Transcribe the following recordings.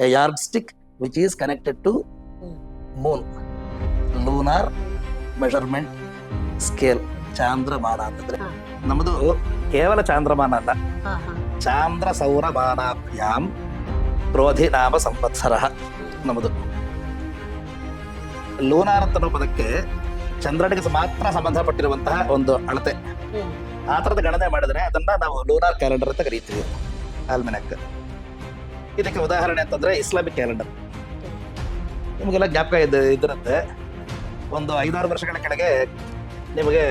A yardstick which is connected to moon, lunar measurement scale, ಚಾಂದ್ರಮಾನ ಅಂತಂದ್ರೆ ನಮ್ಮದು ಕೇವಲ ಚಾಂದ್ರಮಾನ ಅಲ್ಲ, ಚಾಂದ್ರ ಸೌರಮಾನಾಭ್ಯಾಂ ಕ್ರೋಧಿ ನಾಮ ಸಂವತ್ಸರ ನಮ್ಮದು. ಲೂನಾರ್ ಅಂತ ಪದಕ್ಕೆ ಚಂದ್ರನಿಗೆ ಮಾತ್ರ ಸಂಬಂಧಪಟ್ಟಿರುವಂತಹ ಒಂದು ಅಳತೆ, ಆ ತರದ ಗಣನೆ ಮಾಡಿದ್ರೆ ಅದನ್ನ ನಾವು ಲೂನಾರ್ ಕ್ಯಾಲೆಂಡರ್ ಅಂತ ಕರೀತೀವಿ, ಆಲ್ಮೆನಕ್. ಇದಕ್ಕೆ ಉದಾಹರಣೆ ಅಂತಂದ್ರೆ ಇಸ್ಲಾಮಿಕ್ ಕ್ಯಾಲೆಂಡರ್. ನಿಮಗೆಲ್ಲ ಜ್ಞಾಪಕ ಇದಿರುತ್ತೆ, ಒಂದು 5-6 ವರ್ಷಗಳ ಕೆಳಗೆ ನಿಮಗೆ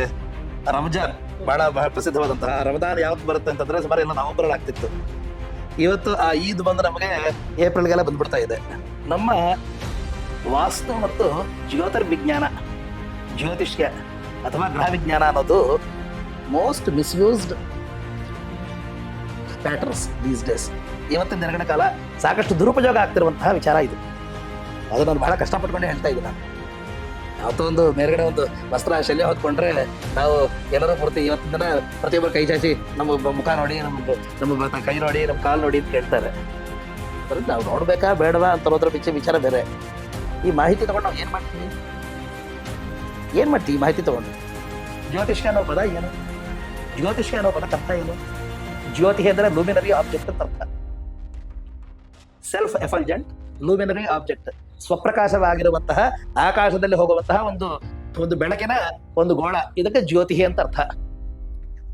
ರಂಜಾನ್ ಬಹಳ ಪ್ರಸಿದ್ಧವಾದಂತಹ ರಮದಾನ್ ಯಾವತ್ತು ಬರುತ್ತೆ ಅಂತಂದ್ರೆ ಸುಮಾರು ಎಲ್ಲ ನವೆಂಬರ್ ಆಗ್ತಿತ್ತು. ಇವತ್ತು ಆ ಈದ್ ಬಂದು ನಮಗೆ ಏಪ್ರಿಲ್ಗೆಲ್ಲ ಬಂದ್ಬಿಡ್ತಾ ಇದೆ. ನಮ್ಮ ವಾಸ್ತು ಮತ್ತು ಜ್ಯೋತಿರ್ವಿಜ್ಞಾನ, ಜ್ಯೋತಿಷ್ಯ ಅಥವಾ ಗ್ರಹ ವಿಜ್ಞಾನ ಅನ್ನೋದು most misused patterns these days. ಇವತ್ತಿನ ದಿನಗಳ ಕಾಲ ಸಾಕಷ್ಟು ದುರುಪಯೋಗ ಆಗ್ತಿರುವಂತಹ ವಿಚಾರ ಇದು. ಅದು ನಾನು ಬಹಳ ಕಷ್ಟಪಟ್ಕೊಂಡೆ ಹೇಳ್ತಾ ಇದ್ದೀನಿ. ನಾನು ಯಾವತ್ತೋ ಒಂದು ಮೇಲ್ಗಡೆ ಒಂದು ವಸ್ತ್ರ ಶಲ್ಯ ಹೊತ್ಕೊಂಡ್ರೆ ನಾವು ಎಲ್ಲರೂ ಪೂರ್ತಿ ಇವತ್ತಿನ ದಿನ ಪ್ರತಿಯೊಬ್ಬರು ಕೈ ಚಾಚಿ ನಮ್ಮ ಮುಖ ನೋಡಿ, ನಮ್ಮ ಕೈ ನೋಡಿ, ನಮ್ಮ ಕಾಲು ನೋಡಿ ಅಂತ ಕೇಳ್ತಾರೆ. ಅದರಿಂದ ನಾವು ನೋಡ್ಬೇಕಾ ಬೇಡವಾ ಅಂತ ಅನ್ನೋದ್ರ ವಿಚಾರ ಬೇರೆ. ಈ ಮಾಹಿತಿ ತಗೊಂಡು ನಾವು ಏನ್ ಮಾಡ್ತೀವಿ ಈ ಮಾಹಿತಿ ತಗೊಂಡು? ಜ್ಯೋತಿಷ್ಯ ಅನ್ನೋ ಪದ ಏನು? ಜ್ಯೋತಿಷ್ಯ ಅನ್ನೋ ಪದ ಅರ್ಥ ಏನು? ಜ್ಯೋತಿ ಅಂದ್ರೆ ಲೂಮಿನರಿ ಆಬ್ಜೆಕ್ಟ್ ಅಂತ ಅರ್ಥ. ಸೆಲ್ಫ್ ಎಫಲ್ಜೆಂಟ್ ಲೂಮಿನರಿ ಆಬ್ಜೆಕ್ಟ್, ಸ್ವಪ್ರಕಾಶವಾಗಿರುವಂತಹ ಆಕಾಶದಲ್ಲಿ ಹೋಗುವಂತಹ ಒಂದು ಬೆಳಕಿನ ಒಂದು ಗೋಳ, ಇದಕ್ಕೆ ಜ್ಯೋತಿ ಅಂತ ಅರ್ಥ.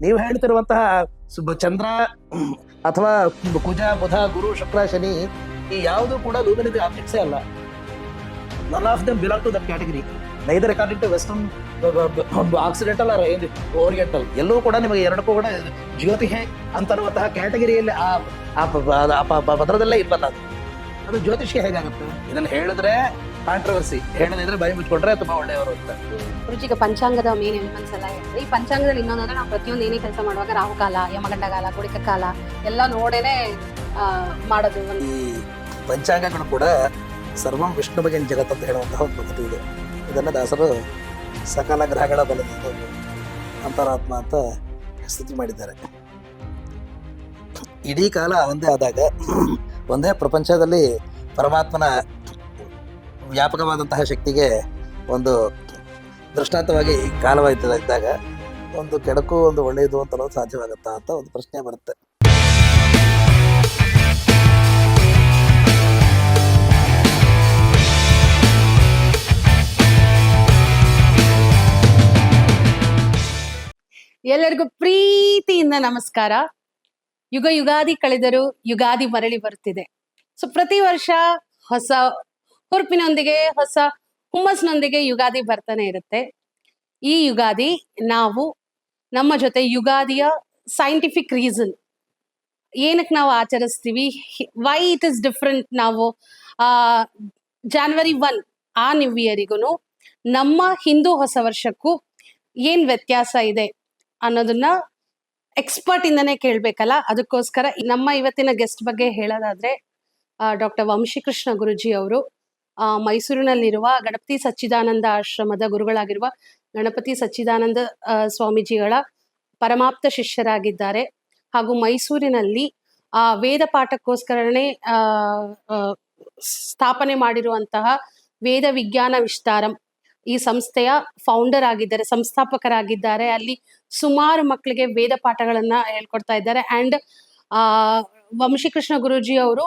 ನೀವು ಹೇಳ್ತಿರುವಂತಹ ಚಂದ್ರ ಅಥವಾ ಕುಜ, ಬುಧ, ಗುರು, ಶುಕ್ರ, ಶನಿ, ಈ ಯಾವುದು ಕೂಡ ಲೂಮಿನರಿ ಆಬ್ಜೆಕ್ಟ್ಸೇ ಅಲ್ಲ. None of them belong to that category, neither according to western, occidental or oriental. ಎಲ್ಲವೂ ಕೂಡ ನಿಮಗೆ ಎರಡಕ್ಕೂ ಕೂಡ ಜ್ಯೋತಿ ಅಂತನ್ನುವಂತಹ ಕ್ಯಾಟಗರಿಯಲ್ಲಿ ಆ ಪದರದಲ್ಲೇ ಇಲ್ವಲ್ಲ. ಅದು ಜ್ಯೋತಿಷ್ಯ ಹೇಗಾಗುತ್ತೆ? ಇದನ್ನ ಹೇಳಿದ್ರೆ ಕಾಂಟ್ರವರ್ಸಿ, ಹೇಳದಿದ್ರೆ ಬಾಯಿ ಮುಚ್ಕೊಂಡ್ರೆ ತುಂಬಾ ಒಳ್ಳೆಯವರು ಅಂತ. ರುಚಿಗೆ ಪಂಚಾಂಗದ ಮೇನ್ ಎಲಿಮೆಂಟ್ಸ್ ಎಲ್ಲ ಇರುತ್ತೆ. ಈ ಪಂಚಾಂಗದಲ್ಲಿ ಇನ್ನೊಂದಂದ್ರೆ ನಾವು ಪ್ರತಿಯೊಂದು ಏನೇ ಕೆಲಸ ಮಾಡುವಾಗ ರಾಹುಕಾಲ, ಯಮಗಂಡ ಕಾಲ, ಗುಳಿಕ ಕಾಲ ಎಲ್ಲ ನೋಡೇನೆ ಮಾಡೋದು. ಈ ಪಂಚಾಂಗಗಳು ಕೂಡ ಸರ್ವಂ ವಿಷ್ಣು ಭಜನ್ ಜಗತ್ ಅಂತ ಹೇಳುವಂತಹ ಒಂದು ಪದ್ಧತಿ ಇದೆ. ಇದನ್ನ ದಾಸರು ಸಕಲ ಗ್ರಹಗಳ ಬಲದಿಂದ ಅಂತರಾತ್ಮ ಅಂತ ಸ್ತುತಿ ಮಾಡಿದ್ದಾರೆ. ಇಡೀ ಕಾಲ ಒಂದೇ ಆದಾಗ, ಒಂದೇ ಪ್ರಪಂಚದಲ್ಲಿ ಪರಮಾತ್ಮನ ವ್ಯಾಪಕವಾದಂತಹ ಶಕ್ತಿಗೆ ಒಂದು ದೃಷ್ಟಾಂತವಾಗಿ ಕಾಲವಾಯ್ತದಾಗ ಒಂದು ಕೆಡಕು ಒಂದು ಒಳ್ಳೆಯದು ಅಂತ ಅನ್ನೋದು ಸಾಧ್ಯವಾಗುತ್ತಾ ಅಂತ ಒಂದು ಪ್ರಶ್ನೆ ಬರುತ್ತೆ. ಎಲ್ಲರಿಗೂ ಪ್ರೀತಿಯಿಂದ ನಮಸ್ಕಾರ. ಯುಗಾದಿ ಕಳೆದರೂ ಯುಗಾದಿ ಮರಳಿ ಬರುತ್ತಿದೆ. ಸೊ ಪ್ರತಿ ವರ್ಷ ಹೊಸ ಹುರುಪಿನೊಂದಿಗೆ, ಹೊಸ ಹುಮ್ಮಸ್ನೊಂದಿಗೆ ಯುಗಾದಿ ಬರ್ತಾನೆ ಇರುತ್ತೆ. ಈ ಯುಗಾದಿ ನಾವು ನಮ್ಮ ಜೊತೆ ಯುಗಾದಿಯ ಸೈಂಟಿಫಿಕ್ ರೀಸನ್, ಏನಕ್ಕೆ ನಾವು ಆಚರಿಸ್ತೀವಿ, ವೈ ಇಟ್ ಇಸ್ ಡಿಫ್ರೆಂಟ್, ನಾವು January 1 ಆ ನ್ಯೂ ಇಯರಿಗೂ ನಮ್ಮ ಹಿಂದೂ ಹೊಸ ವರ್ಷಕ್ಕೂ ಏನ್ ವ್ಯತ್ಯಾಸ ಇದೆ ಅನ್ನೋದನ್ನ ಎಕ್ಸ್ಪರ್ಟ್ ಇಂದನೇ ಕೇಳ್ಬೇಕಲ್ಲ. ಅದಕ್ಕೋಸ್ಕರ ನಮ್ಮ ಇವತ್ತಿನ ಗೆಸ್ಟ್ ಬಗ್ಗೆ ಹೇಳೋದಾದ್ರೆ ಡಾಕ್ಟರ್ ವಂಶಿಕೃಷ್ಣ ಗುರುಜಿ ಅವರು ಮೈಸೂರಿನಲ್ಲಿರುವ ಗಣಪತಿ ಸಚ್ಚಿದಾನಂದ ಆಶ್ರಮದ ಗುರುಗಳಾಗಿರುವ ಗಣಪತಿ ಸಚ್ಚಿದಾನಂದ ಸ್ವಾಮೀಜಿಗಳ ಪರಮಾಪ್ತ ಶಿಷ್ಯರಾಗಿದ್ದಾರೆ. ಹಾಗೂ ಮೈಸೂರಿನಲ್ಲಿ ವೇದ ಪಾಠಕ್ಕೋಸ್ಕರನೇ ಸ್ಥಾಪನೆ ಮಾಡಿರುವಂತಹ ವೇದ ವಿಜ್ಞಾನ ವಿಸ್ತಾರಂ ಈ ಸಂಸ್ಥೆಯ ಫೌಂಡರ್ ಆಗಿದ್ದಾರೆ, ಸಂಸ್ಥಾಪಕರಾಗಿದ್ದಾರೆ. ಅಲ್ಲಿ ಸುಮಾರು ಮಕ್ಕಳಿಗೆ ವೇದ ಪಾಠಗಳನ್ನ ಹೇಳ್ಕೊಡ್ತಾ ಇದ್ದಾರೆ. ಅಂಡ್ ವಂಶಿಕೃಷ್ಣ ಗುರುಜಿ ಅವರು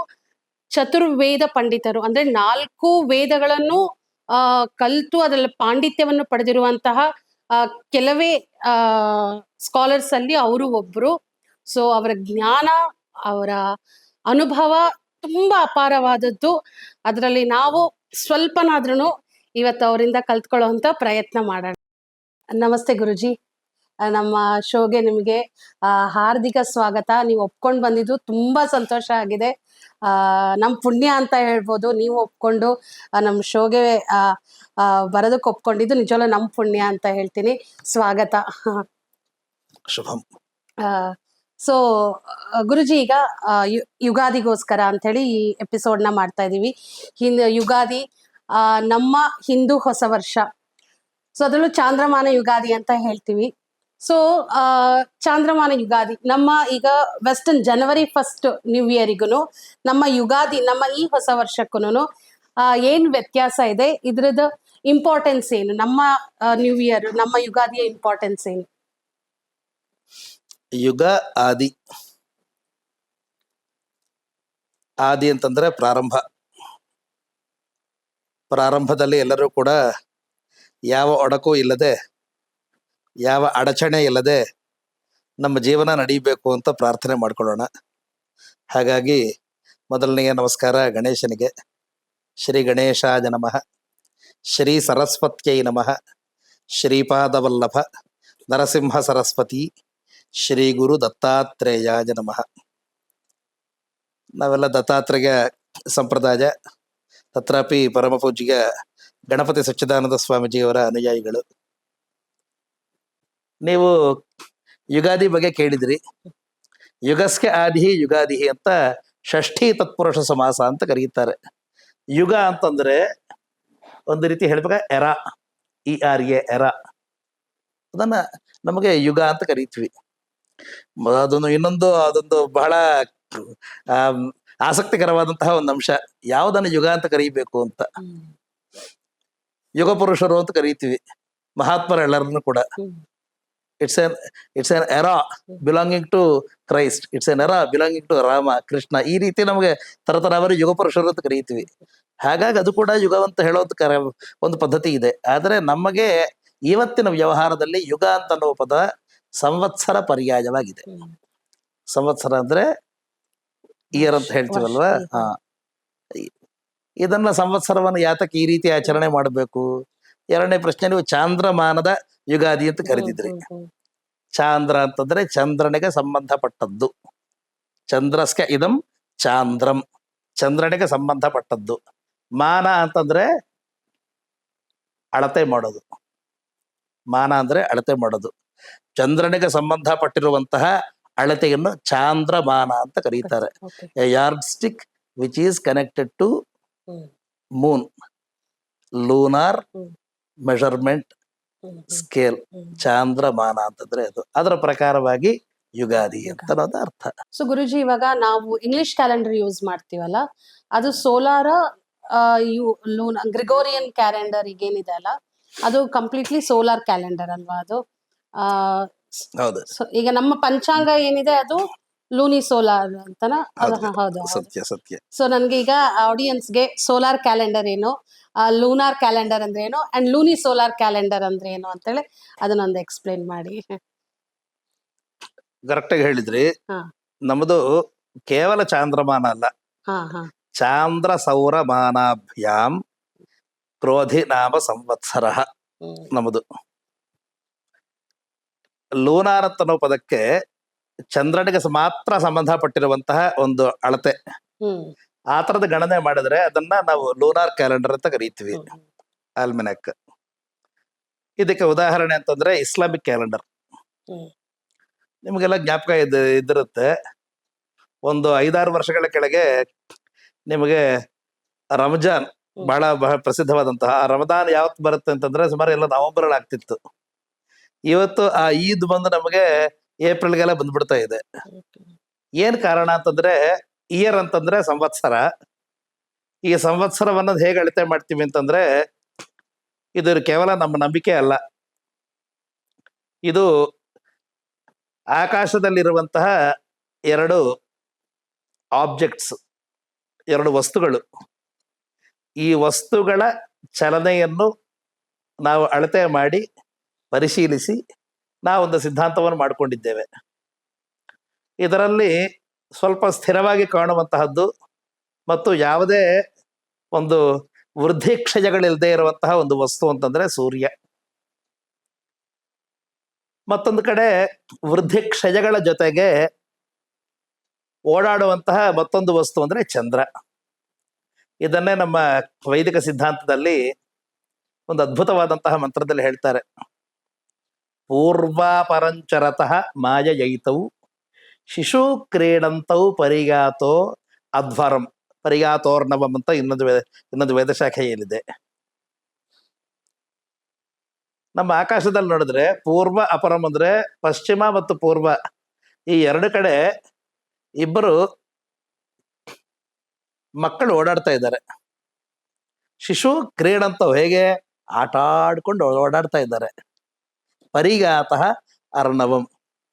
ಚತುರ್ವೇದ ಪಂಡಿತರು, ಅಂದ್ರೆ 4 ವೇದಗಳನ್ನು ಕಲಿತು ಅದರಲ್ಲಿ ಪಾಂಡಿತ್ಯವನ್ನು ಪಡೆದಿರುವಂತಹ ಕೆಲವೇ ಸ್ಕಾಲರ್ಸ್ ಅಲ್ಲಿ ಅವರು ಒಬ್ರು. ಸೊ ಅವರ ಜ್ಞಾನ, ಅವರ ಅನುಭವ ತುಂಬಾ ಅಪಾರವಾದದ್ದು. ಅದರಲ್ಲಿ ನಾವು ಸ್ವಲ್ಪನಾದ್ರೂ ಇವತ್ತು ಅವರಿಂದ ಕಲ್ತ್ಕೊಳ್ಳುವಂತ ಪ್ರಯತ್ನ ಮಾಡೋಣ. ನಮಸ್ತೆ ಗುರುಜಿ, ನಮ್ಮ ಶೋಗೆ ನಿಮಗೆ ಹಾರ್ದಿಕ ಸ್ವಾಗತ. ನೀವು ಒಪ್ಕೊಂಡು ಬಂದಿದ್ದು ತುಂಬಾ ಸಂತೋಷ ಆಗಿದೆ. ನಮ್ ಪುಣ್ಯ ಅಂತ ಹೇಳ್ಬೋದು. ನೀವು ಒಪ್ಕೊಂಡು ನಮ್ಮ ಶೋಗೆ ಬರೋದಕ್ಕೆ ಒಪ್ಕೊಂಡಿದ್ದು ನಿಜವಲ್ಲ ನಮ್ ಪುಣ್ಯ ಅಂತ ಹೇಳ್ತೀನಿ. ಸ್ವಾಗತ. ಶುಭಂ. ಸೊ ಗುರುಜಿ, ಈಗ ಯುಗಾದಿಗೋಸ್ಕರ ಅಂತ ಹೇಳಿ ಈ ಎಪಿಸೋಡ್ನ ಮಾಡ್ತಾ ಇದೀವಿ. ಯುಗಾದಿ ನಮ್ಮ ಹಿಂದೂ ಹೊಸ ವರ್ಷ. ಸೊ ಅದರಲ್ಲೂ ಚಾಂದ್ರಮಾನ ಯುಗಾದಿ ಅಂತ ಹೇಳ್ತೀವಿ. ಸೊ ಚಾಂದ್ರಮಾನ ಯುಗಾದಿ ನಮ್ಮ ಈಗ ವೆಸ್ಟರ್ನ್ ಜನವರಿ 1 ನ್ಯೂ ಇಯರಿಗೂ ನಮ್ಮ ಯುಗಾದಿ ನಮ್ಮ ಈ ಹೊಸ ವರ್ಷಕ್ಕೂ ಏನ್ ವ್ಯತ್ಯಾಸ ಇದೆ, ಇದ್ರದ್ದು ಇಂಪಾರ್ಟೆನ್ಸ್ ಏನು, ನಮ್ಮ ನ್ಯೂ ಇಯರ್ ನಮ್ಮ ಯುಗಾದಿಯ ಇಂಪಾರ್ಟೆನ್ಸ್ ಏನು? ಯುಗ ಆದಿ. ಆದಿ ಅಂತಂದ್ರೆ ಪ್ರಾರಂಭ. ಪ್ರಾರಂಭದಲ್ಲಿ ಎಲ್ಲರೂ ಕೂಡ ಯಾವ ಒಡಕು ಇಲ್ಲದೆ, ಯಾವ ಅಡಚಣೆ ಇಲ್ಲದೆ ನಮ್ಮ ಜೀವನ ನಡೀಬೇಕು ಅಂತ ಪ್ರಾರ್ಥನೆ ಮಾಡ್ಕೊಳ್ಳೋಣ. ಹಾಗಾಗಿ ಮೊದಲನೆಯ ನಮಸ್ಕಾರ ಗಣೇಶನಿಗೆ. ಶ್ರೀ ಗಣೇಶಾಯ ನಮಃ, ಶ್ರೀ ಸರಸ್ವತ್ಯೈ ನಮಃ, ಶ್ರೀಪಾದವಲ್ಲಭ ನರಸಿಂಹ ಸರಸ್ವತಿ, ಶ್ರೀ ಗುರು ದತ್ತಾತ್ರೇಯಾಯ ನಮಃ. ನಾವೆಲ್ಲ ದತ್ತಾತ್ರೇಯ ಸಂಪ್ರದಾಯ, ತತ್ರಾಪಿ ಪರಮ ಪೂಜ್ಯ ಗಣಪತಿ ಸಚ್ಚಿದಾನಂದ ಸ್ವಾಮೀಜಿಯವರ ಅನುಯಾಯಿಗಳು. ನೀವು ಯುಗಾದಿ ಬಗ್ಗೆ ಕೇಳಿದ್ರಿ. ಯುಗಸ್ಕೆ ಆದಿ ಯುಗಾದಿ ಅಂತ ಷಷ್ಠಿ ತತ್ಪುರುಷ ಸಮಾಸ ಅಂತ ಕರೀತಾರೆ. ಯುಗ ಅಂತಂದ್ರೆ ಒಂದು ರೀತಿ ಹೇಳ್ಬೇಕ ಎರ, ERA ಎರ, ಅದನ್ನ ನಮಗೆ ಯುಗ ಅಂತ ಕರಿತೀವಿ. ಅದೊಂದು ಬಹಳ ಆಸಕ್ತಿಕರವಾದಂತಹ ಒಂದು ಅಂಶ. ಯಾವುದನ್ನು ಯುಗ ಅಂತ ಕರೀಬೇಕು ಅಂತ. ಯುಗ ಪುರುಷರು ಅಂತ ಕರೀತೀವಿ ಮಹಾತ್ಮರೆಲ್ಲರನ್ನು ಕೂಡ. It's an era belonging to Christ, it's an era belonging to Rama Krishna. ಈ ರೀತಿ ನಮಗೆ ತರತರವರು ಯುಗ ಪುರುಷರು ಅಂತ ಕರೀತೀವಿ. ಹಾಗಾಗಿ ಅದು ಕೂಡ ಯುಗ ಅಂತ ಹೇಳೋದು ಒಂದು ಪದ್ಧತಿ ಇದೆ. ಆದರೆ ನಮಗೆ ಇವತ್ತಿನ ವ್ಯವಹಾರದಲ್ಲಿ ಯುಗ ಅಂತ ಅನ್ನುವ ಪದ ಸಂವತ್ಸರ ಪರ್ಯಾಯವಾಗಿದೆ. ಸಂವತ್ಸರ ಅಂದ್ರೆ ಇಯರ್ ಅಂತ ಹೇಳ್ತೀವಲ್ವಾ. ಇದನ್ನ ಸಂವತ್ಸರವನ್ನು ಯಾತಕ್ಕೆ ಈ ರೀತಿ ಆಚರಣೆ ಮಾಡಬೇಕು? ಎರಡನೇ ಪ್ರಶ್ನೆ, ನೀವು ಚಾಂದ್ರಮಾನದ ಯುಗಾದಿ ಅಂತ ಕರೆದಿದ್ರಿ. ಚಾಂದ್ರ ಅಂತಂದ್ರೆ ಚಂದ್ರನಿಗೆ ಸಂಬಂಧಪಟ್ಟದ್ದು. ಚಂದ್ರಸ್ಕೆ ಇದಂ ಚಾಂದ್ರಂ, ಚಂದ್ರನಿಗೆ ಸಂಬಂಧಪಟ್ಟದ್ದು. ಮಾನ ಅಂತಂದ್ರೆ ಅಳತೆ ಮಾಡೋದು. ಮಾನ ಅಂದ್ರೆ ಅಳತೆ ಮಾಡೋದು. ಚಂದ್ರನಿಗೆ ಸಂಬಂಧಪಟ್ಟಿರುವಂತಹ ಅಳತೆಯನ್ನು ಚಾಂದ್ರಮಾನ ಅಂತ ಕರೀತಾರೆ. A yardstick which is connected to moon, lunar measurement scale. ಚಾಂದ್ರಮಾನ ಅಂತಂದ್ರೆ ಅದು. ಅದರ ಪ್ರಕಾರವಾಗಿ ಯುಗಾದಿ ಅಂತ ಅನ್ನೋದು ಅರ್ಥ. ಸೊ ಗುರುಜಿ, ಇವಾಗ ನಾವು ಇಂಗ್ಲಿಷ್ ಕ್ಯಾಲೆಂಡರ್ ಯೂಸ್ ಮಾಡ್ತೀವಲ್ಲ, ಅದು ಸೋಲಾರ ಗ್ರಿಗೋರಿಯನ್ ಕ್ಯಾಲೆಂಡರ್ ಈಗೇನಿದೆ ಅಲ್ಲ, ಅದು ಕಂಪ್ಲೀಟ್ಲಿ ಸೋಲಾರ್ ಕ್ಯಾಲೆಂಡರ್ ಅಲ್ವಾ ಅದು? ಹೌದು. ಈಗ ನಮ್ಮ ಪಂಚಾಂಗ ಏನಿದೆ ಅದು ಲೂನಿ ಸೋಲಾರ್ ಅಂತನಾ? ಹೌದು. ಸತ್ಯ ಸತ್ಯ. ಸೊ ನನ್ಗೆ ಈಗ ಆಡಿಯನ್ಸ್ಗೆ ಸೋಲಾರ್ ಕ್ಯಾಲೆಂಡರ್ ಏನು, ಲೂನಾರ್ ಕ್ಯಾಲೆಂಡರ್ ಅಂದ್ರೆ ಏನು, ಅಂಡ್ ಲೂನಿ ಸೋಲಾರ್ ಕ್ಯಾಲೆಂಡರ್ ಅಂದ್ರೆ ಏನು ಅಂತೇಳಿ ಅದನ್ನೊಂದು ಎಕ್ಸ್ಪ್ಲೈನ್ ಮಾಡಿ. ಕರೆಕ್ಟಾಗಿ ಹೇಳಿದ್ರಿ. ನಮ್ಮದು ಕೇವಲ ಚಾಂದ್ರಮಾನ ಅಲ್ಲ, ಚಾಂದ್ರ ಸೌರಮಾನಾಭ್ಯಾಂ ಕ್ರೋಧಿ ನಾಮ ಸಂವತ್ಸರ ನಮ್ಮದು. ಲೂನಾರ್ ಅನ್ನೋ ಪದಕ್ಕೆ ಚಂದ್ರನಿಗೆ ಮಾತ್ರ ಸಂಬಂಧಪಟ್ಟಿರುವಂತಹ ಒಂದು ಅಳತೆ. ಆ ತರದ ಗಣನೆ ಮಾಡಿದ್ರೆ ಅದನ್ನ ನಾವು ಲೂನಾರ್ ಕ್ಯಾಲೆಂಡರ್ ಅಂತ ಕರೀತೀವಿ, ಆಲ್ಮೆನಾಕ್. ಇದಕ್ಕೆ ಉದಾಹರಣೆ ಅಂತಂದ್ರೆ ಇಸ್ಲಾಮಿಕ್ ಕ್ಯಾಲೆಂಡರ್. ನಿಮಗೆಲ್ಲ ಜ್ಞಾಪಕ ಇದಿರುತ್ತೆ. ಒಂದು 5-6 ವರ್ಷಗಳ ಕೆಳಗೆ ನಿಮಗೆ ರಂಜಾನ್ ಬಹಳ ಪ್ರಸಿದ್ಧವಾದಂತಹ ರಮದಾನ್ ಯಾವತ್ತು ಬರುತ್ತೆ ಅಂತಂದ್ರೆ ಸುಮಾರು ಎಲ್ಲ ನವೆಂಬರ್ ಆಗ್ತಿತ್ತು. ಇವತ್ತು ಆ ಈದ್ ಬಂದು ನಮಗೆ ಏಪ್ರಿಲ್ಗೆಲ್ಲ ಬಂದ್ಬಿಡ್ತಾ ಇದೆ. ಏನ್ ಕಾರಣ ಅಂತಂದ್ರೆ, ಇಯರ್ ಅಂತಂದ್ರೆ ಸಂವತ್ಸರ. ಈ ಸಂವತ್ಸರವನ್ನ ಹೇಗೆ ಅಳತೆ ಮಾಡ್ತೀವಿ ಅಂತಂದ್ರೆ, ಇದು ಕೇವಲ ನಮ್ಮ ನಂಬಿಕೆ ಅಲ್ಲ, ಇದು ಆಕಾಶದಲ್ಲಿರುವಂತಹ 2 ಆಬ್ಜೆಕ್ಟ್ಸ್, 2 ವಸ್ತುಗಳು. ಈ ವಸ್ತುಗಳ ಚಲನೆಯನ್ನು ನಾವು ಅಳತೆ ಮಾಡಿ ಪರಿಶೀಲಿಸಿ ನಾವೊಂದು ಸಿದ್ಧಾಂತವನ್ನು ಮಾಡಿಕೊಂಡಿದ್ದೇವೆ. ಇದರಲ್ಲಿ ಸ್ವಲ್ಪ ಸ್ಥಿರವಾಗಿ ಕಾಣುವಂತಹದ್ದು ಮತ್ತು ಯಾವುದೇ ಒಂದು ವೃದ್ಧಿ ಕ್ಷಯಗಳಿಲ್ಲದೆ ಇರುವಂತಹ ಒಂದು ವಸ್ತು ಅಂತಂದ್ರೆ ಸೂರ್ಯ. ಮತ್ತೊಂದು ಕಡೆ ವೃದ್ಧಿ ಕ್ಷಯಗಳ ಜೊತೆಗೆ ಓಡಾಡುವಂತಹ ಮತ್ತೊಂದು ವಸ್ತು ಅಂದ್ರೆ ಚಂದ್ರ. ಇದನ್ನೇ ನಮ್ಮ ವೈದಿಕ ಸಿದ್ಧಾಂತದಲ್ಲಿ ಒಂದು ಅದ್ಭುತವಾದಂತಹ ಮಂತ್ರದಲ್ಲಿ ಹೇಳ್ತಾರೆ. ಪೂರ್ವಾಪರಂಚರತಃ ಮಾಯಯೈತೌ ಶಿಶು ಕ್ರೀಡಂತೌ ಪರಿಗಾತೋ ಅಧ್ವರಂ. ಪರಿಗಾತೋರ್ಣವಂ ಅಂತ ಇನ್ನೊಂದು ವೇದಶಾಖೆಯಲ್ಲಿದೆ. ನಮ್ಮ ಆಕಾಶದಲ್ಲಿ ನೋಡಿದ್ರೆ ಪೂರ್ವ ಅಪರಂ ಅಂದ್ರೆ ಪಶ್ಚಿಮ ಮತ್ತು ಪೂರ್ವ ಈ ಎರಡು ಕಡೆ ಇಬ್ಬರು ಮಕ್ಕಳು ಓಡಾಡ್ತಾ ಇದ್ದಾರೆ. ಶಿಶು ಕ್ರೀಡಂತ ಹೇಗೆ ಆಟ ಆಡ್ಕೊಂಡು ಓಡಾಡ್ತಾ ಇದ್ದಾರೆ. ಪರಿಗಾತಃ ಅರ್ಣವಂ.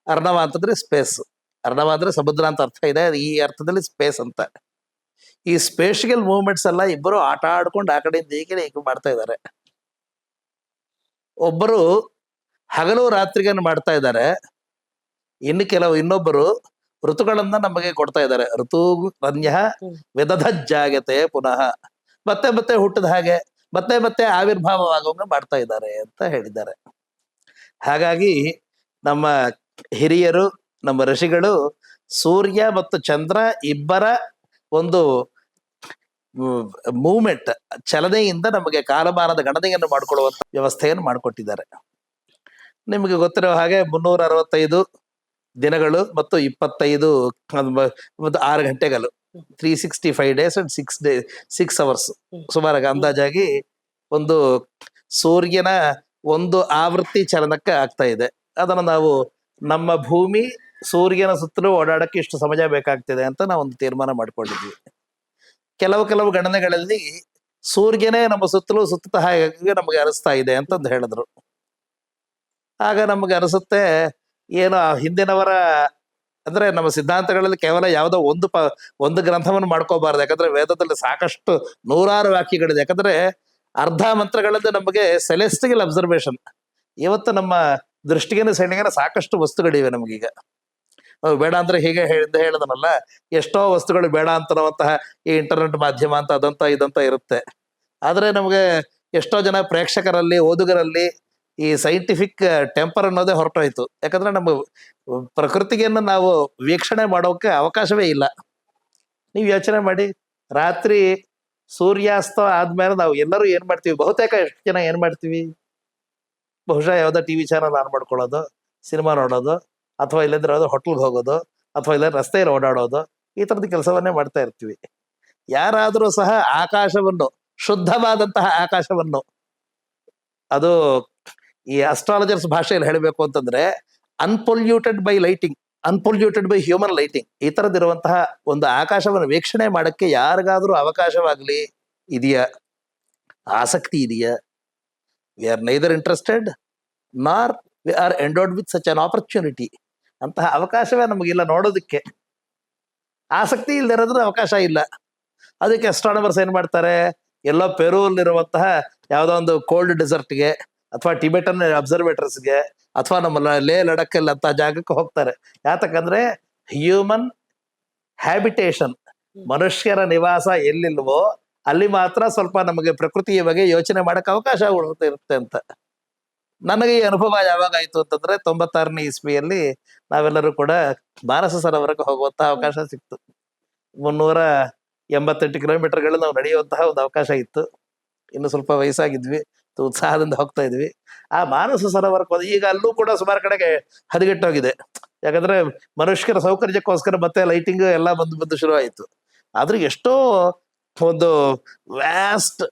ಅರ್ಣವ ಅಂತಂದ್ರೆ ಸ್ಪೇಸ್. ಅರ್ಣವ ಅಂದ್ರೆ ಸಮುದ್ರ ಅಂತ ಅರ್ಥ ಇದೆ, ಈ ಅರ್ಥದಲ್ಲಿ ಸ್ಪೇಸ್ ಅಂತ. ಈ ಸ್ಪೇಷಿಯಲ್ ಮೂವ್ಮೆಂಟ್ಸ್ ಎಲ್ಲ ಇಬ್ಬರು ಆಟ ಆಡ್ಕೊಂಡು ಆ ಕಡೆಯಿಂದ ಈ ಕಡೆ ಹೀಗೆ ಮಾಡ್ತಾ ಇದ್ದಾರೆ. ಒಬ್ಬರು ಹಗಲು ರಾತ್ರಿಗನ್ನು ಮಾಡ್ತಾ ಇದ್ದಾರೆ, ಇನ್ನೊಬ್ಬರು ಋತುಗಳನ್ನ ನಮಗೆ ಕೊಡ್ತಾ ಇದ್ದಾರೆ. ಋತು ರನ್ಯ ವಿದಧಜ್ಜಾಗತೆ ಪುನಃ, ಮತ್ತೆ ಮತ್ತೆ ಹುಟ್ಟಿದ ಹಾಗೆ ಮತ್ತೆ ಮತ್ತೆ ಆವಿರ್ಭಾವವಾಗುವಂಗೆ ಮಾಡ್ತಾ ಇದ್ದಾರೆ ಅಂತ ಹೇಳಿದ್ದಾರೆ. ಹಾಗಾಗಿ ನಮ್ಮ ಹಿರಿಯರು, ನಮ್ಮ ಋಷಿಗಳು ಸೂರ್ಯ ಮತ್ತು ಚಂದ್ರ ಇಬ್ಬರ ಒಂದು ಮೂವ್ಮೆಂಟ್, ಚಲನೆಯಿಂದ ನಮಗೆ ಕಾಲಮಾನದ ಗಣನೆಯನ್ನು ಮಾಡಿಕೊಳ್ಳುವಂತ ವ್ಯವಸ್ಥೆಯನ್ನು ಮಾಡಿಕೊಟ್ಟಿದ್ದಾರೆ. ನಿಮಗೆ ಗೊತ್ತಿರೋ ಹಾಗೆ 365 ದಿನಗಳು ಮತ್ತು 25 ಮತ್ತು 6 ಗಂಟೆಗಳು, 365 days and 6 hours ಸುಮಾರಾಗಿ ಅಂದಾಜಾಗಿ ಒಂದು ಸೂರ್ಯನ ಒಂದು ಆವೃತ್ತಿ ಚಲನಕ್ಕೆ ಆಗ್ತಾ ಇದೆ. ಅದನ್ನು ನಾವು ನಮ್ಮ ಭೂಮಿ ಸೂರ್ಯನ ಸುತ್ತಲೂ ಓಡಾಡಕ್ಕೆ ಇಷ್ಟು ಸಮಯ ಬೇಕಾಗ್ತಿದೆ ಅಂತ ನಾವು ಒಂದು ತೀರ್ಮಾನ ಮಾಡ್ಕೊಂಡಿದ್ವಿ. ಕೆಲವು ಗಣನೆಗಳಲ್ಲಿ ಸೂರ್ಯನೇ ನಮ್ಮ ಸುತ್ತಲೂ ಸುತ್ತ ಹಾಗೆ ನಮಗೆ ಅನಿಸ್ತಾ ಇದೆ ಅಂತಂದು ಹೇಳಿದ್ರು. ಆಗ ನಮಗೆ ಅನಿಸುತ್ತೆ, ಏನು ಹಿಂದಿನವರ ಅಂದ್ರೆ ನಮ್ಮ ಸಿದ್ಧಾಂತಗಳಲ್ಲಿ ಕೇವಲ ಯಾವುದೋ ಒಂದು ಗ್ರಂಥವನ್ನು ಮಾಡ್ಕೋಬಾರ್ದು. ಯಾಕಂದ್ರೆ ವೇದದಲ್ಲಿ ಸಾಕಷ್ಟು ನೂರಾರು ವಾಕ್ಯಗಳಿದೆ. ಯಾಕಂದ್ರೆ ಅರ್ಧ ಮಂತ್ರಗಳಲ್ಲಿ ನಮಗೆ ಸೆಲೆಸ್ಟಿಯಲ್ ಅಬ್ಸರ್ವೇಷನ್, ಇವತ್ತು ನಮ್ಮ ದೃಷ್ಟಿಗೆನ ಸೆಳೆಗೆನ ಸಾಕಷ್ಟು ವಸ್ತುಗಳಿವೆ ನಮಗೀಗ. ಬೇಡ ಅಂದ್ರೆ ಹೀಗೆ ಹೇಳಿದನಲ್ಲ, ಎಷ್ಟೋ ವಸ್ತುಗಳು ಬೇಡ ಅಂತನ್ನುವಂತಹ ಈ ಇಂಟರ್ನೆಟ್ ಮಾಧ್ಯಮ ಅಂತ ಅದಂತ ಇದಂತ ಇರುತ್ತೆ. ಆದ್ರೆ ನಮಗೆ ಎಷ್ಟೋ ಜನ ಪ್ರೇಕ್ಷಕರಲ್ಲಿ, ಓದುಗರಲ್ಲಿ ಈ ಸೈಂಟಿಫಿಕ್ ಟೆಂಪರ್ ಅನ್ನೋದೇ ಹೊರಟೋಯ್ತು. ಯಾಕಂದ್ರೆ ನಮ್ಮ ಪ್ರಕೃತಿಯನ್ನು ನಾವು ವೀಕ್ಷಣೆ ಮಾಡೋಕೆ ಅವಕಾಶವೇ ಇಲ್ಲ. ನೀವು ಯೋಚನೆ ಮಾಡಿ, ರಾತ್ರಿ ಸೂರ್ಯಾಸ್ತ ಆದ್ಮೇಲೆ ನಾವು ಎಲ್ಲರೂ ಏನ್ ಮಾಡ್ತೀವಿ, ಬಹುತೇಕ ಎಷ್ಟು ಜನ ಏನ್ ಮಾಡ್ತೀವಿ, ಬಹುಶಃ ಯಾವ್ದೋ ಟಿವಿ ಚಾನಲ್ ಆನ್ ಮಾಡ್ಕೊಳ್ಳೋದು, ಸಿನಿಮಾ ನೋಡೋದು, ಅಥವಾ ಇಲ್ಲಂದ್ರೆ ಯಾವ್ದೋ ಹೋಟೆಲ್ಗೆ ಹೋಗೋದು, ಅಥವಾ ಇಲ್ಲ ರಸ್ತೆಯಲ್ಲಿ ಓಡಾಡೋದು, ಈ ತರದ ಕೆಲಸವನ್ನೇ ಮಾಡ್ತಾ ಇರ್ತೀವಿ. ಯಾರಾದರೂ ಸಹ ಆಕಾಶವನ್ನು, ಶುದ್ಧವಾದಂತಹ ಆಕಾಶವನ್ನು, ಅದು ಈ ಅಸ್ಟ್ರಾಲಜರ್ಸ್ ಭಾಷೆಯಲ್ಲಿ ಹೇಳಬೇಕು ಅಂತಂದ್ರೆ unpolluted by lighting, unpolluted by human lighting, ಈ ತರದಿರುವಂತಹ ಒಂದು ಆಕಾಶವನ್ನು ವೀಕ್ಷಣೆ ಮಾಡಕ್ಕೆ ಯಾರಿಗಾದ್ರೂ ಅವಕಾಶವಾಗ್ಲಿ ಇದೆಯಾ, ಆಸಕ್ತಿ ಇದೆಯಾ? ವಿ ಆರ್ ನೈದರ್ ಇಂಟ್ರೆಸ್ಟೆಡ್ ನಾರ್ we are endowed with such an opportunity. ಅಂತಹ ಅವಕಾಶವೇ ನಮಗಿಲ್ಲ ನೋಡೋದಕ್ಕೆ. ಆಸಕ್ತಿ ಇಲ್ಲದಿರೋದ್ರ ಅವಕಾಶ ಇಲ್ಲ. ಅದಕ್ಕೆ ಅಸ್ಟ್ರಾನಮರ್ಸ್ ಏನ್ ಮಾಡ್ತಾರೆ, ಎಲ್ಲೋ ಪೆರೂಲ್ಲಿರುವಂತಹ ಯಾವುದೋ ಒಂದು ಕೋಲ್ಡ್ ಡೆಸರ್ಟ್ಗೆ, ಅಥವಾ ಟಿಬೆಟನ್ ಅಬ್ಸರ್ವೇಟರ್ಸ್ಗೆ, ಅಥವಾ ನಮ್ಮ ಲೇ ಲಡಕ್ಕಲ್ಲಿ ಅಂತ ಜಾಗಕ್ಕೆ ಹೋಗ್ತಾರೆ. ಯಾತಕ್ಕಂದ್ರೆ ಹ್ಯೂಮನ್ ಹ್ಯಾಬಿಟೇಷನ್, ಮನುಷ್ಯರ ನಿವಾಸ ಎಲ್ಲಿಲ್ವೋ ಅಲ್ಲಿ ಮಾತ್ರ ಸ್ವಲ್ಪ ನಮಗೆ ಪ್ರಕೃತಿಯ ಬಗ್ಗೆ ಯೋಚನೆ ಮಾಡಕ್ ಅವಕಾಶ ಇರುತ್ತೆ ಅಂತ. ನನಗೆ ಈ ಅನುಭವ ಯಾವಾಗ ಆಯ್ತು ಅಂತಂದ್ರೆ 96ನೇ ಇಸ್ವಿಯಲ್ಲಿ ನಾವೆಲ್ಲರೂ ಕೂಡ ಮಾನಸ ಸರೋವರಕ್ಕೆ ಹೋಗುವಂತಹ ಅವಕಾಶ ಸಿಕ್ತು. 388 ಕಿಲೋಮೀಟರ್ಗಳು ನಾವು ನಡೆಯುವಂತಹ ಒಂದು ಅವಕಾಶ ಇತ್ತು. ಇನ್ನು ಸ್ವಲ್ಪ ವಯಸ್ಸಾಗಿದ್ವಿ, ಉತ್ಸಾಹದಿಂದ ಹೋಗ್ತಾ ಇದ್ವಿ. ಆ ಮಾನಸ ಸರೋವರಕ್ಕೆ ಹೋದ, ಈಗ ಅಲ್ಲೂ ಕೂಡ ಸುಮಾರು ಕಡೆಗೆ ಹದಗೆಟ್ಟೋಗಿದೆ. ಯಾಕಂದ್ರೆ ಮನುಷ್ಯರ ಸೌಕರ್ಯಕ್ಕೋಸ್ಕರ ಮತ್ತೆ ಲೈಟಿಂಗ್ ಎಲ್ಲ ಬಂದು ಶುರು ಆಯಿತು. ಆದ್ರೆ ಎಷ್ಟೋ ಒಂದು ವ್ಯಾಸ್ಟ್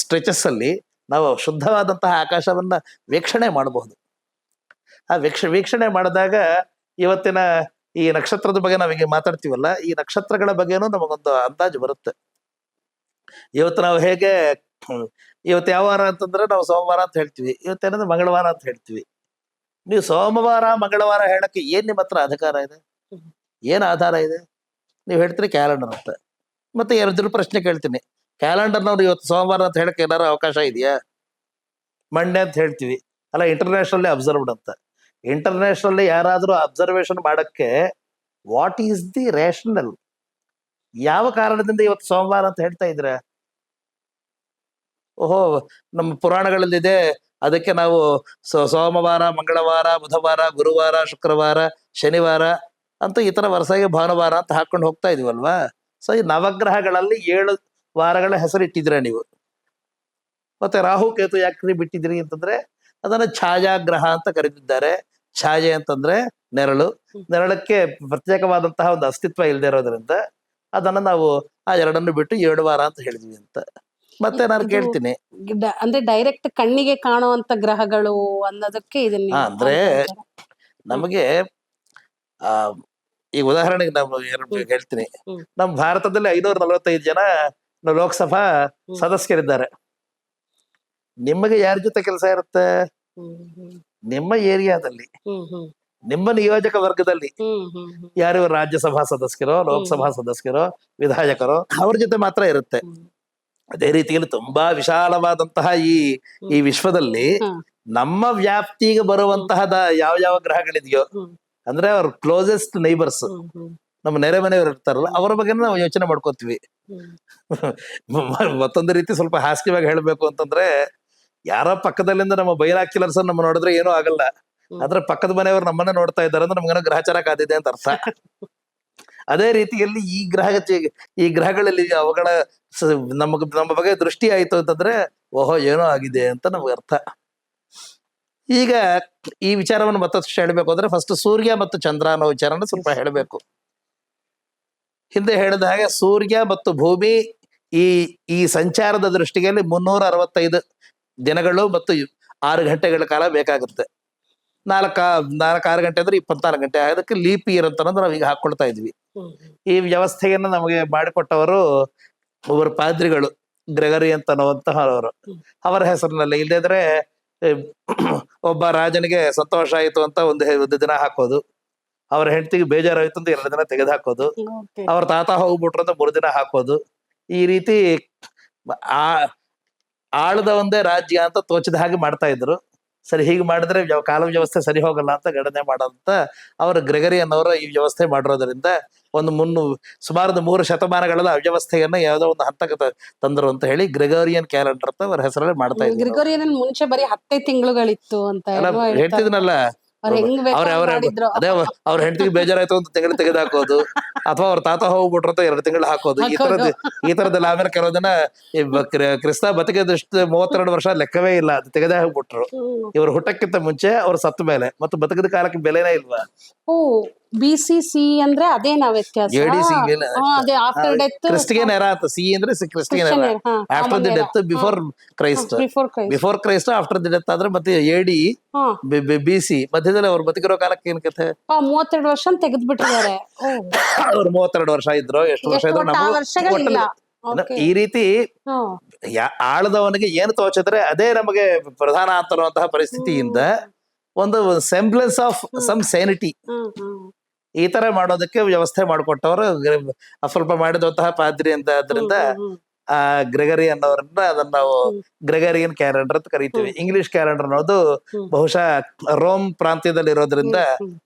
ಸ್ಟ್ರೆಚಸ್ ಅಲ್ಲಿ ನಾವು ಶುದ್ಧವಾದಂತಹ ಆಕಾಶವನ್ನ ವೀಕ್ಷಣೆ ಮಾಡಬಹುದು. ಆ ವೀಕ್ಷಣೆ ಮಾಡಿದಾಗ ಇವತ್ತಿನ ಈ ನಕ್ಷತ್ರದ ಬಗ್ಗೆ ನಾವೀಗ ಮಾತಾಡ್ತೀವಲ್ಲ, ಈ ನಕ್ಷತ್ರಗಳ ಬಗ್ಗೆನೂ ನಮಗೊಂದು ಅಂದಾಜು ಬರುತ್ತೆ. ಇವತ್ತು ನಾವು ಹೇಗೆ, ಇವತ್ತು ಯಾವ ವಾರ ಅಂತಂದ್ರೆ ನಾವು ಸೋಮವಾರ ಅಂತ ಹೇಳ್ತೀವಿ, ಇವತ್ತೇನಂದ್ರೆ ಮಂಗಳವಾರ ಅಂತ ಹೇಳ್ತೀವಿ. ನೀವು ಸೋಮವಾರ ಮಂಗಳವಾರ ಹೇಳಕ್ಕೆ ಏನ್ ನಿಮ್ಮ ಹತ್ರ ಅಧಿಕಾರ ಇದೆ, ಏನ್ ಆಧಾರ ಇದೆ? ನೀವು ಹೇಳ್ತೀರಿ ಕ್ಯಾಲೆಂಡರ್ ಅಂತ. ಮತ್ತೆ ಎರಡು ಪ್ರಶ್ನೆ ಕೇಳ್ತೀನಿ, ಕ್ಯಾಲೆಂಡರ್ನವ್ರು ಇವತ್ತು ಸೋಮವಾರ ಅಂತ ಹೇಳಕ್ಕೆ ಏನಾರು ಅವಕಾಶ ಇದೆಯಾ? ಮಂಡೇ ಅಂತ ಹೇಳ್ತೀವಿ ಅಲ್ಲ, ಇಂಟರ್ನ್ಯಾಷನಲಿ ಅಬ್ಸರ್ವ್ಡ್ ಅಂತ. ಇಂಟರ್ನ್ಯಾಷನಲಿ ಯಾರಾದ್ರೂ ಅಬ್ಸರ್ವೇಷನ್ ಮಾಡಕ್ಕೆ ವಾಟ್ ಈಸ್ ದಿ ರೇಷನಲ್? ಯಾವ ಕಾರಣದಿಂದ ಇವತ್ತು ಸೋಮವಾರ ಅಂತ ಹೇಳ್ತಾ ಇದ್ರೆ? ಓಹೋ, ನಮ್ಮ ಪುರಾಣಗಳಲ್ಲಿದೆ, ಅದಕ್ಕೆ ನಾವು ಸೋಮವಾರ, ಮಂಗಳವಾರ, ಬುಧವಾರ, ಗುರುವಾರ, ಶುಕ್ರವಾರ, ಶನಿವಾರ ಅಂತ ಈ ತರ ವರಸೆಗೆ ಭಾನುವಾರ ಅಂತ ಹಾಕೊಂಡು ಹೋಗ್ತಾ ಇದೀವಲ್ವಾ. ಸೊ ಈ ನವಗ್ರಹಗಳಲ್ಲಿ 7 ವಾರಗಳ ಹೆಸರಿಟ್ಟಿದ್ರೆ ನೀವು. ಮತ್ತೆ ರಾಹು ಕೇತು ಯಾಕ್ರಿ ಬಿಟ್ಟಿದ್ರಿ ಅಂತಂದ್ರೆ ಅದನ್ನ ಛಾಯಾಗ್ರಹ ಅಂತ ಕರೀತಿದ್ದಾರೆ. ಛಾಯೆ ಅಂತಂದ್ರೆ ನೆರಳು, ನೆರಳಕ್ಕೆ ಪ್ರತ್ಯೇಕವಾದಂತಹ ಒಂದು ಅಸ್ತಿತ್ವ ಇಲ್ಲದೆ ಇರೋದ್ರಿಂದ ಅದನ್ನ ನಾವು ಆ ಎರಡನ್ನು ಬಿಟ್ಟು 7 ವಾರ ಅಂತ ಹೇಳಿದ್ವಿ ಅಂತ. ಮತ್ತೆ ನಾನು ಇದು ಕೇಳ್ತೀನಿ, ಅಂದ್ರೆ ಡೈರೆಕ್ಟ್ ಕಣ್ಣಿಗೆ ಕಾಣುವಂತ ಗ್ರಹಗಳು ಅನ್ನೋದಕ್ಕೆ ಇದನ್ನ ನೀವು ಅಂದ್ರೆ ಅನ್ಕೊಂತೀರಾ? ನಮಗೆ ಆ ಈಗ ಉದಾಹರಣೆಗೆ ನಾವು ಎರಡು ಹ್ಮ್. ಹೇಳ್ತೀನಿ. ಹ್ಮ್. ನಮ್ಮ ಭಾರತದಲ್ಲಿ 545 ಜನ ಲೋಕಸಭಾ ಹ್ಮ್. ಸದಸ್ಯರಿದ್ದಾರೆ. ನಿಮಗೆ ಯಾರ ಜೊತೆ ಕೆಲಸ ಇರುತ್ತೆ? ಹ್ಮ್. ಹ್ಮ್. ನಿಮ್ಮ ಏರಿಯಾದಲ್ಲಿ, ಹ್ಮ್. ಹ್ಮ್. ನಿಮ್ಮ ನಿಯೋಜಕ ವರ್ಗದಲ್ಲಿ ಹ್ಮ್. ಹ್ಮ್. ಹ್ಮ್. ಯಾರು ರಾಜ್ಯಸಭಾ ಸದಸ್ಯರೋ, ಲೋಕಸಭಾ ಸದಸ್ಯರೋ, ವಿಧಾಯಕರೋ ಅವ್ರ ಜೊತೆ ಮಾತ್ರ ಇರುತ್ತೆ. ಹ್ಮ್. ಅದೇ ರೀತಿಯಲ್ಲಿ ತುಂಬಾ ವಿಶಾಲವಾದಂತಹ ಈ ಈ ವಿಶ್ವದಲ್ಲಿ ಹಾ. ನಮ್ಮ ವ್ಯಾಪ್ತಿಗೆ ಬರುವಂತಹ ಯಾವ ಯಾವ ಗ್ರಹಗಳಿದೆಯೋ, ಹ್ಮ್. ಅಂದ್ರೆ ಅವ್ರ ಕ್ಲೋಸೆಸ್ಟ್ ನೈಬರ್ಸ್, ಹ್ಮ್. ಹ್ಮ್. ನಮ್ಮ ನೆರೆ ಮನೆಯವರು ಇರ್ತಾರಲ್ಲ, ಅವರ ಬಗ್ಗೆ ನಾವು ಯೋಚನೆ ಮಾಡ್ಕೋತೀವಿ. ಹ್ಮ್. ಮತ್ತೊಂದು ರೀತಿ ಸ್ವಲ್ಪ ಹಾಸ್ಯವಾಗಿ ಹೇಳ್ಬೇಕು ಅಂತಂದ್ರೆ, ಯಾರೋ ಪಕ್ಕದಲ್ಲಿಂದ ನಮ್ಮ ಬೈನಾಕ್ಯುಲರ್ಸ್ ನಮ್ಮ ನೋಡಿದ್ರೆ ಏನೂ ಆಗಲ್ಲ, ಆದ್ರೆ ಪಕ್ಕದ ಮನೆಯವರು ನಮ್ಮನ್ನ ನೋಡ್ತಾ ಇದ್ದಾರೆ ಅಂದ್ರೆ ನಮ್ಗೇನೋ ಗ್ರಹಚಾರ ಕಾದಿದೆ ಅಂತ ಅರ್ಥ. ಅದೇ ರೀತಿಯಲ್ಲಿ ಈ ಗ್ರಹಗಳಲ್ಲಿ ಅವುಗಳ ನಮ್ಮ ಬಗ್ಗೆ ದೃಷ್ಟಿ ಆಯ್ತು ಅಂತಂದ್ರೆ, ಓಹೋ ಏನೋ ಆಗಿದೆ ಅಂತ ನಮ್ಗೆ ಅರ್ಥ. ಈಗ ಈ ವಿಚಾರವನ್ನು ಮತ್ತಷ್ಟು ಹೇಳ್ಬೇಕು ಅಂದ್ರೆ ಫಸ್ಟ್ ಸೂರ್ಯ ಮತ್ತು ಚಂದ್ರ ಅನ್ನೋ ವಿಚಾರನ ಸ್ವಲ್ಪ ಹೇಳಬೇಕು. ಹಿಂದೆ ಹೇಳಿದ ಹಾಗೆ ಸೂರ್ಯ ಮತ್ತು ಭೂಮಿ ಈ ಈ ಸಂಚಾರದ ದೃಷ್ಟಿಯಲ್ಲಿ 365 ದಿನಗಳು ಮತ್ತು 6 ಗಂಟೆಗಳ ಕಾಲ ಬೇಕಾಗುತ್ತೆ. 4-6 ಗಂಟೆ ಅಂದ್ರೆ 24 ಗಂಟೆ. ಅದಕ್ಕೆ ಲೀಪ್ ಇಯರ್ ಅಂತ ನಾವು ಈಗ ಹಾಕೊಳ್ತಾ ಇದ್ವಿ. ಈ ವ್ಯವಸ್ಥೆಯನ್ನು ನಮಗೆ ಮಾಡಿಕೊಟ್ಟವರು ಒಬ್ಬರು ಪಾದ್ರಿಗಳು, ಗ್ರೆಗರಿ ಅಂತ ಅನ್ನುವಂತಹ ಅವರು. ಅವರ ಹೆಸರಿನಲ್ಲಿ ಇಲ್ಲದಿದ್ರೆ ಒಬ್ಬ ರಾಜನಿಗೆ ಸಂತೋಷ ಆಯಿತು ಅಂತ ಒಂದು ದಿನ ಹಾಕೋದು, ಅವ್ರ ಹೆಂಡತಿಗೆ ಬೇಜಾರಾಯ್ತು ಅಂತ 2 ದಿನ ತೆಗೆದು ಹಾಕೋದು, ಅವ್ರ ತಾತ ಹೋಗ್ಬಿಟ್ರು ಅಂತ 3 ದಿನ ಹಾಕೋದು. ಈ ರೀತಿ ಆ ಆಳದ ಒಂದೇ ರಾಜ್ಯ ಅಂತ ತೋಚಿದ ಹಾಗೆ ಮಾಡ್ತಾ ಇದ್ರು. ಸರಿ, ಹೀಗೆ ಮಾಡಿದ್ರೆ ಕಾಲ ವ್ಯವಸ್ಥೆ ಸರಿ ಹೋಗಲ್ಲ ಅಂತ ಗಣನೆ ಮಾಡೋಂತ ಅವರು ಗ್ರೆಗರಿ ಅನ್ನೋರು ಈ ವ್ಯವಸ್ಥೆ ಮಾಡಿರೋದ್ರಿಂದ ಸುಮಾರು 3 ಶತಮಾನಗಳ ಅವ್ಯವಸ್ಥೆಯನ್ನ ಯಾವುದೋ ಒಂದು ಹಂತಕ್ಕೆ ತಂದರು ಅಂತ ಹೇಳಿ ಗ್ರೆಗೋರಿಯನ್ ಕ್ಯಾಲೆಂಡರ್ ಅಂತ ಅವ್ರ ಹೆಸರಲ್ಲಿ ಮಾಡ್ತಾ ಇದ್ರು. ಗ್ರಿಗೋರಿಯನ್ ಮುಂಚೆ ಬರೀ 10 ತಿಂಗಳುಗಳಿತ್ತು ಅಂತ ಹೇಳ್ತಿದ್ನಲ್ಲ, ಅವ್ರ ಹೆಂಗ್ ಮಾಡಿದ್ರು. ಅದೇ ಅವ್ರ ಹೆಂಡತಿಗೆ ಬೇಜಾರಾಯ್ತು ಅಂತ ತಿಂಗಳು ತೆಗೆದು ಹಾಕೋದು, ಅಥವಾ ಅವ್ರ ತಾತ ಹೋಗ್ಬಿಟ್ರು ಅಂತ 2 ತಿಂಗಳು ಹಾಕೋದು. ಈ ತರದಲ್ಲಿ ಆಮೇಲೆ ಕೆಲವು ಜನ ಕ್ರಿಸ್ತ ಬದುಕಿದಷ್ಟು 32 ವರ್ಷ ಲೆಕ್ಕವೇ ಇಲ್ಲ, ಅದು ತೆಗೆದೇ ಹೋಗ್ಬಿಟ್ರು. ಇವ್ರ ಹುಟ್ಟಕ್ಕಿಂತ ಮುಂಚೆ ಅವ್ರು ಸತ್ತ ಮೇಲೆ ಮತ್ತು ಬದುಕಿದ ಕಾಲಕ್ಕೆ ಬೆಲೆನೇ ಇಲ್ವಾ. ಓ, BCC ಅಂದ್ರೆ ಅದೇನಾ ವ್ಯತ್ಯಾಸ? ADC ಅದೇ ಆಫ್ಟರ್ ಡೆತ್. ಕ್ರಿಸ್ಟಿಯನ್ ಎರಾ ಅಂತ. ಸಿ ಅಂದ್ರೆ Christian era, after the death, before Christ. Before Christ, after the death ಆದ್ರೆ ಮತ್ತೆ AD, BC ಮಧ್ಯದಲ್ಲಿ ಅವ್ರು ಬದುಕಿರೋ ಕಾಲಕ್ಕೆ ಏನ್ ಕಥೆ? 32 ವರ್ಷ ತೆಗೆದ್ಬಿಟ್ಟಿದ್ದಾರೆ. ಅವ್ರು 32 ವರ್ಷ ಇದ್ರು, ಎಷ್ಟು ವರ್ಷ ಇದ್ರು. ಈ ರೀತಿ ಆಳದವನಿಗೆ ಏನು ತೋಚಿದ್ರೆ ಅದೇ ನಮಗೆ ಪ್ರಧಾನ ಅಂತನ್ನುವಂತಹ ಪರಿಸ್ಥಿತಿಯಿಂದ ಒಂದು ಸೆಂಬ್ಲೆನ್ಸ್ ಆಫ್ ಸಮ್ ಸ್ಯಾನಿಟಿ ಈ ತರ ಮಾಡೋದಕ್ಕೆ ವ್ಯವಸ್ಥೆ ಮಾಡಿಕೊಟ್ಟವರು ಸ್ವಲ್ಪ ಮಾಡಿದಂತಹ ಪಾದ್ರಿ ಅಂತ. ಆದ್ರಿಂದ ಆ ಗ್ರೆಗರಿ ಅನ್ನೋರನ್ನ ಅದನ್ನ ನಾವು ಗ್ರೆಗರಿಯನ್ ಕ್ಯಾಲೆಂಡರ್ ಅಂತ ಕರಿತೀವಿ. ಇಂಗ್ಲಿಷ್ ಕ್ಯಾಲೆಂಡರ್ ಅನ್ನೋದು ಬಹುಶಃ ರೋಮ್ ಪ್ರಾಂತ್ಯದಲ್ಲಿ ಇರೋದ್ರಿಂದ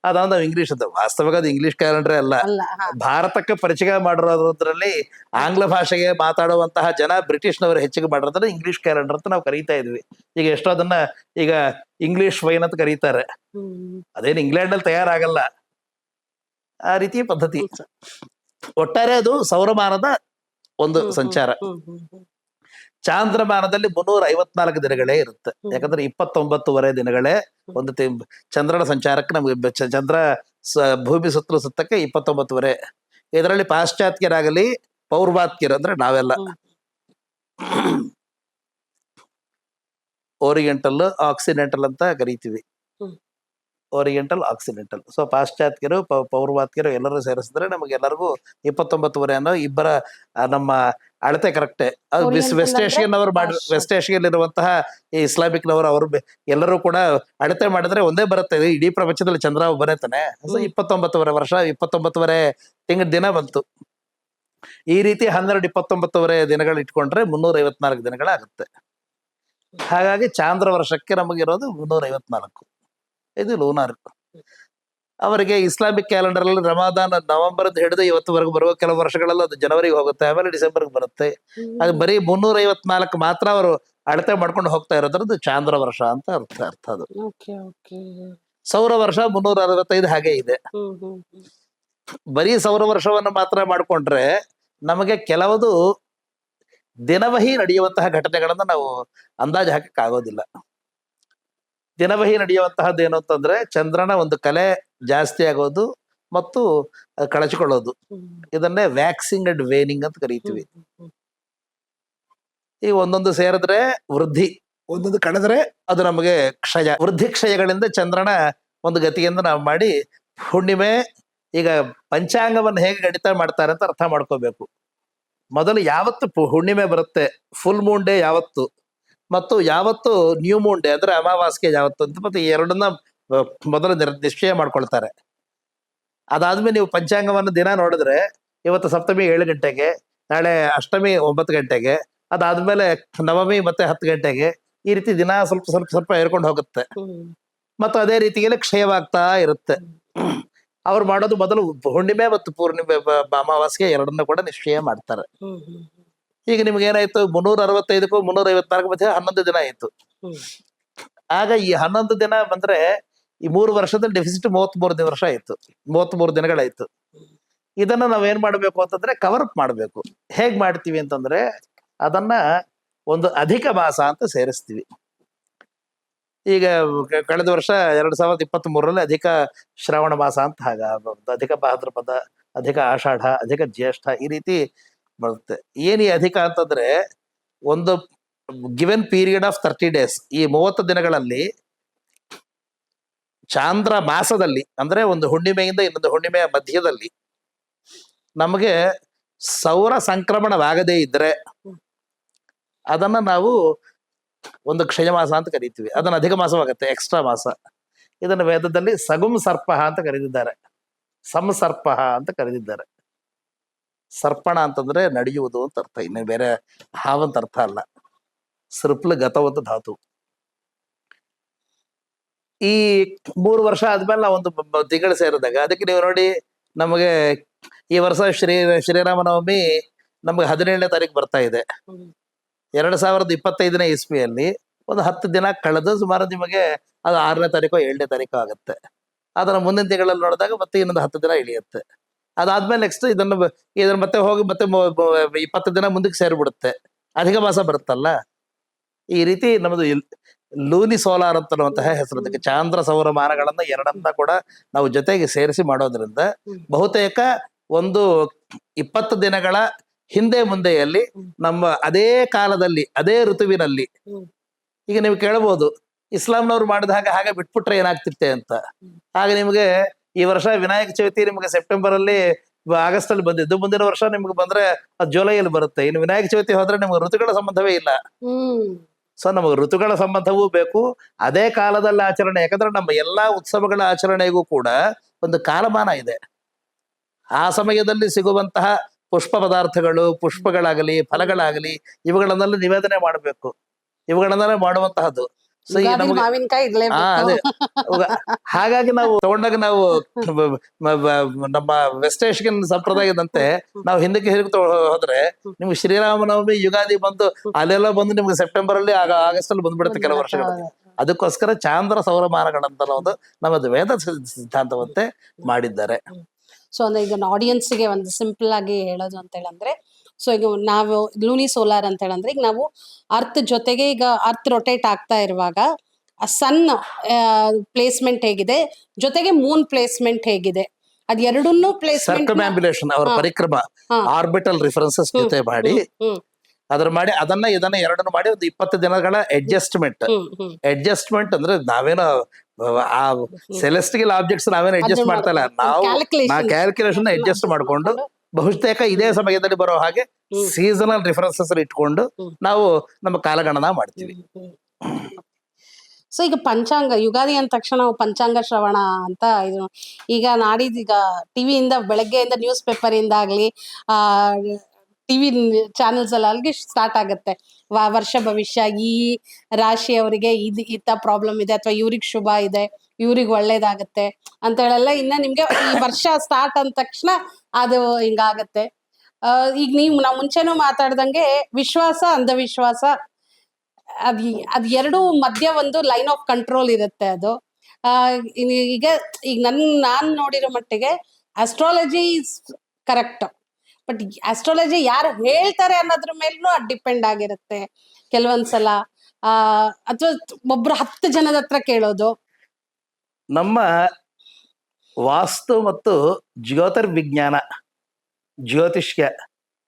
ಅದೊಂದು ನಾವು ಇಂಗ್ಲಿಷ್ ಅಂತ. ವಾಸ್ತವವಾಗಿ ಅದು ಇಂಗ್ಲಿಷ್ ಕ್ಯಾಲೆಂಡರೇ ಅಲ್ಲ, ಭಾರತಕ್ಕೆ ಪರಿಚಯ ಮಾಡಿರೋದ್ರಲ್ಲಿ ಆಂಗ್ಲ ಭಾಷೆಗೆ ಮಾತಾಡುವಂತಹ ಜನ ಬ್ರಿಟಿಷ್ನವರು ಹೆಚ್ಚಿಗೆ ಮಾಡಿರೋದ್ರೆ ಇಂಗ್ಲಿಷ್ ಕ್ಯಾಲೆಂಡರ್ ಅಂತ ನಾವು ಕರೀತಾ ಇದ್ವಿ. ಈಗ ಎಷ್ಟೋ ಅದನ್ನ ಈಗ ಇಂಗ್ಲಿಷ್ ವೈನ್ ಅಂತ ಕರೀತಾರೆ. ಅದೇನು ಇಂಗ್ಲೆಂಡ್ ಅಲ್ಲಿ ತಯಾರಾಗಲ್ಲ, ಆ ರೀತಿಯ ಪದ್ಧತಿ. ಒಟ್ಟಾರೆ ಅದು ಸೌರಮಾನದ ಒಂದು ಸಂಚಾರ. ಚಾಂದ್ರಮಾನದಲ್ಲಿ 354 ದಿನಗಳೇ ಇರುತ್ತೆ. ಯಾಕಂದ್ರೆ 29 ದಿನಗಳೇ ಒಂದು ಚಂದ್ರನ ಸಂಚಾರಕ್ಕೆ ನಮ್ಗೆ ಚಂದ್ರ ಭೂಮಿ ಸುತ್ತಕ್ಕೆ 29. ಇದರಲ್ಲಿ ಪಾಶ್ಚಾತ್ಯರಾಗಲಿ ಪೌರ್ವಾತ್ಯರು ಅಂದ್ರೆ ನಾವೆಲ್ಲ ಓರಿಯೆಂಟಲ್, ಆಕ್ಸಿಡೆಂಟಲ್ ಅಂತ ಕರಿತೀವಿ. Oriental, accidental. ಸೊ ಪಾಶ್ಚಾತ್ಯರು ಪೌರ್ವಾತ್ಯರು ಎಲ್ಲರೂ ಸೇರಿಸಿದ್ರೆ ನಮಗೆಲ್ಲರಿಗೂ 29 ಅನ್ನೋ ಇಬ್ಬರ ನಮ್ಮ ಅಳತೆ ಕರೆಕ್ಟೇ. ಅದು ವೆಸ್ಟ್ ಏಷಿಯನ್ ಅವರು ವೆಸ್ಟ್ ಏಷಿಯಲ್ಲಿ ಇರುವಂತಹ ಈ ಇಸ್ಲಾಮಿಕ್ ನವರು ಅವರು ಎಲ್ಲರೂ ಕೂಡ ಅಳತೆ ಮಾಡಿದ್ರೆ ಒಂದೇ ಬರುತ್ತೆ. ಇಡೀ ಪ್ರಪಂಚದಲ್ಲಿ ಚಂದ್ರ ಒಬ್ಬನೇ ತಾನೆ. ಸೊ 29 ವರ್ಷ 29 ದಿನ ಬಂತು. ಈ ರೀತಿ 12-29 ದಿನಗಳು ಇಟ್ಕೊಂಡ್ರೆ 354 ದಿನಗಳಾಗುತ್ತೆ. ಹಾಗಾಗಿ ಚಾಂದ್ರ ವರ್ಷಕ್ಕೆ ನಮಗಿರೋದು 354. ಇದು ಲೂನಾರ್. ಅವರಿಗೆ ಇಸ್ಲಾಮಿಕ್ ಕ್ಯಾಲೆಂಡರ್ ಅಲ್ಲಿ ರಮಾದಾನ್ ನವೆಂಬರ್ ಹಿಡಿದು ಇವತ್ತುವರೆಗೂ ಬರುವ ಕೆಲವು ವರ್ಷಗಳಲ್ಲಿ ಅದು ಜನವರಿಗೆ ಹೋಗುತ್ತೆ, ಆಮೇಲೆ ಡಿಸೆಂಬರ್ಗೆ ಬರುತ್ತೆ. ಅದು ಬರೀ 354 ಮಾತ್ರ ಅವರು ಅಳತೆ ಮಾಡ್ಕೊಂಡು ಹೋಗ್ತಾ ಇರೋದ್ರದ್ದು ಚಾಂದ್ರ ವರ್ಷ ಅಂತ ಅರ್ಥ. ಅದು ಸೌರ ವರ್ಷ 365 ಹಾಗೆ ಇದೆ. ಬರೀ ಸೌರ ವರ್ಷವನ್ನು ಮಾತ್ರ ಮಾಡ್ಕೊಂಡ್ರೆ ನಮಗೆ ಕೆಲವುದು ದಿನವಹಿ ನಡೆಯುವಂತಹ ಘಟನೆಗಳನ್ನ ನಾವು ಅಂದಾಜು ಹಾಕಕ್ ಆಗೋದಿಲ್ಲ. ದಿನವಹಿ ನಡೆಯುವಂತಹದ್ದು ಏನು ಅಂತಂದ್ರೆ ಚಂದ್ರನ ಒಂದು ಕಲೆ ಜಾಸ್ತಿ ಆಗೋದು ಮತ್ತು ಕಳಚಿಕೊಳ್ಳೋದು. ಇದನ್ನೇ ವ್ಯಾಕ್ಸಿಂಗ್ ಅಂಡ್ ವೇನಿಂಗ್ ಅಂತ ಕರಿತೀವಿ. ಈ ಒಂದೊಂದು ಸೇರಿದ್ರೆ ವೃದ್ಧಿ, ಒಂದೊಂದು ಕಳೆದ್ರೆ ಅದು ನಮಗೆ ಕ್ಷಯ. ವೃದ್ಧಿ ಕ್ಷಯಗಳಿಂದ ಚಂದ್ರನ ಒಂದು ಗತಿಯಿಂದ ನಾವು ಮಾಡಿ ಹುಣ್ಣಿಮೆ. ಈಗ ಪಂಚಾಂಗವನ್ನು ಹೇಗೆ ಗಣಿತ ಮಾಡ್ತಾರೆ ಅಂತ ಅರ್ಥ ಮಾಡ್ಕೋಬೇಕು. ಮೊದಲು ಯಾವತ್ತು ಹುಣ್ಣಿಮೆ ಬರುತ್ತೆ, ಫುಲ್ ಮೂನ್ ಡೇ ಯಾವತ್ತು, ಮತ್ತು ಯಾವತ್ತು ನ್ಯೂ ಮೂನ್ ಡೇ ಅಂದ್ರೆ ಅಮಾವಾಸ್ಯೆ ಯಾವತ್ತು ಅಂತ ಮತ್ತೆ ಎರಡನ್ನ ಮೊದಲು ನಿಶ್ಚಯ ಮಾಡ್ಕೊಳ್ತಾರೆ. ಅದಾದ್ಮೇಲೆ ನೀವು ಪಂಚಾಂಗವನ್ನು ದಿನ ನೋಡಿದ್ರೆ ಇವತ್ತು ಸಪ್ತಮಿ 7 ಗಂಟೆಗೆ, ನಾಳೆ ಅಷ್ಟಮಿ 9 ಗಂಟೆಗೆ, ಅದಾದ್ಮೇಲೆ ನವಮಿ ಮತ್ತೆ 10 ಗಂಟೆಗೆ, ಈ ರೀತಿ ದಿನ ಸ್ವಲ್ಪ ಸ್ವಲ್ಪ ಸ್ವಲ್ಪ ಏರ್ಕೊಂಡು ಹೋಗುತ್ತೆ. ಮತ್ತು ಅದೇ ರೀತಿಯಲ್ಲಿ ಕ್ಷಯವಾಗ್ತಾ ಇರುತ್ತೆ. ಅವ್ರು ಮಾಡೋದು ಮೊದಲು ಹುಣ್ಣಿಮೆ ಮತ್ತು ಪೂರ್ಣಿಮೆ ಅಮಾವಾಸ್ಯೆ ಎರಡನ್ನ ಕೂಡ ನಿಶ್ಚಯ ಮಾಡ್ತಾರೆ. ಈಗ ನಿಮ್ಗೆ ಏನಾಯ್ತು, 365ಕ್ಕೂ 354 ಮಧ್ಯೆ 11 ದಿನ ಆಯ್ತು. ಆಗ ಈ 11 ದಿನ ಬಂದ್ರೆ ಈ 3 ವರ್ಷದಲ್ಲಿ ಡೆಫಿಸಿಟ್ 33 ವರ್ಷ ಆಯ್ತು, 33 ದಿನಗಳಾಯ್ತು. ಇದನ್ನ ನಾವೇನ್ ಮಾಡ್ಬೇಕು ಅಂತಂದ್ರೆ ಕವರ್ ಅಪ್ ಮಾಡ್ಬೇಕು. ಹೇಗ್ ಮಾಡ್ತೀವಿ ಅಂತಂದ್ರೆ ಅದನ್ನ ಒಂದು ಅಧಿಕ ಮಾಸ ಅಂತ ಸೇರಿಸ್ತೀವಿ. ಈಗ ಕಳೆದ ವರ್ಷ 2023ರಲ್ಲಿ ಅಧಿಕ ಶ್ರಾವಣ ಮಾಸ ಅಂತ ಅಧಿಕ ಭಾದ್ರಪದ, ಅಧಿಕ ಆಷಾಢ, ಅಧಿಕ ಜ್ಯೇಷ್ಠ, ಈ ರೀತಿ ಬರುತ್ತೆ. ಏನ್ ಈ ಅಧಿಕ ಅಂತಂದ್ರೆ ಒಂದು ಗಿವೆನ್ ಪೀರಿಯಡ್ ಆಫ್ 30 ಡೇಸ್, ಈ 30 ದಿನಗಳಲ್ಲಿ ಚಾಂದ್ರ ಮಾಸದಲ್ಲಿ ಅಂದ್ರೆ ಒಂದು ಹುಣ್ಣಿಮೆಯಿಂದ ಇನ್ನೊಂದು ಹುಣ್ಣಿಮೆಯ ಮಧ್ಯದಲ್ಲಿ ನಮಗೆ ಸೌರ ಸಂಕ್ರಮಣವಾಗದೇ ಇದ್ರೆ ಅದನ್ನ ನಾವು ಒಂದು ಕ್ಷಯ ಮಾಸ ಅಂತ ಕರಿತೀವಿ. ಅದನ್ನ ಅಧಿಕ ಮಾಸವಾಗುತ್ತೆ, ಎಕ್ಸ್ಟ್ರಾ ಮಾಸ. ಇದನ್ನು ವೇದದಲ್ಲಿ ಸಗುಂ ಸರ್ಪ ಅಂತ ಕರೆದಿದ್ದಾರೆ, ಸಂಸರ್ಪ ಅಂತ ಕರೆದಿದ್ದಾರೆ. ಸರ್ಪಣ ಅಂತಂದ್ರೆ ನಡೆಯುವುದು ಅಂತ ಅರ್ಥ, ಇನ್ನು ಬೇರೆ ಹಾವಂತ ಅರ್ಥ ಅಲ್ಲ. ಸೃಪ್ಲ ಗತವಂತ ಧಾತು. ಈ 3 ವರ್ಷ ಆದ್ಮೇಲೆ ನಾವು ಒಂದು ತಿಂಗಳು ಸೇರಿದಾಗ ಅದಕ್ಕೆ ನೀವು ನೋಡಿ, ನಮಗೆ ಈ ವರ್ಷ ಶ್ರೀರಾಮನವಮಿ ನಮ್ಗೆ 17ನೇ ತಾರೀಕು ಬರ್ತಾ ಇದೆ. 2025ನೇ ಇಸ್ವಿಯಲ್ಲಿ ಒಂದು 10 ದಿನ ಕಳೆದು ಸುಮಾರು ನಿಮಗೆ ಅದು 6ನೇ ತಾರೀಕು 7ನೇ ತಾರೀಕು ಆಗುತ್ತೆ. ಅದನ್ನ ಮುಂದಿನ ತಿಂಗಳಲ್ಲಿ ನೋಡಿದಾಗ ಮತ್ತೆ ಇನ್ನೊಂದು 10 ದಿನ ಇಳಿಯುತ್ತೆ. ಅದಾದ್ಮೇಲೆ ನೆಕ್ಸ್ಟ್ ಇದನ್ನ ಮತ್ತೆ ಹೋಗಿ ಮತ್ತೆ 20 ದಿನ ಮುಂದಕ್ಕೆ ಸೇರಿಬಿಡುತ್ತೆ, ಅಧಿಕ ಮಾಸ ಬರುತ್ತಲ್ಲ. ಈ ರೀತಿ ನಮ್ಮದು ಲೂನಿ ಸೋಲಾರ್ ಅಂತನ್ನುವಂತಹ ಹೆಸರು. ಅದಕ್ಕೆ ಚಾಂದ್ರ ಸೌರಮಾನಗಳನ್ನ ಎರಡನ್ನ ಕೂಡ ನಾವು ಜೊತೆಗೆ ಸೇರಿಸಿ ಮಾಡೋದ್ರಿಂದ ಬಹುತೇಕ ಒಂದು 20 ದಿನಗಳ ಹಿಂದೆ ಮುಂದೆಯಲ್ಲಿ ನಮ್ಮ ಅದೇ ಕಾಲದಲ್ಲಿ ಅದೇ ಋತುವಿನಲ್ಲಿ, ಈಗ ನೀವು ಕೇಳಬಹುದು ಇಸ್ಲಾಂನವ್ರು ಮಾಡಿದ ಹಾಗೆ ಬಿಟ್ಬಿಟ್ರೆ ಏನಾಗ್ತಿತ್ತೆ ಅಂತ. ಆಗ ನಿಮ್ಗೆ ಈ ವರ್ಷ ವಿನಾಯಕ ಚವಿತಿ ನಿಮ್ಗೆ ಸೆಪ್ಟೆಂಬರ್ ಅಲ್ಲಿ ಆಗಸ್ಟ್ ಅಲ್ಲಿ ಬಂದಿದ್ದು, ಮುಂದಿನ ವರ್ಷ ನಿಮ್ಗೆ ಬಂದ್ರೆ ಅದು ಜುಲೈಯಲ್ಲಿ ಬರುತ್ತೆ. ಇನ್ನು ವಿನಾಯಕ ಚವಿತಿ ಹೋದ್ರೆ ನಿಮ್ಗೆ ಋತುಗಳ ಸಂಬಂಧವೇ ಇಲ್ಲ. ಸೊ ನಮಗೆ ಋತುಗಳ ಸಂಬಂಧವೂ ಬೇಕು, ಅದೇ ಕಾಲದಲ್ಲಿ ಆಚರಣೆ. ಯಾಕಂದ್ರೆ ನಮ್ಮ ಎಲ್ಲಾ ಉತ್ಸವಗಳ ಆಚರಣೆಗೂ ಕೂಡ ಒಂದು ಕಾಲಮಾನ ಇದೆ. ಆ ಸಮಯದಲ್ಲಿ ಸಿಗುವಂತಹ ಪುಷ್ಪ ಪದಾರ್ಥಗಳು, ಪುಷ್ಪಗಳಾಗಲಿ ಫಲಗಳಾಗಲಿ, ಇವುಗಳನ್ನೆಲ್ಲ ನಿವೇದನೆ ಮಾಡಬೇಕು, ಇವುಗಳನ್ನೆಲ್ಲ ಮಾಡುವಂತಹದ್ದು. ಸೊ ಈ ನಮಗೆ ಅದೇ ಹಾಗಾಗಿ ನಾವು ತಗೊಂಡಾಗ ನಾವು ನಮ್ಮ ವೆಸ್ಟ್ ಏಷ್ಯನ್ ಸಂಪ್ರದಾಯದಂತೆ ನಾವು ಹಿಂದಕ್ಕೆ ಹೋದ್ರೆ ನಿಮ್ಗೆ ಶ್ರೀರಾಮನವಮಿ, ಯುಗಾದಿ ಬಂದು ಅಲ್ಲೆಲ್ಲ ಬಂದು ನಿಮ್ಗೆ ಸೆಪ್ಟೆಂಬರ್ ಅಲ್ಲಿ ಆಗಸ್ಟ್ ಅಲ್ಲಿ ಬಂದ್ಬಿಡುತ್ತೆ ಕೆಲವು ವರ್ಷಗಳಲ್ಲಿ. ಅದಕ್ಕೋಸ್ಕರ ಚಾಂದ್ರ ಸೌರಮಾನಗಳಂತ ಒಂದು ನಮ್ಮದು ವೇದ ಸಿದ್ಧಾಂತವಂತೆ ಮಾಡಿದ್ದಾರೆ. ಸೊ ಅಂದ್ರೆ ಈಗ ಆಡಿಯನ್ಸ್ಗೆ ಒಂದು ಸಿಂಪಲ್ ಆಗಿ ಹೇಳೋದು ಅಂತ ಹೇಳಂದ್ರೆ, ಸೊ ಈಗ ನಾವು ಲೂನಿ ಸೋಲಾರ್ ಅಂತ ಹೇಳಂದ್ರೆ ಈಗ ನಾವು ಅರ್ತ್ ಜೊತೆಗೆ ಈಗ ಅರ್ತ್ ರೊಟೇಟ್ ಆಗ್ತಾ ಇರುವಾಗ ಸನ್ ಪ್ಲೇಸ್ಮೆಂಟ್ ಹೇಗಿದೆ, ಜೊತೆಗೆ ಮೂನ್ ಪ್ಲೇಸ್ಮೆಂಟ್ ಹೇಗಿದೆ, ಅದ್ ಎರಡನ್ನೂ ಸರ್ಕಮ್ಯಾಂಬ್ಯುಲೇಷನ್ ಅವರ ಪರಿಕ್ರಮ ಆರ್ಬಿಟಲ್ ರಿಫರೆನ್ಸಸ್ ಜೊತೆ ಮಾಡಿ ಅದನ್ನ ಇದನ್ನ ಎರಡನ್ನು ಮಾಡಿ ಒಂದು 20 ದಿನಗಳ ಅಡ್ಜಸ್ಟ್ಮೆಂಟ್ ಅಂದ್ರೆ ನಾವೇನೋ ಆ ಸೆಲೆಸ್ಟಿಯಲ್ ಆಬ್ಜೆಕ್ಟ್ಸ್ ನಾವೇನು ಅಡ್ಜಸ್ಟ್ ಮಾಡ್ತಾ ಇಲ್ಲ, ನಾವು ಕ್ಯಾಲ್ಕುಲೇಷನ್ ಅಡ್ಜಸ್ಟ್ ಮಾಡ್ಕೊಂಡು ಬಹುತೇಕ ಇದೇ ಸಮಯದಲ್ಲಿ ಬರೋ ಹಾಗೆ ಸೀಸನಲ್ ರಿಫರೆನ್ಸಸ್ ಇಟ್ಕೊಂಡು ನಾವು ನಮ್ಮ ಕಾಲಗಣನ ಮಾಡ್ತೀವಿ. ಸೊ ಈಗ ಪಂಚಾಂಗ ಯುಗಾದಿ ಅಂದ ತಕ್ಷಣ ನಾವು ಪಂಚಾಂಗ ಶ್ರವಣ ಅಂತ ಇದು ಈಗ ನಾಡಿದೀಗ ಟಿವಿಯಿಂದ ಬೆಳಗ್ಗೆಯಿಂದ ನ್ಯೂಸ್ ಪೇಪರ್ ಇಂದ ಆಗ್ಲಿ ಟಿವಿ ಚಾನೆಲ್ಸ್ ಅಲ್ಲಿ ಸ್ಟಾರ್ಟ್ ಆಗುತ್ತೆ. ವರ್ಷ ಭವಿಷ್ಯ, ಈ ರಾಶಿಯವರಿಗೆ ಇತ್ತ ಪ್ರಾಬ್ಲಮ್ ಇದೆ, ಅಥವಾ ಇವ್ರಿಗೆ ಶುಭ ಇದೆ, ಇವ್ರಿಗೆ ಒಳ್ಳೇದಾಗತ್ತೆ ಅಂತ ಹೇಳೆಲ್ಲ. ಇನ್ನ ನಿಮ್ಗೆ ಈ ವರ್ಷ ಸ್ಟಾರ್ಟ್ ಅಂದ ತಕ್ಷಣ ಅದು ಹಿಂಗಾಗತ್ತೆ. ಈಗ ನಾವು ಮುಂಚೆನೂ ಮಾತಾಡ್ದಂಗೆ ವಿಶ್ವಾಸ ಅಂಧವಿಶ್ವಾಸ ಅದ್ ಎರಡು ಮಧ್ಯ ಒಂದು ಲೈನ್ ಆಫ್ ಕಂಟ್ರೋಲ್ ಇರುತ್ತೆ. ಅದು ಈಗ ನಾನ್ ನೋಡಿರೋ ಮಟ್ಟಿಗೆ ಅಸ್ಟ್ರಾಲಜಿ ಕರೆಕ್ಟ್, ಬಟ್ ಅಸ್ಟ್ರಾಲಜಿ ಯಾರು ಹೇಳ್ತಾರೆ ಅನ್ನೋದ್ರ ಮೇಲೂ ಅದು ಡಿಪೆಂಡ್ ಆಗಿರುತ್ತೆ ಕೆಲವೊಂದ್ಸಲ. ಅಥವಾ ಒಬ್ರು 10 ಜನದ ಹತ್ರ ಕೇಳೋದು. ನಮ್ಮ ವಾಸ್ತು ಮತ್ತು ಜ್ಯೋತಿರ್ವಿಜ್ಞಾನ, ಜ್ಯೋತಿಷ್ಯ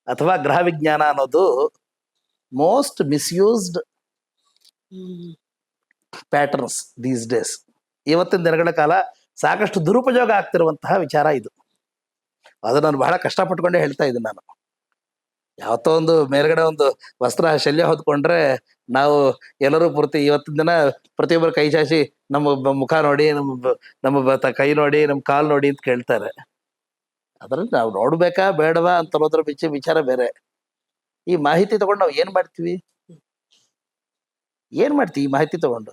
ಅಥವಾ ಗ್ರಹ ವಿಜ್ಞಾನ ಅನ್ನೋದು most misused patterns these days. ಇವತ್ತಿನ ದಿನಗಳ ಕಾಲ ಸಾಕಷ್ಟು ದುರುಪಯೋಗ ಆಗ್ತಿರುವಂತಹ ವಿಚಾರ ಇದು. ಅದು ನಾನು ಬಹಳ ಕಷ್ಟಪಟ್ಕೊಂಡೇ ಹೇಳ್ತಾ ಇದ್ದೀನಿ. ನಾನು ಯಾವತ್ತೋ ಒಂದು ಮೇಲ್ಗಡೆ ಒಂದು ವಸ್ತ್ರ ಶಲ್ಯ ಹೊದ್ಕೊಂಡ್ರೆ ನಾವು ಎಲ್ಲರೂ ಪೂರ್ತಿ ಇವತ್ತಿನ ದಿನ ಪ್ರತಿಯೊಬ್ಬರು ಕೈ ಚಾಚಿ ನಮ್ಮ ಮುಖ ನೋಡಿ, ನಮ್ಮ ಕೈ ನೋಡಿ, ನಮ್ಮ ಕಾಲು ನೋಡಿ ಅಂತ ಕೇಳ್ತಾರೆ. ಅದ್ರಲ್ಲಿ ನಾವು ನೋಡ್ಬೇಕಾ ಬೇಡವಾ ಅಂತ ಅನ್ನೋದ್ರ ವಿಚಾರ ಬೇರೆ. ಈ ಮಾಹಿತಿ ತಗೊಂಡು ನಾವು ಏನ್ ಮಾಡ್ತೀವಿ ಈ ಮಾಹಿತಿ ತಗೊಂಡು?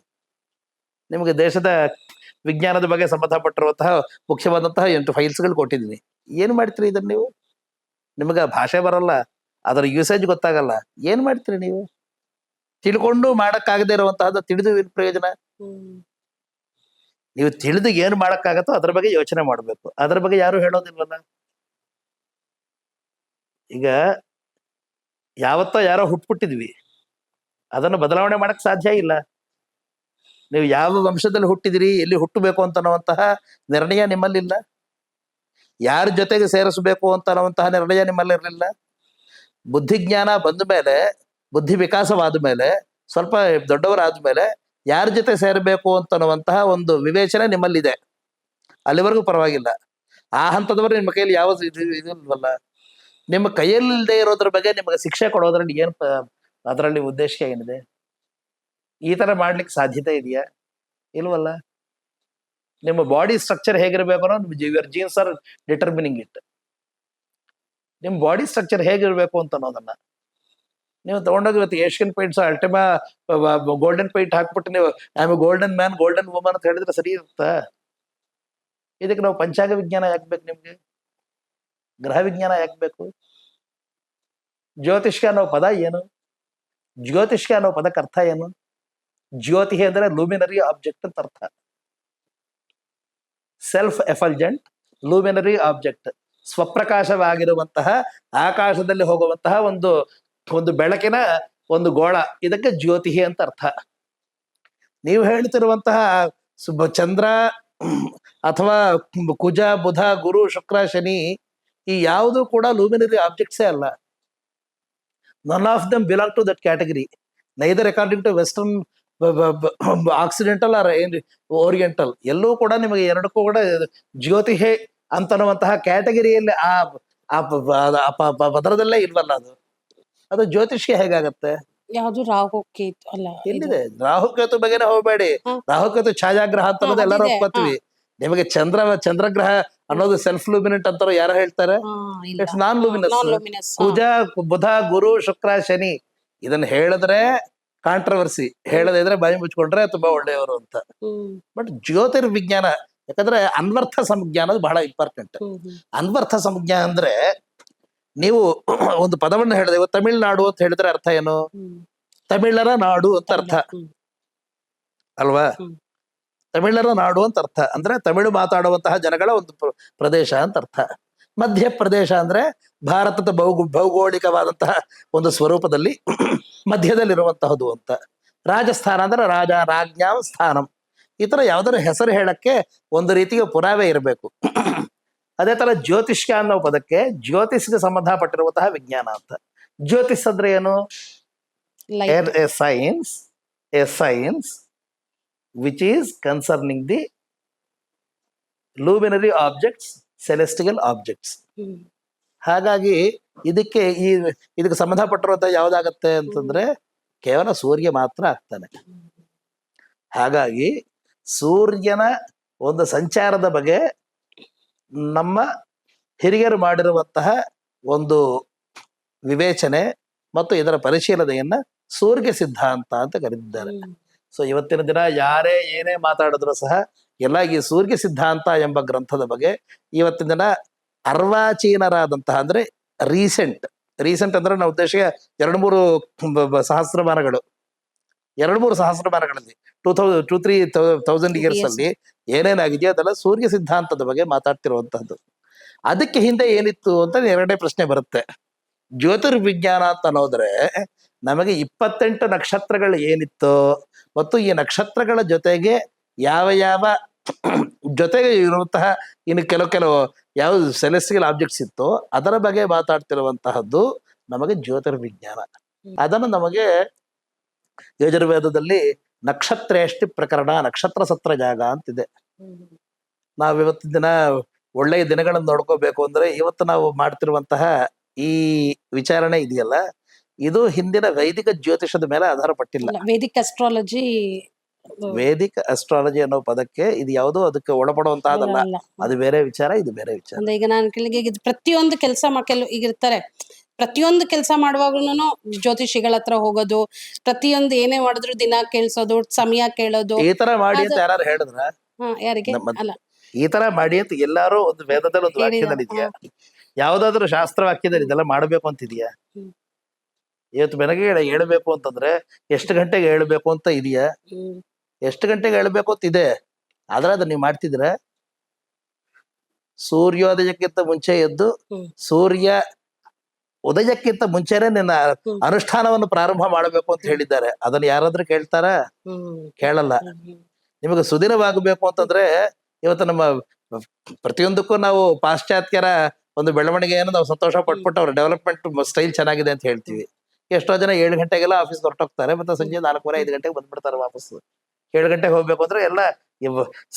ನಿಮಗೆ ದೇಶದ ವಿಜ್ಞಾನದ ಬಗ್ಗೆ ಸಂಬಂಧಪಟ್ಟಿರುವಂತಹ ಮುಖ್ಯವಾದಂತಹ 8 ಫೈಲ್ಸ್ಗಳು ಕೊಟ್ಟಿದ್ದೀನಿ. ಏನ್ ಮಾಡ್ತೀರಿ ಇದನ್ನ ನೀವು? ನಿಮಗೆ ಭಾಷೆ ಬರಲ್ಲ, ಅದರ ಯೂಸೇಜ್ ಗೊತ್ತಾಗಲ್ಲ, ಏನ್ ಮಾಡ್ತೀರಿ ನೀವು? ತಿಳ್ಕೊಂಡು ಮಾಡಕ್ಕಾಗದೇ ಇರುವಂತಹದ್ದು ತಿಳಿದು ಏನ್ ಪ್ರಯೋಜನ? ನೀವು ತಿಳಿದು ಏನ್ ಮಾಡಕ್ಕಾಗತ್ತೋ ಅದ್ರ ಬಗ್ಗೆ ಯೋಚನೆ ಮಾಡ್ಬೇಕು. ಅದ್ರ ಬಗ್ಗೆ ಯಾರು ಹೇಳೋದಿಲ್ವಲ್ಲ. ಈಗ ಯಾವತ್ತೋ ಯಾರೋ ಹುಟ್ಬಿಟ್ಟಿದ್ವಿ, ಅದನ್ನು ಬದಲಾವಣೆ ಮಾಡಕ್ ಸಾಧ್ಯ ಇಲ್ಲ. ನೀವು ಯಾವ ವಂಶದಲ್ಲಿ ಹುಟ್ಟಿದಿರಿ, ಎಲ್ಲಿ ಹುಟ್ಟಬೇಕು ಅಂತ ಅನ್ನುವಂತಹ ನಿರ್ಣಯ ನಿಮ್ಮಲ್ಲಿಲ್ಲ. ಯಾರ ಜೊತೆಗೆ ಸೇರಿಸಬೇಕು ಅಂತ ಅನ್ನುವಂತಹ ನಿರ್ಣಯ ನಿಮ್ಮಲ್ಲಿರಲಿಲ್ಲ. ಬುದ್ಧಿಜ್ಞಾನ ಬಂದ ಮೇಲೆ, ಬುದ್ಧಿ ವಿಕಾಸವಾದ ಮೇಲೆ, ಸ್ವಲ್ಪ ದೊಡ್ಡವರಾದ ಮೇಲೆ ಯಾರ ಜೊತೆ ಸೇರಬೇಕು ಅಂತ ಅನ್ನುವಂತಹ ಒಂದು ವಿವೇಚನೆ ನಿಮ್ಮಲ್ಲಿದೆ. ಅಲ್ಲಿವರೆಗೂ ಪರವಾಗಿಲ್ಲ. ಆ ಹಂತದವರು ನಿಮ್ಮ ಕೈಯಲ್ಲಿ ಯಾವ ಇದಿಲ್ವಲ್ಲ. ನಿಮ್ಮ ಕೈಯಲ್ಲಿ ಇಲ್ಲದೆ ಇರೋದ್ರ ಬಗ್ಗೆ ನಿಮಗೆ ಶಿಕ್ಷೆ ಕೊಡೋದ್ರಲ್ಲಿ ಏನ್ ಅದರಲ್ಲಿ ಉದ್ದೇಶ ಏನಿದೆ? ಈ ತರ ಮಾಡ್ಲಿಕ್ಕೆ ಸಾಧ್ಯತೆ ಇದೆಯಾ? ಇಲ್ವಲ್ಲ. ನಿಮ್ಮ ಬಾಡಿ ಸ್ಟ್ರಕ್ಚರ್ ಹೇಗಿರ್ಬೇಕು ಅನ್ನೋ your jeans R determining it. ನಿಮ್ಮ ಬಾಡಿ ಸ್ಟ್ರಕ್ಚರ್ ಹೇಗಿರ್ಬೇಕು ಅಂತ ಅನ್ನೋದನ್ನ ನೀವು ತಗೊಂಡೋಗಿ ಇವತ್ತು Asian paints Ultima golden paint ಹಾಕ್ಬಿಟ್ಟು ನೀವು I am golden man, golden woman ಅಂತ ಹೇಳಿದ್ರೆ ಸರಿ ಇರುತ್ತಾ? ಇದಕ್ಕೆ ನಾವು ಪಂಚಾಂಗ ವಿಜ್ಞಾನ ಯಾಕೆ ಬೇಕು ನಿಮ್ಗೆ? ಗ್ರಹ ವಿಜ್ಞಾನ ಯಾಕೆ ಬೇಕು? ಜ್ಯೋತಿಷ್ಯ ಅನ್ನೋ ಪದ ಏನು? ಜ್ಯೋತಿಷ್ಯ ಅನ್ನೋ ಪದಕ್ಕೆ ಅರ್ಥ ಏನು? ಜ್ಯೋತಿ ಅಂದ್ರೆ ಲೂಮಿನರಿ ಆಬ್ಜೆಕ್ಟ್ ಅಂತ ಅರ್ಥ. ಸೆಲ್ಫ್ ಎಫಲ್ಜೆಂಟ್ ಲೂಮಿನರಿ ಆಬ್ಜೆಕ್ಟ್, ಸ್ವಪ್ರಕಾಶವಾಗಿರುವಂತಹ ಆಕಾಶದಲ್ಲಿ ಹೋಗುವಂತಹ ಒಂದು ಬೆಳಕಿನ ಒಂದು ಗೋಳ, ಇದಕ್ಕೆ ಜ್ಯೋತಿ ಅಂತ ಅರ್ಥ. ನೀವು ಹೇಳ್ತಿರುವಂತಹ ಚಂದ್ರ ಅಥವಾ ಕುಜ, ಬುಧ, ಗುರು, ಶುಕ್ರ, ಶನಿ ಈ ಯಾವುದು ಕೂಡ ಲೂಮಿನರಿ ಆಬ್ಜೆಕ್ಟ್ಸೇ ಅಲ್ಲ. None of them belong to that category, neither according to western, occidental or oriental. ಎಲ್ಲೂ ಕೂಡ ನಿಮಗೆ ಎರಡಕ್ಕೂ ಕೂಡ ಜ್ಯೋತಿಹೆ ಅಂತನ್ನುವಂತಹ ಕ್ಯಾಟಗರಿಯಲ್ಲಿ ಪದರದಲ್ಲೇ ಇಲ್ವಲ್ಲ. ಅದು ಜ್ಯೋತಿಷ್ಯ ಹೇಗಾಗತ್ತೆ? ಯಾವ್ದು ರಾಹು ಕೇತು ಅಲ್ಲ? ಎಲ್ಲಿದೆ ರಾಹುಕೇತು ಬಗ್ಗೆನೇ ಹೋಗ್ಬೇಡಿ. ರಾಹುಕೇತು ಛಾಯಾಗ್ರಹ ಅಂತ ಅನ್ನೋದು ಎಲ್ಲರೂ ಒಪ್ಕೋತೀವಿ. ನಿಮಗೆ ಚಂದ್ರಗ್ರಹ ಅನ್ನೋದು ಸೆಲ್ಫ್ ಲೂಮಿನೆಂಟ್ ಅಂತಾರೋ ಯಾರು ಹೇಳ್ತಾರೆ? It's non luminous. Kuja, Budha, Guru, Shukra, Shani ಇದನ್ನ ಹೇಳಿದ್ರೆ ಕಾಂಟ್ರವರ್ಸಿ, ಹೇಳದೇ ಇದ್ರೆ ಬಾಯಿ ಮುಚ್ಕೊಂಡ್ರೆ ತುಂಬಾ ಒಳ್ಳೆಯವರು ಅಂತ. ಬಟ್ ಜ್ಯೋತಿರ್ವಿಜ್ಞಾನ ಯಾಕಂದ್ರೆ ಅನ್ವರ್ಥ ಸಂಜ್ಞಾನದು ಬಹಳ ಇಂಪಾರ್ಟೆಂಟ್. ಅನ್ವರ್ಥ ಸಂಜ್ಞಾ ಅಂದ್ರೆ ನೀವು ಒಂದು ಪದವನ್ನು ಹೇಳಿದೆ, ತಮಿಳ್ನಾಡು ಅಂತ ಹೇಳಿದ್ರೆ ಅರ್ಥ ಏನು? ತಮಿಳರ ನಾಡು ಅಂತ ಅರ್ಥ ಅಲ್ವಾ? ತಮಿಳರ ನಾಡು ಅಂತ ಅರ್ಥ ಅಂದ್ರೆ ತಮಿಳು ಮಾತಾಡುವಂತಹ ಜನಗಳ ಒಂದು ಪ್ರದೇಶ ಅಂತ ಅರ್ಥ. ಮಧ್ಯಪ್ರದೇಶ ಅಂದ್ರೆ ಭಾರತದ ಭೌಗೋಳಿಕವಾದಂತಹ ಒಂದು ಸ್ವರೂಪದಲ್ಲಿ ಮಧ್ಯದಲ್ಲಿರುವಂತಹದ್ದು ಅಂತ. ರಾಜಸ್ಥಾನ ಅಂದ್ರೆ ರಾಜ್ಞಾಂ ಸ್ಥಾನಂ. ಈ ತರ ಯಾವ್ದಾದ್ರು ಹೆಸರು ಹೇಳಕ್ಕೆ ಒಂದು ರೀತಿಯ ಪುರಾವೆ ಇರಬೇಕು. ಅದೇ ತರ ಜ್ಯೋತಿಷ್ಯ ಅನ್ನೋ ಪದಕ್ಕೆ ಜ್ಯೋತಿಷ್ಗೆ ಸಂಬಂಧಪಟ್ಟಿರುವಂತಹ ವಿಜ್ಞಾನ ಅಂತ. ಜ್ಯೋತಿಷ್ ಅಂದ್ರೆ ಏನು? A science which is concerning the luminary objects, celestial objects. ಹಾಗಾಗಿ ಇದಕ್ಕೆ ಸಂಬಂಧಪಟ್ಟಿರುವಂತ ಯಾವ್ದಾಗತ್ತೆ ಅಂತಂದ್ರೆ ಕೇವಲ ಸೂರ್ಯ ಮಾತ್ರ ಆಗ್ತಾನೆ. ಹಾಗಾಗಿ ಸೂರ್ಯನ ಒಂದು ಸಂಚಾರದ ಬಗ್ಗೆ ನಮ್ಮ ಹಿರಿಯರು ಮಾಡಿರುವಂತಹ ಒಂದು ವಿವೇಚನೆ ಮತ್ತು ಇದರ ಪರಿಶೀಲನೆಯನ್ನ ಸೂರ್ಯ ಸಿದ್ಧಾಂತ ಅಂತ ಕರೆದಿದ್ದಾರೆ. ಸೊ ಇವತ್ತಿನ ದಿನ ಯಾರೇ ಏನೇ ಮಾತಾಡಿದ್ರು ಸಹ ಎಲ್ಲ ಈ ಸೂರ್ಯ ಸಿದ್ಧಾಂತ ಎಂಬ ಗ್ರಂಥದ ಬಗ್ಗೆ ಇವತ್ತಿನ ದಿನ ಅರ್ವಾಚೀನರಾದಂತಹ ಅಂದ್ರೆ ರೀಸೆಂಟ್ ಅಂದ್ರೆ ನಾವು ಉದ್ದೇಶ 2-3 ಸಹಸ್ರಮಾನಗಳು 2-3 ಸಹಸ್ರಮಾನಗಳಲ್ಲಿ 2,000-3,000 ಇಯರ್ಸ್ ಅಲ್ಲಿ ಏನೇನಾಗಿದೆಯೋ ಅದೆಲ್ಲ ಸೂರ್ಯ ಸಿದ್ಧಾಂತದ ಬಗ್ಗೆ ಮಾತಾಡ್ತಿರುವಂತಹದ್ದು. ಅದಕ್ಕೆ ಹಿಂದೆ ಏನಿತ್ತು ಅಂತ ಎರಡನೇ ಪ್ರಶ್ನೆ ಬರುತ್ತೆ. ಜ್ಯೋತಿರ್ವಿಜ್ಞಾನ ಅಂತ ಅನ್ನೋದ್ರೆ ನಮಗೆ 28 ನಕ್ಷತ್ರಗಳು ಏನಿತ್ತು ಮತ್ತು ಈ ನಕ್ಷತ್ರಗಳ ಜೊತೆಗೆ ಯಾವ ಜೊತೆಗೆ ಇರುವಂತಹ ಇನ್ನು ಕೆಲವು ಯಾವ ಸೆಲೆಸ್ಟಿಯಲ್ ಆಬ್ಜೆಕ್ಟ್ಸ್ ಇತ್ತು ಅದರ ಬಗ್ಗೆ ಮಾತಾಡ್ತಿರುವಂತಹದ್ದು ನಮಗೆ ಜ್ಯೋತಿರ್ವಿಜ್ಞಾನ. ಅದನ್ನು ನಮಗೆ ಯಜುರ್ವೇದದಲ್ಲಿ ನಕ್ಷತ್ರೇಷ್ಟಿ ಪ್ರಕರಣ, ನಕ್ಷತ್ರ ಸತ್ರ ಜಾಗ ಅಂತಿದೆ. ನಾವು ಇವತ್ತಿನ ದಿನ ಒಳ್ಳೆಯ ದಿನಗಳನ್ನು ನೋಡ್ಕೋಬೇಕು ಅಂದ್ರೆ ಇವತ್ತು ನಾವು ಮಾಡ್ತಿರುವಂತಹ ಈ ವಿಚಾರಣೆ ಇದೆಯಲ್ಲ, ಇದು ಹಿಂದಿನ ವೈದಿಕ ಜ್ಯೋತಿಷದ ಮೇಲೆ ಆಧಾರ ಪಟ್ಟಿಲ್ಲ. ವೇದಿಕ್ ಅಸ್ಟ್ರಾಲಜಿ, ವೇದಿಕ್ ಅಸ್ಟ್ರಾಲಜಿ ಅನ್ನೋ ಪದಕ್ಕೆ ಇದು ಯಾವುದೋ ಅದಕ್ಕೆ ಒಳಪಡುವಂತಹದಲ್ಲ. ಅದು ಬೇರೆ ವಿಚಾರ, ಇದು ಬೇರೆ ವಿಚಾರ. ಅಂದ್ರೆ ಈಗ ನಾನು ಕೇಳಿಗೆ ಪ್ರತಿಯೊಂದು ಕೆಲಸ ಈಗ ಇರ್ತಾರೆ, ಪ್ರತಿಯೊಂದು ಕೆಲಸ ಮಾಡುವಾಗ್ಲೂ ಜ್ಯೋತಿಷಿಗಳ ಹತ್ರ ಹೋಗೋದು, ಪ್ರತಿಯೊಂದು ಏನೇ ಮಾಡಿದ್ರು ದಿನ ಕೇಳಿಸೋದು, ಸಮಯ ಕೇಳೋದು, ಈ ತರ ಮಾಡಿ ಅಂತ ಯಾರು ಹೇಳಿದ್ರ? ಯಾರಿಗೆ ಅಲ್ಲ, ಈ ತರ ಮಾಡಿ ಅಂತ ಎಲ್ಲಾರು ಒಂದು ವೇದದಲ್ಲಿ ಒಂದು ವಾಕ್ಯದಲ್ಲಿ ಇದೆಯಾ? ಯಾವ್ದಾದ್ರು ಶಾಸ್ತ್ರ ವಾಕ್ಯದಲ್ಲಿ ಇದೆಲ್ಲ ಮಾಡ್ಬೇಕು ಅಂತಿದ್ಯಾ? ಇವತ್ತು ಬೆಳಗ್ಗೆ ಹೇಳ್ಬೇಕು ಅಂತಂದ್ರೆ ಎಷ್ಟು ಗಂಟೆಗೆ ಹೇಳ್ಬೇಕು ಅಂತ ಇದೆಯಾ? ಎಷ್ಟು ಗಂಟೆಗೆ ಹೇಳ್ಬೇಕು ಅಂತ ಇದೆ, ಆದ್ರೆ ಅದನ್ನ ನೀವು ಮಾಡ್ತಿದ್ರ? ಸೂರ್ಯೋದಯಕ್ಕಿಂತ ಮುಂಚೆ ಎದ್ದು ಸೂರ್ಯ ಉದಯಕ್ಕಿಂತ ಮುಂಚೆನೆ ನಿನ್ನ ಅನುಷ್ಠಾನವನ್ನು ಪ್ರಾರಂಭ ಮಾಡಬೇಕು ಅಂತ ಹೇಳಿದ್ದಾರೆ. ಅದನ್ನ ಯಾರಾದ್ರೂ ಕೇಳ್ತಾರ? ಕೇಳಲ್ಲ. ನಿಮಗೆ ಸುದಿನವಾಗಬೇಕು ಅಂತಂದ್ರೆ ಇವತ್ತು ನಮ್ಮ ಪ್ರತಿಯೊಂದಕ್ಕೂ ನಾವು ಪಾಶ್ಚಾತ್ಯರ ಒಂದು ಬೆಳವಣಿಗೆಯನ್ನು ನಾವು ಸಂತೋಷ ಪಟ್ಬಿಟ್ಟು ಅವ್ರ ಡೆವಲಪ್ಮೆಂಟ್ ಸ್ಟೈಲ್ ಚೆನ್ನಾಗಿದೆ ಅಂತ ಹೇಳ್ತೀವಿ. ಎಷ್ಟೋ ಜನ 7 ಗಂಟೆಗೆಲ್ಲ ಆಫೀಸ್ ಹೊರಟೋಗ್ತಾರೆ, ಮತ್ತೆ ಸಂಜೆ 4:30 5 ಗಂಟೆಗೆ ಬಂದ್ಬಿಡ್ತಾರೆ ವಾಪಸ್. 7 ಗಂಟೆಗೆ ಹೋಗ್ಬೇಕು ಅಂದ್ರೆ ಎಲ್ಲ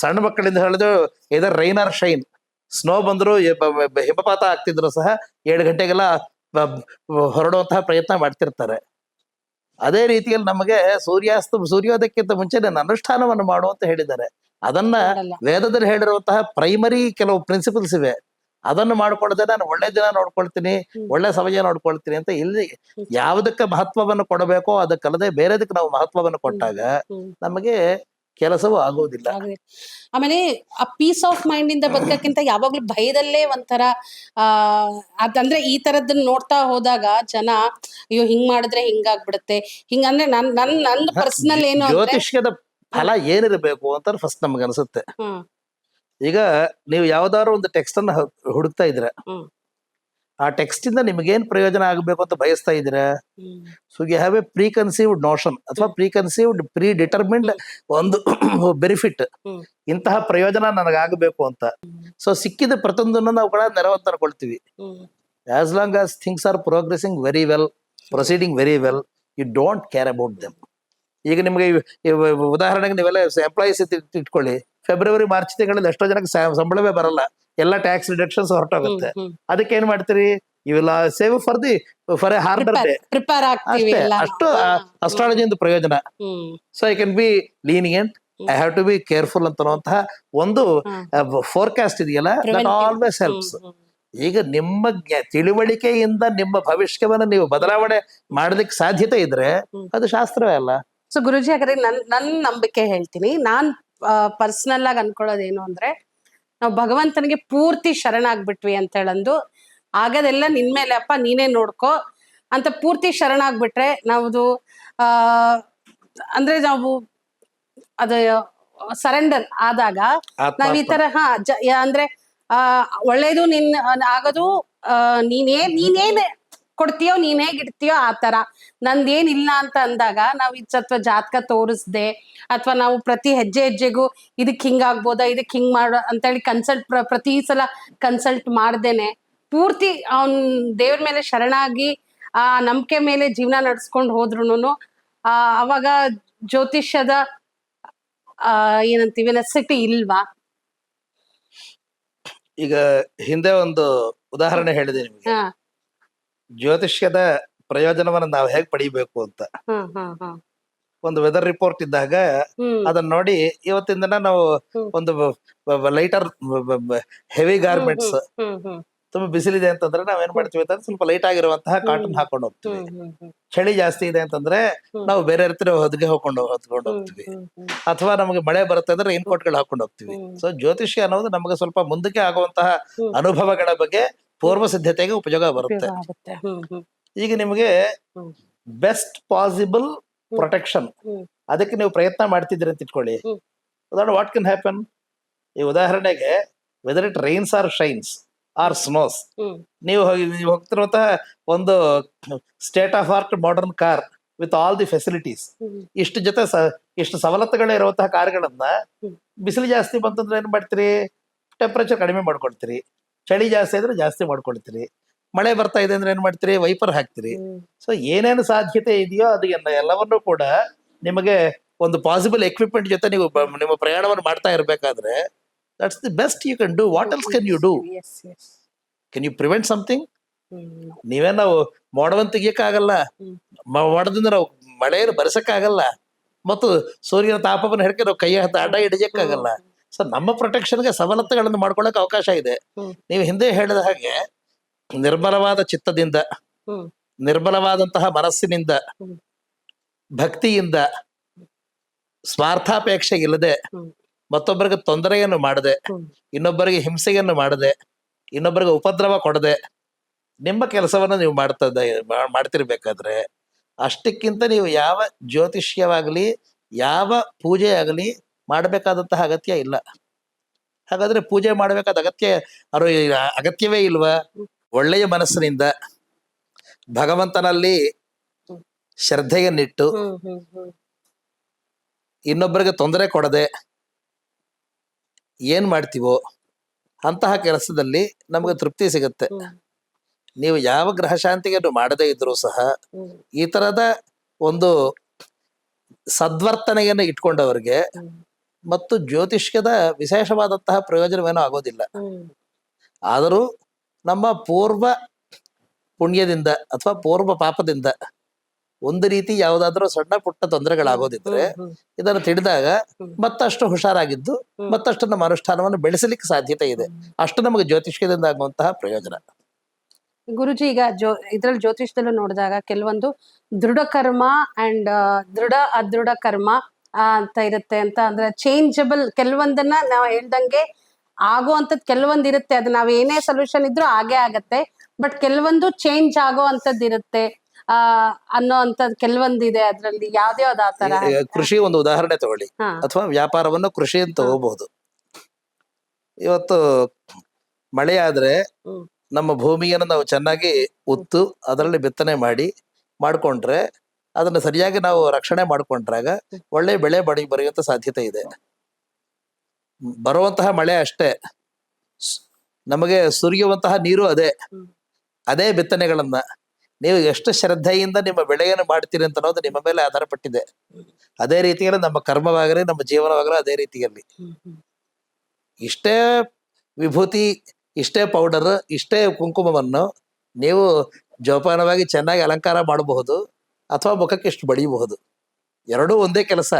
ಸಣ್ಣ ಮಕ್ಕಳಿಂದ ಹೇಳಿದ್ರು ಇದರ್ ರೈನ್ ಆರ್ ಶೈನ್, ಸ್ನೋ ಬಂದ್ರು ಹಿಮಪಾತ ಆಗ್ತಿದ್ರು ಸಹ 7 ಗಂಟೆಗೆಲ್ಲ ಹೊರಡುವಂತಹ ಪ್ರಯತ್ನ ಮಾಡ್ತಿರ್ತಾರೆ. ಅದೇ ರೀತಿಯಲ್ಲಿ ನಮಗೆ ಸೂರ್ಯೋದಯಕ್ಕಿಂತ ಮುಂಚೆ ನನ್ನ ಅನುಷ್ಠಾನವನ್ನು ಮಾಡು ಅಂತ ಹೇಳಿದ್ದಾರೆ. ಅದನ್ನ ವೇದದಲ್ಲಿ ಹೇಳಿರುವಂತಹ ಪ್ರೈಮರಿ ಕೆಲವು ಪ್ರಿನ್ಸಿಪಲ್ಸ್ ಇವೆ. ಅದನ್ನು ಮಾಡ್ಕೊಳ್ಳದೆ ನಾನು ಒಳ್ಳೆ ದಿನ ನೋಡ್ಕೊಳ್ತೀನಿ, ಒಳ್ಳೆ ಸಮಯ ನೋಡ್ಕೊಳ್ತೀನಿ ಅಂತ ಇಲ್ಲಿ ಯಾವುದಕ್ಕೆ ಮಹತ್ವವನ್ನು ಕೊಡಬೇಕೋ ಅದಕ್ಕಲ್ಲದೆ ಬೇರೆದಕ್ಕೆ ನಾವು ಮಹತ್ವವನ್ನು ಕೊಟ್ಟಾಗ ನಮಗೆ ಕೆಲಸವೂ ಆಗೋದಿಲ್ಲ. ಆಮೇಲೆ ಆ ಪೀಸ್ ಆಫ್ ಮೈಂಡ್ ಇಂದ ಬದುಕಕ್ಕಿಂತ ಯಾವಾಗ್ಲೂ ಭಯದಲ್ಲೇ ಒಂಥರ ಅದಂದ್ರೆ ಈ ತರದನ್ನ ನೋಡ್ತಾ ಹೋದಾಗ ಜನ ಅಯ್ಯೋ ಹಿಂಗ್ ಮಾಡಿದ್ರೆ ಹಿಂಗಾಗ್ಬಿಡುತ್ತೆ, ಹಿಂಗಂದ್ರೆ ನಂದು ಪರ್ಸನಲ್ ಏನು ಜ್ಯೋತಿಷ್ಯದ ಫಲ ಏನಿರಬೇಕು ಅಂತ ಫಸ್ಟ್ ನಮ್ಗೆ ಅನ್ಸುತ್ತೆ. ಈಗ ನೀವು ಯಾವ್ದಾದ್ರು ಒಂದು ಟೆಕ್ಸ್ಟ್ ಅನ್ನ ಹುಡುಕ್ತಾ ಇದ್ರ, ಆ ಟೆಕ್ಸ್ಟ್ ಇಂದ ನಿಮಗೇನ್ ಪ್ರಯೋಜನ ಆಗಬೇಕು ಅಂತ ಬಯಸ್ತಾ ಇದ್ದೀರಾ? So you have a preconceived notion ಅಥವಾ ಪ್ರೀ ಕನ್ಸೀವ್ಡ್ ಪ್ರೀ ಡಿಟರ್ಮಿನ್ಡ್ ಒಂದು ಬೆನಿಫಿಟ್, ಇಂತಹ ಪ್ರಯೋಜನ ನನಗಾಗಬೇಕು ಅಂತ. ಸೊ ಸಿಕ್ಕಿದ ಪ್ರತಿಯೊಂದನ್ನು ನಾವು ಕೂಡ ನೆರವಂತ ಅನ್ಕೊಳ್ತೀವಿ. As long as things are progressing very well, proceeding very well, you don't care about them. ಈಗ ನಿಮ್ಗೆ ಉದಾಹರಣೆಗೆ ನೀವೆಲ್ಲ ಎಂಪ್ಲಾಯೀಸ್ ಇಟ್ಕೊಳ್ಳಿ, ಫೆಬ್ರವರಿ ಮಾರ್ಚ್ ತಿಂಗಳಲ್ಲಿ ಎಷ್ಟೋ ಜನಕ್ಕೆ ಸಂಬಳವೇ ಬರಲ್ಲ, ಎಲ್ಲ ಟ್ಯಾಕ್ಸ್ ರಿಡಕ್ಷನ್ಸ್ ಹೊರಟೋಗುತ್ತೆ. ಅದಕ್ಕೆ ಏನ್ ಮಾಡ್ತೀರಿ? ಇವೆಲ್ಲ save for a harder day, ಅಷ್ಟೇ. ಅಷ್ಟು ಅಸ್ಟ್ರಾಲಜಿಯಿಂದ ಪ್ರಯೋಜನ. So I can be lenient, I have to be careful ಅಂತನ್ನುವಂತಹ ಒಂದು ಫೋರ್ಕಾಸ್ಟ್ ಇದೆಯಲ್ಲ, ದಟ್ ಆಲ್ವೇಸ್ ಹೆಲ್ಪ್ಸ್. ಈಗ ನಿಮ್ಮ ತಿಳುವಳಿಕೆಯಿಂದ ನಿಮ್ಮ ಭವಿಷ್ಯವನ್ನು ನೀವು ಬದಲಾವಣೆ ಮಾಡೋದಕ್ಕೆ ಸಾಧ್ಯತೆ ಇದ್ರೆ ಅದು ಶಾಸ್ತ್ರವೇ ಅಲ್ಲ. ಸೊ ಗುರುಜಿ, ಹಾಗಾದ್ರೆ ನನ್ ನಂಬಿಕೆ ಹೇಳ್ತೀನಿ. ನಾನ್ ಪರ್ಸನಲ್ ಆಗಿ ಅನ್ಕೊಳ್ಳೋದೇನು ಅಂದ್ರೆ, ನಾವು ಭಗವಂತನಿಗೆ ಪೂರ್ತಿ ಶರಣಾಗ್ಬಿಟ್ವಿ ಅಂತ ಹೇಳಂದು, ಆಗದೆಲ್ಲ ನಿನ್ಮೇಲೆ ಅಪ್ಪ ನೀನೇ ನೋಡ್ಕೋ ಅಂತ ಪೂರ್ತಿ ಶರಣಾಗ್ಬಿಟ್ರೆ ನಾವು ಅಂದ್ರೆ ನಾವು ಅದು ಸರೆಂಡರ್ ಆದಾಗ ನಾವ್ ಈ ತರ ಅಂದ್ರೆ ಒಳ್ಳೇದು ಆಗೋದು ನೀನೇನ್ ಕೊಡ್ತೀಯೋ, ನೀನ್ ಹೇಗಿಡ್ತೀಯೋ ಆ ತರ. ನಂದೇನಿಲ್ಲ ಅಂತ ಅಂದಾಗ ನಾವು ಅಥವಾ ಜಾತಕ ತೋರಿಸ್ದೆ, ಅಥವಾ ನಾವು ಪ್ರತಿ ಹೆಜ್ಜೆಗೂ ಇದಕ್ ಹಿಂಗಾಗ್ಬೋದಾ, ಇದಕ್ ಹಿಂಗ್ ಮಾಡೋ ಅಂತೇಳಿ ಪ್ರತಿ ಸಲ ಕನ್ಸಲ್ಟ್ ಮಾಡ್ದೇನೆ ಪೂರ್ತಿ ಅವನ್ ದೇವ್ರ ಮೇಲೆ ಶರಣಾಗಿ ಆ ನಂಬಿಕೆ ಮೇಲೆ ಜೀವನ ನಡ್ಸ್ಕೊಂಡ್ ಹೋದ್ರುನು ಅವಾಗ ಜ್ಯೋತಿಷ್ಯದ ಏನಂತೀವಿ ನೆಸೆಸಿಟಿ ಇಲ್ವಾ? ಈಗ ಹಿಂದೆ ಒಂದು ಉದಾಹರಣೆ ಹೇಳಿದೆ ನಿಮ್ಗೆ, ಜ್ಯೋತಿಷ್ಯದ ಪ್ರಯೋಜನವನ್ನು ನಾವು ಹೇಗ್ ಪಡಿಬೇಕು ಅಂತ. ಒಂದು ವೆದರ್ ರಿಪೋರ್ಟ್ ಇದ್ದಾಗ ಅದನ್ನ ನೋಡಿ ಇವತ್ತಿನ ದಿನ ನಾವು ಒಂದು ಲೈಟರ್ ಹೆವಿ ಗಾರ್ಮೆಂಟ್ಸ್, ತುಂಬಾ ಬಿಸಿಲಿದೆ ಅಂತಂದ್ರೆ ನಾವೇನ್ ಮಾಡ್ತೀವಿ ಅಂತಂದ್ರೆ ಸ್ವಲ್ಪ ಲೈಟ್ ಆಗಿರುವಂತಹ ಕಾಟನ್ ಹಾಕೊಂಡು ಹೋಗ್ತೀವಿ. ಚಳಿ ಜಾಸ್ತಿ ಇದೆ ಅಂತಂದ್ರೆ ನಾವು ಬೇರೆ ರೀತಿ ಹೊದ್ಗೆ ಹೊತ್ಕೊಂಡು ಹೋಗ್ತೀವಿ. ಅಥವಾ ನಮಗೆ ಮಳೆ ಬರುತ್ತೆ ಅಂದ್ರೆ ರೈನ್ ಕೋಟ್ ಗಳು ಹಾಕೊಂಡು ಹೋಗ್ತೀವಿ. ಸೊ ಜ್ಯೋತಿಷ್ಯ ಅನ್ನೋದು ನಮಗೆ ಸ್ವಲ್ಪ ಮುಂದಕ್ಕೆ ಆಗುವಂತಹ ಅನುಭವಗಳ ಬಗ್ಗೆ ಪೂರ್ವ ಸಿದ್ಧತೆಗೆ ಉಪಯೋಗ ಬರುತ್ತೆ. ಈಗ ನಿಮಗೆ ಬೆಸ್ಟ್ ಪಾಸಿಬಲ್ ಪ್ರೊಟೆಕ್ಷನ್, ಅದಕ್ಕೆ ನೀವು ಪ್ರಯತ್ನ ಮಾಡ್ತಿದ್ದೀರಿ ಅಂತ ಇಟ್ಕೊಳ್ಳಿ. ಉದಾಹರಣೆ ವಾಟ್ ಕ್ಯಾನ್ ಹ್ಯಾಪನ್? ಈ ಉದಾಹರಣೆಗೆ weather it rains or shines or snows, ನೀವು ಹೋಗ್ತಿರುವಂತಹ ಒಂದು state of art modern car with all the facilities, ಇಷ್ಟು ಸವಲತ್ತುಗಳೇ ಇರುವಂತಹ ಕಾರ್ಗಳನ್ನ ಬಿಸಿಲು ಜಾಸ್ತಿ ಬಂತಂದ್ರೆ ಏನ್ ಮಾಡ್ತೀರಿ? ಟೆಂಪರೇಚರ್ ಕಡಿಮೆ ಮಾಡ್ಕೊಳ್ತೀರಿ. ಚಳಿ ಜಾಸ್ತಿ ಇದ್ರೆ ಜಾಸ್ತಿ ಮಾಡ್ಕೊಳ್ತೀರಿ. ಮಳೆ ಬರ್ತಾ ಇದೆ ಅಂದ್ರೆ ಏನ್ ಮಾಡ್ತೀರಿ, ವೈಪರ್ ಹಾಕ್ತೀರಿ. ಸೊ ಏನೇನು ಸಾಧ್ಯತೆ ಇದೆಯೋ ಅದು ಎಲ್ಲವನ್ನೂ ಕೂಡ ನಿಮಗೆ ಒಂದು ಪಾಸಿಬಲ್ ಎಕ್ವಿಪ್ಮೆಂಟ್ ಜೊತೆ ನೀವು ನಿಮ್ಮ ಪ್ರಯಾಣವನ್ನು ಮಾಡ್ತಾ ಇರಬೇಕಾದ್ರೆ that's the best you can do. What else can you do? Yes yes. Can you prevent something? ನೀವೇನು ಮೋಡವನ್ನು ತೆಗಿಯಕ್ಕಾಗಲ್ಲ, ಮೋಡದಿಂದ ನಾವು ಮಳೆಯನ್ನು ಬರೆಸಕ್ಕಾಗಲ್ಲ, ಮತ್ತು ಸೂರ್ಯನ ತಾಪವನ್ನು ಹಿಡ್ಕೆ ನಾವು ಕೈ ಅಡ್ಡ ಹಿಡಿಯಕ್ಕಾಗಲ್ಲ. ಸೊ ನಮ್ಮ ಪ್ರೊಟೆಕ್ಷನ್ಗೆ ಸವಲತ್ತುಗಳನ್ನು ಮಾಡ್ಕೊಳ್ಳೋಕೆ ಅವಕಾಶ ಇದೆ. ನೀವು ಹಿಂದೆ ಹೇಳಿದ ಹಾಗೆ ನಿರ್ಮಲವಾದ ಚಿತ್ತದಿಂದ, ನಿರ್ಮಲವಾದಂತಹ ಮನಸ್ಸಿನಿಂದ, ಭಕ್ತಿಯಿಂದ, ಸ್ವಾರ್ಥಾಪೇಕ್ಷೆ ಇಲ್ಲದೆ, ಮತ್ತೊಬ್ಬರಿಗೆ ತೊಂದರೆಯನ್ನು ಮಾಡದೆ, ಇನ್ನೊಬ್ಬರಿಗೆ ಹಿಂಸೆಯನ್ನು ಮಾಡದೆ, ಇನ್ನೊಬ್ಬರಿಗೆ ಉಪದ್ರವ ಕೊಡದೆ ನಿಮ್ಮ ಕೆಲಸವನ್ನು ನೀವು ಮಾಡ್ತಿರ್ಬೇಕಾದ್ರೆ ಅಷ್ಟಕ್ಕಿಂತ ನೀವು ಯಾವ ಜ್ಯೋತಿಷ್ಯವಾಗಲಿ ಯಾವ ಪೂಜೆ ಆಗಲಿ ಮಾಡಬೇಕಾದಂತಹ ಅಗತ್ಯ ಇಲ್ಲ. ಹಾಗಾದ್ರೆ ಪೂಜೆ ಮಾಡಬೇಕಾದ ಅಗತ್ಯವೇ ಇಲ್ವಾ? ಒಳ್ಳೆಯ ಮನಸ್ಸಿನಿಂದ ಭಗವಂತನಲ್ಲಿ ಶ್ರದ್ಧೆಯನ್ನಿಟ್ಟು ಇನ್ನೊಬ್ಬರಿಗೆ ತೊಂದರೆ ಕೊಡದೆ ಏನ್ ಮಾಡ್ತೀವೋ ಅಂತಹ ಕೆಲಸದಲ್ಲಿ ನಮಗೆ ತೃಪ್ತಿ ಸಿಗುತ್ತೆ. ನೀವು ಯಾವ ಗ್ರಹ ಶಾಂತಿಯನ್ನು ಮಾಡದೇ ಇದ್ರೂ ಸಹ ಈ ತರದ ಒಂದು ಸದ್ವರ್ತನೆಯನ್ನು ಇಟ್ಕೊಂಡವರಿಗೆ ಮತ್ತು ಜ್ಯೋತಿಷ್ಯದ ವಿಶೇಷವಾದಂತಹ ಪ್ರಯೋಜನವೇನೂ ಆಗೋದಿಲ್ಲ. ಆದರೂ ನಮ್ಮ ಪೂರ್ವ ಪುಣ್ಯದಿಂದ ಅಥವಾ ಪೂರ್ವ ಪಾಪದಿಂದ ಒಂದು ರೀತಿ ಯಾವುದಾದ್ರೂ ಸಣ್ಣ ಪುಟ್ಟ ತೊಂದರೆಗಳಾಗೋದಿದ್ರೆ ಇದನ್ನು ತಿಳಿದಾಗ ಮತ್ತಷ್ಟು ಹುಷಾರಾಗಿದ್ದು ಮತ್ತಷ್ಟು ನಮ್ಮ ಅನುಷ್ಠಾನವನ್ನು ಬೆಳೆಸಲಿಕ್ಕೆ ಸಾಧ್ಯತೆ ಇದೆ. ಅಷ್ಟು ನಮಗೆ ಜ್ಯೋತಿಷ್ಯದಿಂದ ಆಗುವಂತಹ ಪ್ರಯೋಜನ. ಗುರುಜಿ, ಈಗ ಇದ್ರಲ್ಲಿ ಜ್ಯೋತಿಷ್ಯದಲ್ಲೂ ನೋಡಿದಾಗ ಕೆಲವೊಂದು ದೃಢ ಕರ್ಮ ಅಂಡ್ ದೃಢ ಅದೃಢ ಕರ್ಮ ಅಂತ ಇರುತ್ತೆ ಅಂತ, ಅಂದ್ರೆ ಚೇಂಜಬಲ್. ಕೆಲವೊಂದನ್ನ ನಾವು ಹೇಳ್ದಂಗೆ ಆಗುವಂಥದ್ದು ಕೆಲವೊಂದು ಇರುತ್ತೆ, ಅದು ನಾವ್ ಏನೇ ಸೊಲ್ಯೂಷನ್ ಇದ್ರೂ ಆಗೇ ಆಗತ್ತೆ. ಬಟ್ ಕೆಲವೊಂದು ಚೇಂಜ್ ಆಗೋ ಅಂತದ್ದು ಇರುತ್ತೆ ಅನ್ನೋ ಅಂತದ್ ಕೆಲವೊಂದಿದೆ. ಅದ್ರಲ್ಲಿ ಯಾವ್ದ್ಯಾವ್ದು ಆ ತರ? ಕೃಷಿ ಒಂದು ಉದಾಹರಣೆ ತಗೊಳ್ಳಿ, ಅಥವಾ ವ್ಯಾಪಾರವನ್ನು ಕೃಷಿ ಅಂತ ತಗೋಬಹುದು. ಇವತ್ತು ಮಳೆ ಆದ್ರೆ ನಮ್ಮ ಭೂಮಿಯನ್ನು ನಾವು ಚೆನ್ನಾಗಿ ಉತ್ತು ಅದರಲ್ಲಿ ಬಿತ್ತನೆ ಮಾಡ್ಕೊಂಡ್ರೆ ಅದನ್ನ ಸರಿಯಾಗಿ ನಾವು ರಕ್ಷಣೆ ಮಾಡ್ಕೊಂಡ್ರಾಗ ಒಳ್ಳೆ ಬೆಳೆ ಬರೆಯುವಂತ ಸಾಧ್ಯತೆ ಇದೆ. ಬರುವಂತಹ ಮಳೆ ಅಷ್ಟೇ, ನಮಗೆ ಸುರಿಯುವಂತಹ ನೀರು ಅದೇ ಬಿತ್ತನೆಗಳನ್ನ ನೀವು ಎಷ್ಟು ಶ್ರದ್ಧೆಯಿಂದ ನಿಮ್ಮ ಬೆಳೆಯನ್ನು ಮಾಡ್ತೀರಿ ಅಂತ ಅನ್ನೋದು ನಿಮ್ಮ ಮೇಲೆ ಆಧಾರ ಪಟ್ಟಿದೆ. ಅದೇ ರೀತಿಯಲ್ಲಿ ನಮ್ಮ ಕರ್ಮವಾಗಲಿ ನಮ್ಮ ಜೀವನವಾಗಲಿ ಅದೇ ರೀತಿಯಲ್ಲಿ. ಇಷ್ಟೇ ವಿಭೂತಿ, ಇಷ್ಟೇ ಪೌಡರ್, ಇಷ್ಟೇ ಕುಂಕುಮವನ್ನು ನೀವು ಜೋಪಾನವಾಗಿ ಚೆನ್ನಾಗಿ ಅಲಂಕಾರ ಮಾಡಬಹುದು ಅಥವಾ ಮುಖಕ್ಕೆ ಇಷ್ಟು ಬಡಿಯಬಹುದು. ಎರಡೂ ಒಂದೇ ಕೆಲಸ.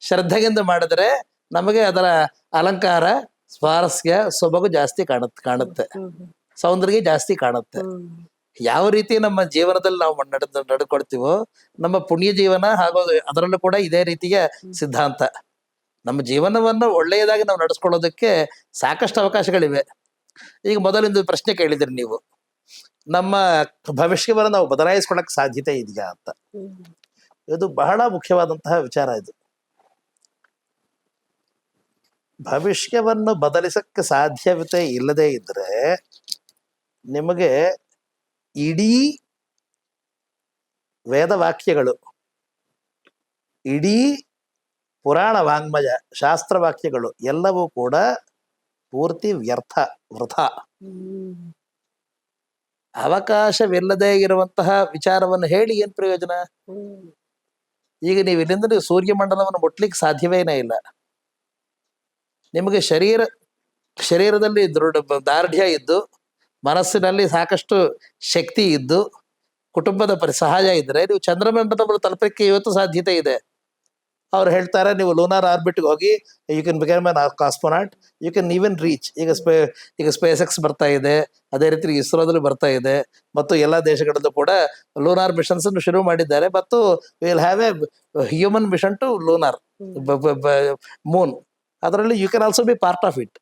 ಶ್ರದ್ಧೆಯಿಂದ ಮಾಡಿದ್ರೆ ನಮಗೆ ಅದರ ಅಲಂಕಾರ, ಸ್ವಾರಸ್ಯ, ಸೊಬಗು ಜಾಸ್ತಿ ಕಾಣುತ್ತೆ, ಸೌಂದರ್ಯ ಜಾಸ್ತಿ ಕಾಣುತ್ತೆ. ಯಾವ ರೀತಿ ನಮ್ಮ ಜೀವನದಲ್ಲಿ ನಾವು ನಡ್ಕೊಳ್ತೀವೋ ನಮ್ಮ ಪುಣ್ಯ ಜೀವನ ಹಾಗೂ ಅದರಲ್ಲೂ ಕೂಡ ಇದೇ ರೀತಿಯ ಸಿದ್ಧಾಂತ. ನಮ್ಮ ಜೀವನವನ್ನು ಒಳ್ಳೆಯದಾಗಿ ನಾವು ನಡೆಸ್ಕೊಳ್ಳೋದಕ್ಕೆ ಸಾಕಷ್ಟು ಅವಕಾಶಗಳಿವೆ. ಈಗ ಮೊದಲಿಂದು ಪ್ರಶ್ನೆ ಕೇಳಿದ್ರಿ ನೀವು, ನಮ್ಮ ಭವಿಷ್ಯವನ್ನು ನಾವು ಬದಲಾಯಿಸ್ಕೊಳ್ಳಕ್ ಸಾಧ್ಯತೆ ಇದೆಯಾ ಅಂತ. ಇದು ಬಹಳ ಮುಖ್ಯವಾದಂತಹ ವಿಚಾರ. ಇದು ಭವಿಷ್ಯವನ್ನು ಬದಲಿಸಕ್ಕೆ ಸಾಧ್ಯತೆ ಇಲ್ಲದೆ ಇದ್ರೆ ನಿಮಗೆ ಇಡೀ ವೇದವಾಕ್ಯಗಳು, ಇಡೀ ಪುರಾಣ ವಾಂಗ್ಮಯ, ಶಾಸ್ತ್ರವಾಕ್ಯಗಳು ಎಲ್ಲವೂ ಕೂಡ ಪೂರ್ತಿ ವೃಥ. ಅವಕಾಶವಿಲ್ಲದೆ ಇರುವಂತಹ ವಿಚಾರವನ್ನು ಹೇಳಿ ಏನ್ ಪ್ರಯೋಜನ? ಈಗ ನೀವು ಇಲ್ಲಿಂದ ನೀವು ಸೂರ್ಯಮಂಡಲವನ್ನು ಮುಟ್ಲಿಕ್ಕೆ ಸಾಧ್ಯವೇನೇ ಇಲ್ಲ. ನಿಮಗೆ ಶರೀರದಲ್ಲಿ ದಾರ್ಢ್ಯ ಇದ್ದು, ಮನಸ್ಸಿನಲ್ಲಿ ಸಾಕಷ್ಟು ಶಕ್ತಿ ಇದ್ದು, ಕುಟುಂಬದ ಸಹಾಯ ಇದ್ರೆ ನೀವು ಚಂದ್ರಮಂಡಲವನ್ನು ತಲುಪಕ್ಕೆ ಇವತ್ತು ಸಾಧ್ಯತೆ ಇದೆ. ಅವ್ರು ಹೇಳ್ತಾರೆ ನೀವು ಲೂನಾರ್ ಆರ್ಬಿಟ್ಗೆ ಹೋಗಿ you can become an cosmonaut, you can even reach. ಈಗ ಸ್ಪೇಸ್ ಎಕ್ಸ್ ಬರ್ತಾ ಇದೆ, ಅದೇ ರೀತಿ ಇಸ್ರೋದಲ್ಲಿ ಬರ್ತಾ ಇದೆ, ಮತ್ತು ಎಲ್ಲ ದೇಶಗಳಲ್ಲೂ ಕೂಡ ಲೂನಾರ್ ಮಿಷನ್ಸ್ ಅನ್ನು ಶುರು ಮಾಡಿದ್ದಾರೆ. ಮತ್ತು will have a human mission to lunar moon. ಅದರಲ್ಲಿ you can also be part of it,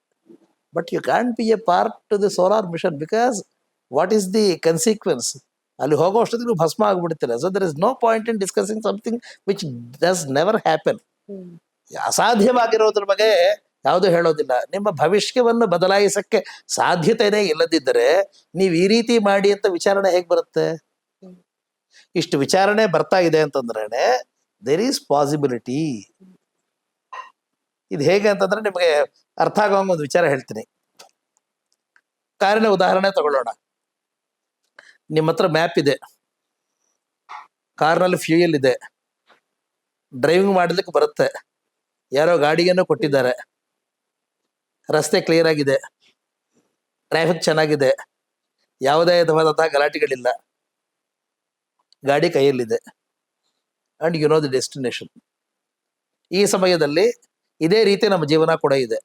but you can be a part to the solar mission because what is the consequence? ಅಲ್ಲಿ ಹೋಗೋ ಅಷ್ಟೊತ್ತಿಗೆ ನೀವು ಭಸ್ಮ ಆಗ್ಬಿಡ್ತೀರ. So there is no point in discussing something which does never happen. ಅಸಾಧ್ಯವಾಗಿರೋದ್ರ ಬಗ್ಗೆ ಯಾವುದು ಹೇಳೋದಿಲ್ಲ. ನಿಮ್ಮ ಭವಿಷ್ಯವನ್ನು ಬದಲಾಯಿಸಕ್ಕೆ ಸಾಧ್ಯತೆನೇ ಇಲ್ಲದಿದ್ದರೆ ನೀವು ಈ ರೀತಿ ಮಾಡಿ ಅಂತ ವಿಚಾರಣೆ ಹೇಗೆ ಬರುತ್ತೆ? ಇಷ್ಟು ವಿಚಾರಣೆ ಬರ್ತಾ ಇದೆ ಅಂತಂದ್ರೇನೆ ದೇರ್ ಈಸ್ ಪಾಸಿಬಿಲಿಟಿ. ಇದು ಹೇಗೆ ಅಂತಂದ್ರೆ ನಿಮಗೆ ಅರ್ಥ ಆಗೋಂಗ ಒಂದು ವಿಚಾರ ಹೇಳ್ತೀನಿ. ಕಾರಿನ ಉದಾಹರಣೆ ತಗೊಳ್ಳೋಣ. ನಿಮ್ಮ ಹತ್ರ ಮ್ಯಾಪ್ ಇದೆ, ಕಾರ್ನಲ್ಲಿ ಫ್ಯೂಯಲ್ ಇದೆ, ಡ್ರೈವಿಂಗ್ ಮಾಡಲಿಕ್ಕೆ ಬರುತ್ತೆ, ಯಾರೋ ಗಾಡಿಯನ್ನು ಕೊಟ್ಟಿದ್ದಾರೆ, ರಸ್ತೆ ಕ್ಲಿಯರ್ ಆಗಿದೆ, ಟ್ರಾಫಿಕ್ ಚೆನ್ನಾಗಿದೆ, ಯಾವುದೇ ವಿಧವಾದಂತಹ ಗಲಾಟೆಗಳಿಲ್ಲ, ಗಾಡಿ ಕೈಯಲ್ಲಿದೆ, and you know the destination. ಈ ಸಮಯದಲ್ಲಿ ಇದೇ ರೀತಿ ನಮ್ಮ ಜೀವನ ಕೂಡ ಇದೆ.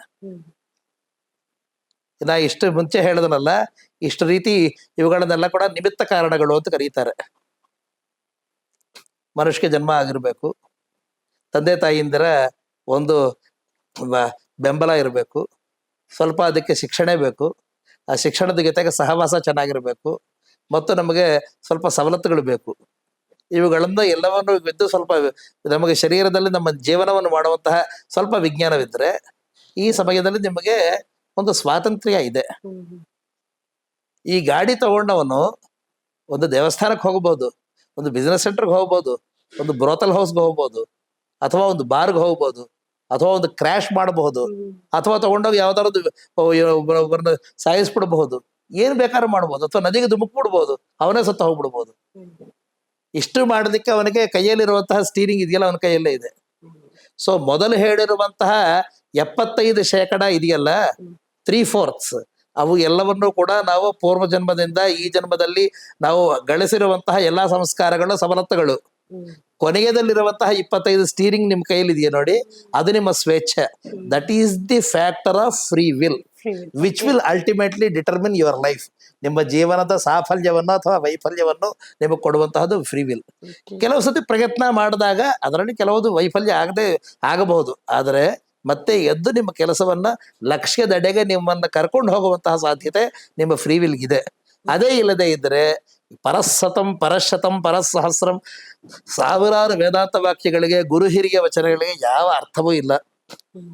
ನಾ ಇಷ್ಟು ಮುಂಚೆ ಹೇಳಿದನಲ್ಲ, ಇಷ್ಟು ರೀತಿ ಇವುಗಳನ್ನೆಲ್ಲ ಕೂಡ ನಿಮಿತ್ತ ಕಾರಣಗಳು ಅಂತ ಕರೀತಾರೆ. ಮನುಷ್ಯಗೆ ಜನ್ಮ ಆಗಿರ್ಬೇಕು, ತಂದೆ ತಾಯಿಯಿಂದರ ಒಂದು ಬೆಂಬಲ ಇರಬೇಕು, ಸ್ವಲ್ಪ ಅದಕ್ಕೆ ಶಿಕ್ಷಣ ಬೇಕು, ಆ ಶಿಕ್ಷಣದ ಜೊತೆಗೆ ಸಹವಾಸ ಚೆನ್ನಾಗಿರ್ಬೇಕು, ಮತ್ತು ನಮಗೆ ಸ್ವಲ್ಪ ಸವಲತ್ತುಗಳು ಬೇಕು. ಇವುಗಳಿಂದ ಎಲ್ಲವನ್ನು ಬಿದ್ದು ಸ್ವಲ್ಪ ನಮಗೆ ಶರೀರದಲ್ಲಿ ನಮ್ಮ ಜೀವನವನ್ನು ಮಾಡುವಂತಹ ಸ್ವಲ್ಪ ವಿಜ್ಞಾನವಿದ್ರೆ ಈ ಸಮಯದಲ್ಲಿ ನಿಮಗೆ ಒಂದು ಸ್ವಾತಂತ್ರ್ಯ ಇದೆ. ಈ ಗಾಡಿ ತಗೊಂಡವನು ಒಂದು ದೇವಸ್ಥಾನಕ್ಕೆ ಹೋಗ್ಬೋದು, ಒಂದು ಬಿಸ್ನೆಸ್ ಸೆಂಟರ್ಗೆ ಹೋಗ್ಬೋದು, ಒಂದು ಬ್ರೋತಲ್ ಹೌಸ್ಗೆ ಹೋಗ್ಬೋದು, ಅಥವಾ ಒಂದು ಬಾರ್ಗೆ ಹೋಗ್ಬೋದು, ಅಥವಾ ಒಂದು ಕ್ರ್ಯಾಶ್ ಮಾಡಬಹುದು, ಅಥವಾ ತಗೊಂಡೋಗಿ ಯಾವ್ದಾರದು ಒಬ್ಬರನ್ನ ಸಾಯಿಸ್ಬಿಡ್ಬಹುದು, ಏನ್ ಬೇಕಾದ್ರೂ ಮಾಡ್ಬೋದು, ಅಥವಾ ನದಿಗೆ ಧುಮುಕ್ಬಿಡ್ಬೋದು, ಅವನೇ ಸತ್ತ ಹೋಗ್ಬಿಡ್ಬೋದು. ಇಷ್ಟು ಮಾಡೋದಕ್ಕೆ ಅವನಿಗೆ ಕೈಯಲ್ಲಿರುವಂತಹ ಸ್ಟೀರಿಂಗ್ ಇದೆಯಲ್ಲ ಅವನ ಕೈಯಲ್ಲೇ ಇದೆ. ಸೊ ಮೊದಲು ಹೇಳಿರುವಂತಹ 75% ಇದೆಯಲ್ಲ, 3/4 ಅವು ಎಲ್ಲವನ್ನೂ ಕೂಡ ನಾವು ಪೂರ್ವ ಜನ್ಮದಿಂದ ಈ ಜನ್ಮದಲ್ಲಿ ನಾವು ಗಳಿಸಿರುವಂತಹ ಎಲ್ಲಾ ಸಂಸ್ಕಾರಗಳು, ಸವಲತ್ತುಗಳು, ಕೊನೆಯದಲ್ಲಿರುವಂತಹ 25 ಸ್ಟೀರಿಂಗ್ ನಿಮ್ಮ ಕೈಯಲ್ಲಿ ಇದೆಯಾ ನೋಡಿ, ಅದು ನಿಮ್ಮ ಸ್ವೇಚ್ಛೆ. That is the factor of free will which will ultimately determine your life. ನಿಮ್ಮ ಜೀವನದ ಸಾಫಲ್ಯವನ್ನು ಅಥವಾ ವೈಫಲ್ಯವನ್ನು ನಿಮಗೆ ಕೊಡುವಂತಹದ್ದು ಫ್ರೀ ವಿಲ್. ಕೆಲವು ಸತಿ ಪ್ರಯತ್ನ ಮಾಡಿದಾಗ ಅದರಲ್ಲಿ ಕೆಲವೊಂದು ವೈಫಲ್ಯ ಆಗಬಹುದು, ಆದರೆ ಮತ್ತೆ ಎದ್ದು ನಿಮ್ಮ ಕೆಲಸವನ್ನ ಲಕ್ಷ್ಯದೆಡೆಗೆ ನಿಮ್ಮನ್ನ ಕರ್ಕೊಂಡು ಹೋಗುವಂತಹ ಸಾಧ್ಯತೆ ನಿಮ್ಮ ಫ್ರೀ ವಿಲ್ಗಿದೆ. ಅದೇ ಇಲ್ಲದೆ ಇದ್ದರೆ ಪರಶತಂ ಪರಶತಂ ಪರಸಹಸ್ರಂ, ಸಾವಿರಾರು ವೇದಾಂತ ವಾಕ್ಯಗಳಿಗೆ, ಗುರು ಹಿರಿಯ ವಚನಗಳಿಗೆ ಯಾವ ಅರ್ಥವೂ ಇಲ್ಲ.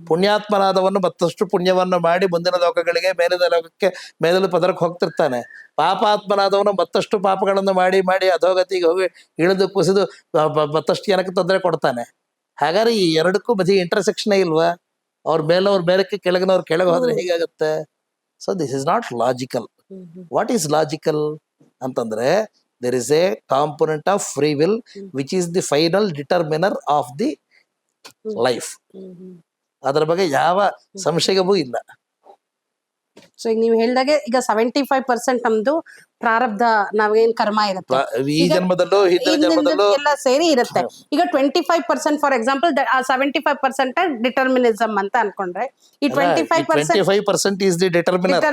ಪುಣ್ಯಾತ್ಮನಾದವನ್ನು ಮತ್ತಷ್ಟು ಪುಣ್ಯವನ್ನು ಮಾಡಿ ಮುಂದಿನ ಲೋಕಗಳಿಗೆ, ಮೇಲಿನ ಲೋಕಕ್ಕೆ, ಮೇಲಿನ ಪದರಕ್ಕೆ ಹೋಗ್ತಿರ್ತಾನೆ. ಪಾಪಾತ್ಮನಾದವನು ಮತ್ತಷ್ಟು ಪಾಪಗಳನ್ನು ಮಾಡಿ ಮಾಡಿ ಅಧೋಗತಿಗೆ ಹೋಗಿ ಇಳಿದು ಕುಸಿದು ಮತ್ತಷ್ಟು ಜನಕ್ಕೆ ತೊಂದರೆ ಕೊಡ್ತಾನೆ. ಹಾಗಾದ್ರೆ ಈ ಎರಡಕ್ಕೂ ಮಧ್ಯೆ ಇಂಟರ್ಸೆಕ್ಷನ್ ಇಲ್ವಾ? ಅವ್ರ ಮೇಲಕ್ಕೆ ಕೆಳಗಿನವ್ರ ಕೆಳಗೆ ಹೋದ್ರೆ ಹೇಗಾಗತ್ತೆ? So this is not logical. What is logical ಅಂತಂದ್ರೆ, there is a component of free will which is the final determiner of the life. ಅದರ ಬಗ್ಗೆ ಯಾವ ಸಂಶಯವೂ ಇಲ್ಲ. ಸೊ ಈಗ ನೀವು ಹೇಳ್ದಾಗೆ ಈಗ 75% ನಮ್ದು ಪ್ರಾರಬ್ಧ, ನಾವೇನ್ ಕರ್ಮ ಇರುತ್ತೆ ಈ ಜನ್ಮದಲ್ಲೂ ಹಿಂದಿನ ಜನ್ಮದಲ್ಲೂ ಎಲ್ಲ ಸೇರಿ ಇರುತ್ತೆ. ಈಗ 25% ಫಾರ್ ಎಕ್ಸಾಂಪಲ್ 75% ಡಿಟರ್ಮಿನಿಸಮ್ ಅಂತ ಅನ್ಕೊಂಡ್ರೆ, ಈ 25% is the determiner.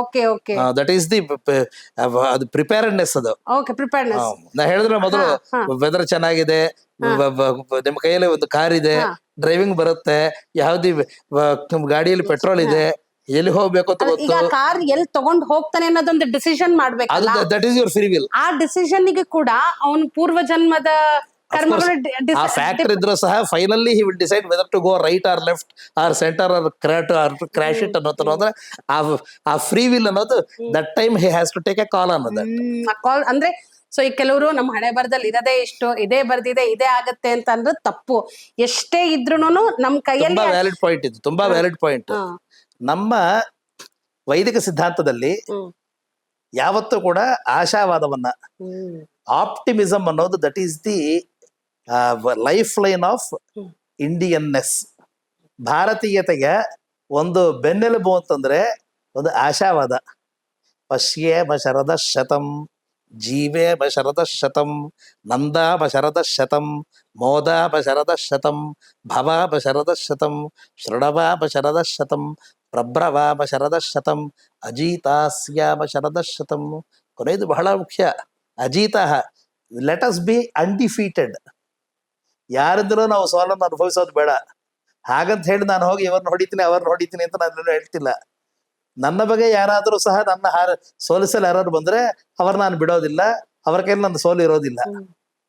Okay okay, that is the ಅದು ಪ್ರಿಪೇರ್ಡ್ನೆಸ್. ಅದು ಓಕೆ, ಪ್ರಿಪೇರ್ಡ್ನೆಸ್. ನಾ ಹೇಳಿದ್ರೆ ಮೊದಲು ವೆದರ್ ಚೆನ್ನಾಗಿದೆ, ನಿಮ್ಮ ಕೈಯಲ್ಲಿ ಒಂದು ಕಾರ್ ಇದೆ, ಡ್ರೈವಿಂಗ್ ಬರುತ್ತೆ, ಯಾವ್ದು ಗಾಡಿಯಲ್ಲಿ ಪೆಟ್ರೋಲ್ ಇದೆ, ಎಲ್ಲಿ ಹೋಗ್ಬೇಕು ಅಂತ ಗೊತ್ತು, ಈಗ ಕಾರ್ ಎಲ್ಲಿ ತಗೊಂಡ್ ಹೋಗ್ತಾನೆ ಅನ್ನೋದೊಂದು ಡಿಸಿಷನ್ ಮಾಡ್ಬೇಕಲ್ಲ, that is your free will. ಆ ಡಿಸಿಷನ್ ಗೆ ಕೂಡ ಅವನು ಪೂರ್ವ ಜನ್ಮದ ಕರ್ಮಗಳು ಆ ಫ್ಯಾಕ್ಟರ್ ಇದ್ರೂ ಸಹ finally he will decide whether to go right or left or centre or crash it ಅನ್ನೋದು. ಅಂದ್ರೆ ಆ ಫ್ರೀ ವಿಲ್ ಅನ್ನೋದು that time he has to take a call ಅನ್ನೋದು. ಕಾಲ್ ಅಂದ್ರೆ, ಸೊ ಈ ಕೆಲವರು ನಮ್ಮ ಹಣೆ ಬರದಲ್ಲಿ ಇರದೇ ಇಷ್ಟು, ಇದೇ ಬರ್ದಿದೆ, ಇದೇ ಆಗತ್ತೆ ಅಂತ ಅಂದ್ರೆ ತಪ್ಪು. ಎಷ್ಟೇ ಇದ್ರೂನು ನಮ್ ಕೈಯಲ್ಲಿ. ತುಂಬಾ ವ್ಯಾಲಿಡ್ ಪಾಯಿಂಟ್ ಇದು, ತುಂಬಾ ವ್ಯಾಲಿಡ್ ಪಾಯಿಂಟ್. ನಮ್ಮ ವೈದಿಕ ಸಿದ್ಧಾಂತದಲ್ಲಿ ಯಾವತ್ತೂ ಕೂಡ ಆಶಾವಾದವನ್ನ, ಆಪ್ಟಿಮಿಸಮ್ ಅನ್ನೋದು that is the life line of Indianness. ಭಾರತೀಯತೆಗೆ ಒಂದು ಬೆನ್ನೆಲುಬು ಅಂತಂದ್ರೆ ಒಂದು ಆಶಾವಾದ. ಪಶ್ಯೇಮ ಶರದ ಶತಂ, ಜೀವೇಮ ಶರದ ಶತಂ, ನಂದಾಮ ಶರದ ಶತಂ, ಮೋದಾಮ ಶರದ ಶತಂ, ಭವಾಮ ಶರದ ಶತಂ, ಶೃಣವಾಮ ಶರದ ಶತಂ, ಪ್ರಭ್ರವಾಮ ಶರದ ಶತಂ, ಅಜೀತಾಸ್ಯಾಮ ಶರದ ಶತಂ. ಕೊನೆಯದು ಬಹಳ ಮುಖ್ಯ, ಅಜೀತಃ. Let us be undefeated. ಯಾರಿದ್ರೂ ನಾವು ಸೋಲನ್ನು ಅನುಭವಿಸೋದು ಬೇಡ. ಹಾಗಂತ ಹೇಳಿ ನಾನು ಹೋಗಿ ಇವ್ರನ್ನ ಹೊಡಿತೀನಿ ಅವ್ರನ್ನ ಹೊಡಿತೀನಿ ಅಂತ ನಾನು ಹೇಳ್ತಿಲ್ಲ. ನನ್ನ ಬಗ್ಗೆ ಯಾರಾದರೂ ಸಹ ನನ್ನ ಸೋಲಿಸಲು ಯಾರು ಬಂದ್ರೆ ಅವ್ರ ನಾನು ಬಿಡೋದಿಲ್ಲ, ಅವ್ರ ಕೈಲಿ ನನ್ನ ಸೋಲು ಇರೋದಿಲ್ಲ.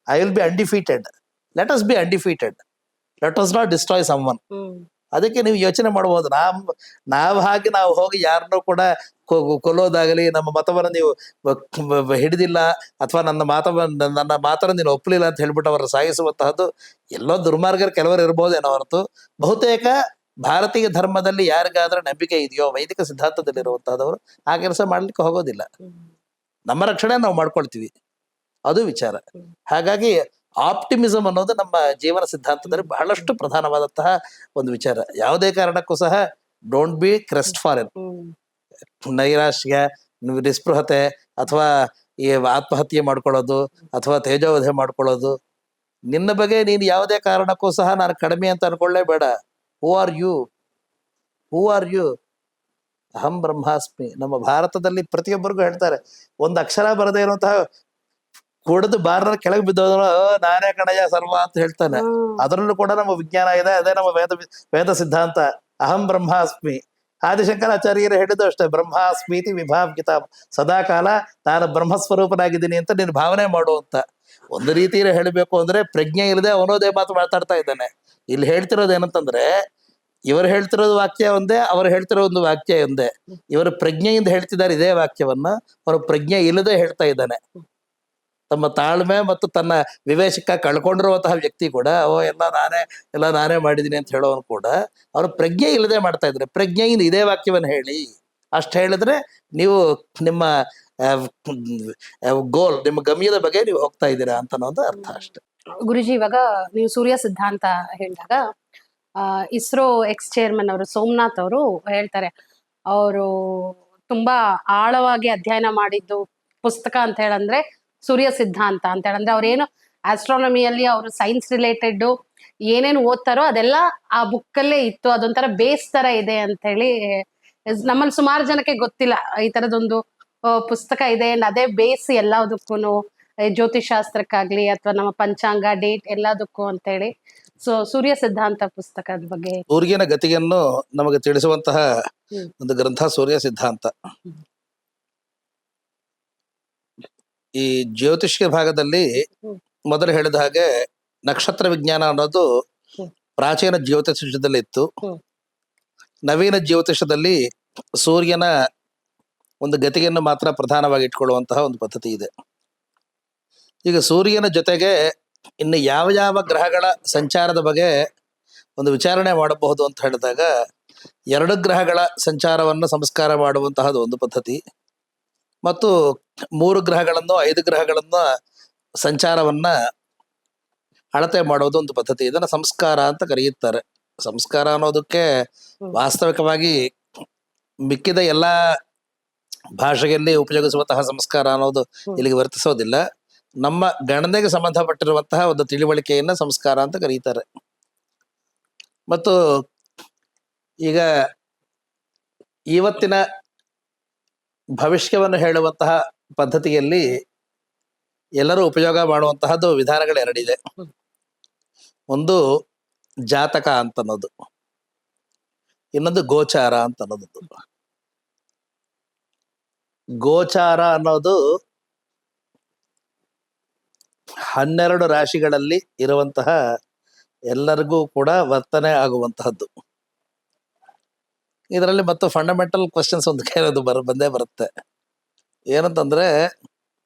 I will be undefeated. Let us be undefeated. Let us not destroy someone. ಅದಕ್ಕೆ ನೀವು ಯೋಚನೆ ಮಾಡ್ಬೋದು, ನಾವು ಹೋಗಿ ಯಾರನ್ನೂ ಕೂಡ ಕೊಲ್ಲೋದಾಗಲಿ, ನಮ್ಮ ಮತವನ್ನು ನೀವು ಹಿಡಿದಿಲ್ಲ ಅಥವಾ ನನ್ನ ಮಾತನ್ನು ನೀನು ಒಪ್ಪಲಿಲ್ಲ ಅಂತ ಹೇಳ್ಬಿಟ್ಟು ಅವರ ಸಾಗಿಸುವಂತಹದ್ದು ಎಲ್ಲೋ ದುರ್ಮಾರ್ಗರು ಕೆಲವರು ಇರ್ಬೋದೇನೋ ಹೊರತು ಬಹುತೇಕ ಭಾರತೀಯ ಧರ್ಮದಲ್ಲಿ ಯಾರಿಗಾದ್ರೆ ನಂಬಿಕೆ ಇದೆಯೋ, ವೈದಿಕ ಸಿದ್ಧಾಂತದಲ್ಲಿ ಇರುವಂತಹದವರು ಆ ಕೆಲಸ ಮಾಡ್ಲಿಕ್ಕೆ ಹೋಗೋದಿಲ್ಲ. ನಮ್ಮ ರಕ್ಷಣೆ ನಾವು ಮಾಡ್ಕೊಳ್ತೀವಿ, ಅದು ವಿಚಾರ. ಹಾಗಾಗಿ ಆಪ್ಟಿಮಿಸಮ್ ಅನ್ನೋದು ನಮ್ಮ ಜೀವನ ಸಿದ್ಧಾಂತದಲ್ಲಿ ಬಹಳಷ್ಟು ಪ್ರಧಾನವಾದಂತಹ ಒಂದು ವಿಚಾರ. ಯಾವುದೇ ಕಾರಣಕ್ಕೂ ಸಹ ಡೋಂಟ್ ಬಿ ಕ್ರೆಸ್ಟ್ ಫಾರೆನ್, ನೈರಾಶ್ಯ, ನಿಸ್ಪೃಹತೆ ಅಥವಾ ಈ ಆತ್ಮಹತ್ಯೆ ಮಾಡ್ಕೊಳ್ಳೋದು ಅಥವಾ ತೇಜೋವಧೆ ಮಾಡ್ಕೊಳ್ಳೋದು, ನಿನ್ನ ಬಗ್ಗೆ ನೀನು ಯಾವುದೇ ಕಾರಣಕ್ಕೂ ಸಹ ನಾನು ಕಡಿಮೆ ಅಂತ ಅನ್ಕೊಳ್ಳೇ ಬೇಡ. Who are you, who are you? ಅಹಂ ಬ್ರಹ್ಮಾಸ್ಮಿ. ನಮ್ಮ ಭಾರತದಲ್ಲಿ ಪ್ರತಿಯೊಬ್ಬರಿಗೂ ಹೇಳ್ತಾರೆ, ಒಂದು ಅಕ್ಷರ ಬರದೇ ಇರುವಂತಹ ಕುಡಿದು ಬಾರ ಕೆಳಗೆ ಬಿದ್ದೋದ್ರು ನಾನೇ ಕಣಯ್ಯ ಸರ್ವ ಅಂತ ಹೇಳ್ತಾನೆ. ಅದರಲ್ಲೂ ಕೂಡ ನಮ್ಮ ವಿಜ್ಞಾನ ಇದೆ, ಅದೇ ನಮ್ಮ ವೇದ ಸಿದ್ಧಾಂತ. ಅಹಂ ಬ್ರಹ್ಮಾಸ್ಮಿ. ಆದಿಶಂಕರಾಚಾರ್ಯರು ಹೇಳಿದ್ದು ಅಷ್ಟೇ, ಬ್ರಹ್ಮಾಸ್ಮೀತಿ ವಿಭಾವ್ಯತ, ಸದಾಕಾಲ ನಾನು ಬ್ರಹ್ಮಸ್ವರೂಪನಾಗಿದ್ದೀನಿ ಅಂತ ನೀನು ಭಾವನೆ ಮಾಡು ಅಂತ. ಒಂದು ರೀತಿಯಲ್ಲಿ ಹೇಳಬೇಕು ಅಂದ್ರೆ ಪ್ರಜ್ಞೆ ಇಲ್ಲದೆ ಅವನೋದೇ ಮಾತು ಮಾತಾಡ್ತಾ ಇದ್ದಾನೆ. ಇಲ್ಲಿ ಹೇಳ್ತಿರೋದು ಏನಂತಂದ್ರೆ, ಇವರು ಹೇಳ್ತಿರೋದು ವಾಕ್ಯ ಒಂದೇ, ಅವರು ಹೇಳ್ತಿರೋ ಒಂದು ವಾಕ್ಯ ಒಂದೇ. ಇವರು ಪ್ರಜ್ಞೆಯಿಂದ ಹೇಳ್ತಿದ್ದಾರೆ ಇದೇ ವಾಕ್ಯವನ್ನ, ಅವರು ಪ್ರಜ್ಞೆ ಇಲ್ಲದೆ ಹೇಳ್ತಾ ಇದ್ದಾನೆ. ತಮ್ಮ ತಾಳ್ಮೆ ಮತ್ತು ತನ್ನ ವಿವೇಚಕ ಕಳ್ಕೊಂಡಿರುವಂತಹ ವ್ಯಕ್ತಿ ಕೂಡ ಎಲ್ಲ ನಾನೇ ಮಾಡಿದ್ದೀನಿ ಅಂತ ಹೇಳೋನು ಕೂಡ ಅವರು ಪ್ರಜ್ಞೆ ಇಲ್ಲದೆ ಮಾಡ್ತಾ ಇದ್ದಾರೆ. ಪ್ರಜ್ಞೆಯಿಂದ ಇದೇ ವಾಕ್ಯವನ್ನು ಹೇಳಿ, ಅಷ್ಟು ಹೇಳಿದ್ರೆ ನೀವು ನಿಮ್ಮ ಗೋಲ್, ನಿಮ್ಮ ಗಮ್ಯದ ಬಗ್ಗೆ ನೀವು ಹೋಗ್ತಾ ಇದ್ದೀರಾ ಅಂತ ಅನ್ನೋದು ಅರ್ಥ ಅಷ್ಟೆ. ಗುರುಜಿ, ಇವಾಗ ನೀವು ಸೂರ್ಯ ಸಿದ್ಧಾಂತ ಹೇಳಿದಾಗ ಇಸ್ರೋ ಎಕ್ಸ್ ಚೇರ್ಮನ್ ಅವರು ಸೋಮನಾಥ್ ಅವರು ಹೇಳ್ತಾರೆ, ಅವರು ತುಂಬಾ ಆಳವಾಗಿ ಅಧ್ಯಯನ ಮಾಡಿದ್ದು ಪುಸ್ತಕ ಅಂತ ಹೇಳಂದ್ರೆ ಸೂರ್ಯ ಸಿದ್ಧಾಂತ ಅಂತ ಹೇಳಂದ್ರೆ, ಅವ್ರೇನು ಆಸ್ಟ್ರಾನಮಿಯಲ್ಲಿ ಅವರು ಸೈನ್ಸ್ ರಿಲೇಟೆಡ್ ಏನೇನು ಓದ್ತಾರೋ ಅದೆಲ್ಲ ಆ ಬುಕ್ಕಲ್ಲೇ ಇತ್ತು. ಅದೊಂಥರ ಬೇಸ್ ತರ ಇದೆ ಅಂತ ಹೇಳಿ ನಮ್ಮಲ್ಲಿ ಸುಮಾರು ಜನಕ್ಕೆ ಗೊತ್ತಿಲ್ಲ ಈ ತರದೊಂದು ಪುಸ್ತಕ ಇದೆ. ಅದೇ ಬೇಸ್ ಎಲ್ಲದಕ್ಕೂ, ಜ್ಯೋತಿಷಾಸ್ತ್ರಕ್ಕಾಗ್ಲಿ ಅಥವಾ ನಮ್ಮ ಪಂಚಾಂಗ ಡೇಟ್ ಎಲ್ಲದಕ್ಕೂ ಅಂತ ಹೇಳಿ. ಸೊ ಸೂರ್ಯ ಸಿದ್ಧಾಂತ ಪುಸ್ತಕದ ಬಗ್ಗೆ, ಸೂರ್ಯನ ಗತಿಯನ್ನು ನಮಗೆ ತಿಳಿಸುವಂತಹ ಒಂದು ಗ್ರಂಥ ಸೂರ್ಯ ಸಿದ್ಧಾಂತ. ಈ ಜ್ಯೋತಿಷ್ಯ ಭಾಗದಲ್ಲಿ ಮೊದಲು ಹೇಳಿದ ಹಾಗೆ ನಕ್ಷತ್ರ ವಿಜ್ಞಾನ ಅನ್ನೋದು ಪ್ರಾಚೀನ ಜ್ಯೋತಿಷದಲ್ಲಿ ಇತ್ತು. ನವೀನ ಜ್ಯೋತಿಷದಲ್ಲಿ ಸೂರ್ಯನ ಒಂದು ಗತಿಯನ್ನು ಮಾತ್ರ ಪ್ರಧಾನವಾಗಿ ಇಟ್ಕೊಳ್ಳುವಂತಹ ಒಂದು ಪದ್ಧತಿ ಇದೆ. ಈಗ ಸೂರ್ಯನ ಜೊತೆಗೆ ಇನ್ನು ಯಾವ ಯಾವ ಗ್ರಹಗಳ ಸಂಚಾರದ ಬಗ್ಗೆ ಒಂದು ವಿಚಾರಣೆ ಮಾಡಬಹುದು ಅಂತ ಹೇಳಿದಾಗ, 2 ಗ್ರಹಗಳ ಸಂಚಾರವನ್ನು ಸಂಸ್ಕಾರ ಮಾಡುವಂತಹದ್ದು ಒಂದು ಪದ್ಧತಿ, ಮತ್ತು 3 ಗ್ರಹಗಳನ್ನು 5 ಗ್ರಹಗಳನ್ನ ಸಂಚಾರವನ್ನ ಅಳತೆ ಮಾಡೋದು ಒಂದು ಪದ್ಧತಿ. ಇದನ್ನ ಸಂಸ್ಕಾರ ಅಂತ ಕರೆಯುತ್ತಾರೆ. ಸಂಸ್ಕಾರ ಅನ್ನೋದಕ್ಕೆ ವಾಸ್ತವಿಕವಾಗಿ ಮಿಕ್ಕಿದ ಎಲ್ಲ ಭಾಷೆಯಲ್ಲಿ ಉಪಯೋಗಿಸುವಂತಹ ಸಂಸ್ಕಾರ ಅನ್ನೋದು ಇಲ್ಲಿಗೆ ವರ್ತಿಸೋದಿಲ್ಲ. ನಮ್ಮ ಗಣನೆಗೆ ಸಂಬಂಧಪಟ್ಟಿರುವಂತಹ ಒಂದು ತಿಳಿವಳಿಕೆಯನ್ನ ಸಂಸ್ಕಾರ ಅಂತ ಕರೀತಾರೆ. ಮತ್ತು ಈಗ ಇವತ್ತಿನ ಭವಿಷ್ಯವನ್ನು ಹೇಳುವಂತಹ ಪದ್ಧತಿಯಲ್ಲಿ ಎಲ್ಲರೂ ಉಪಯೋಗ ಮಾಡುವಂತಹದ್ದು ವಿಧಾನಗಳು 2 ಇದೆ. ಒಂದು ಜಾತಕ ಅಂತ ಅನ್ನೋದು, ಇನ್ನೊಂದು ಗೋಚಾರ ಅಂತ ಅನ್ನೋದು. ಗೋಚಾರ ಅನ್ನೋದು 12 ರಾಶಿಗಳಲ್ಲಿ ಇರುವಂತಹ ಎಲ್ಲರಿಗೂ ಕೂಡ ವರ್ತನೆ ಆಗುವಂತಹದ್ದು. ಇದರಲ್ಲಿ ಮತ್ತು ಫಂಡಮೆಂಟಲ್ ಕ್ವಶನ್ಸ್ ಒಂದು ಕೇಳೋದು ಬಂದೇ ಬರುತ್ತೆ. ಏನಂತಂದ್ರೆ,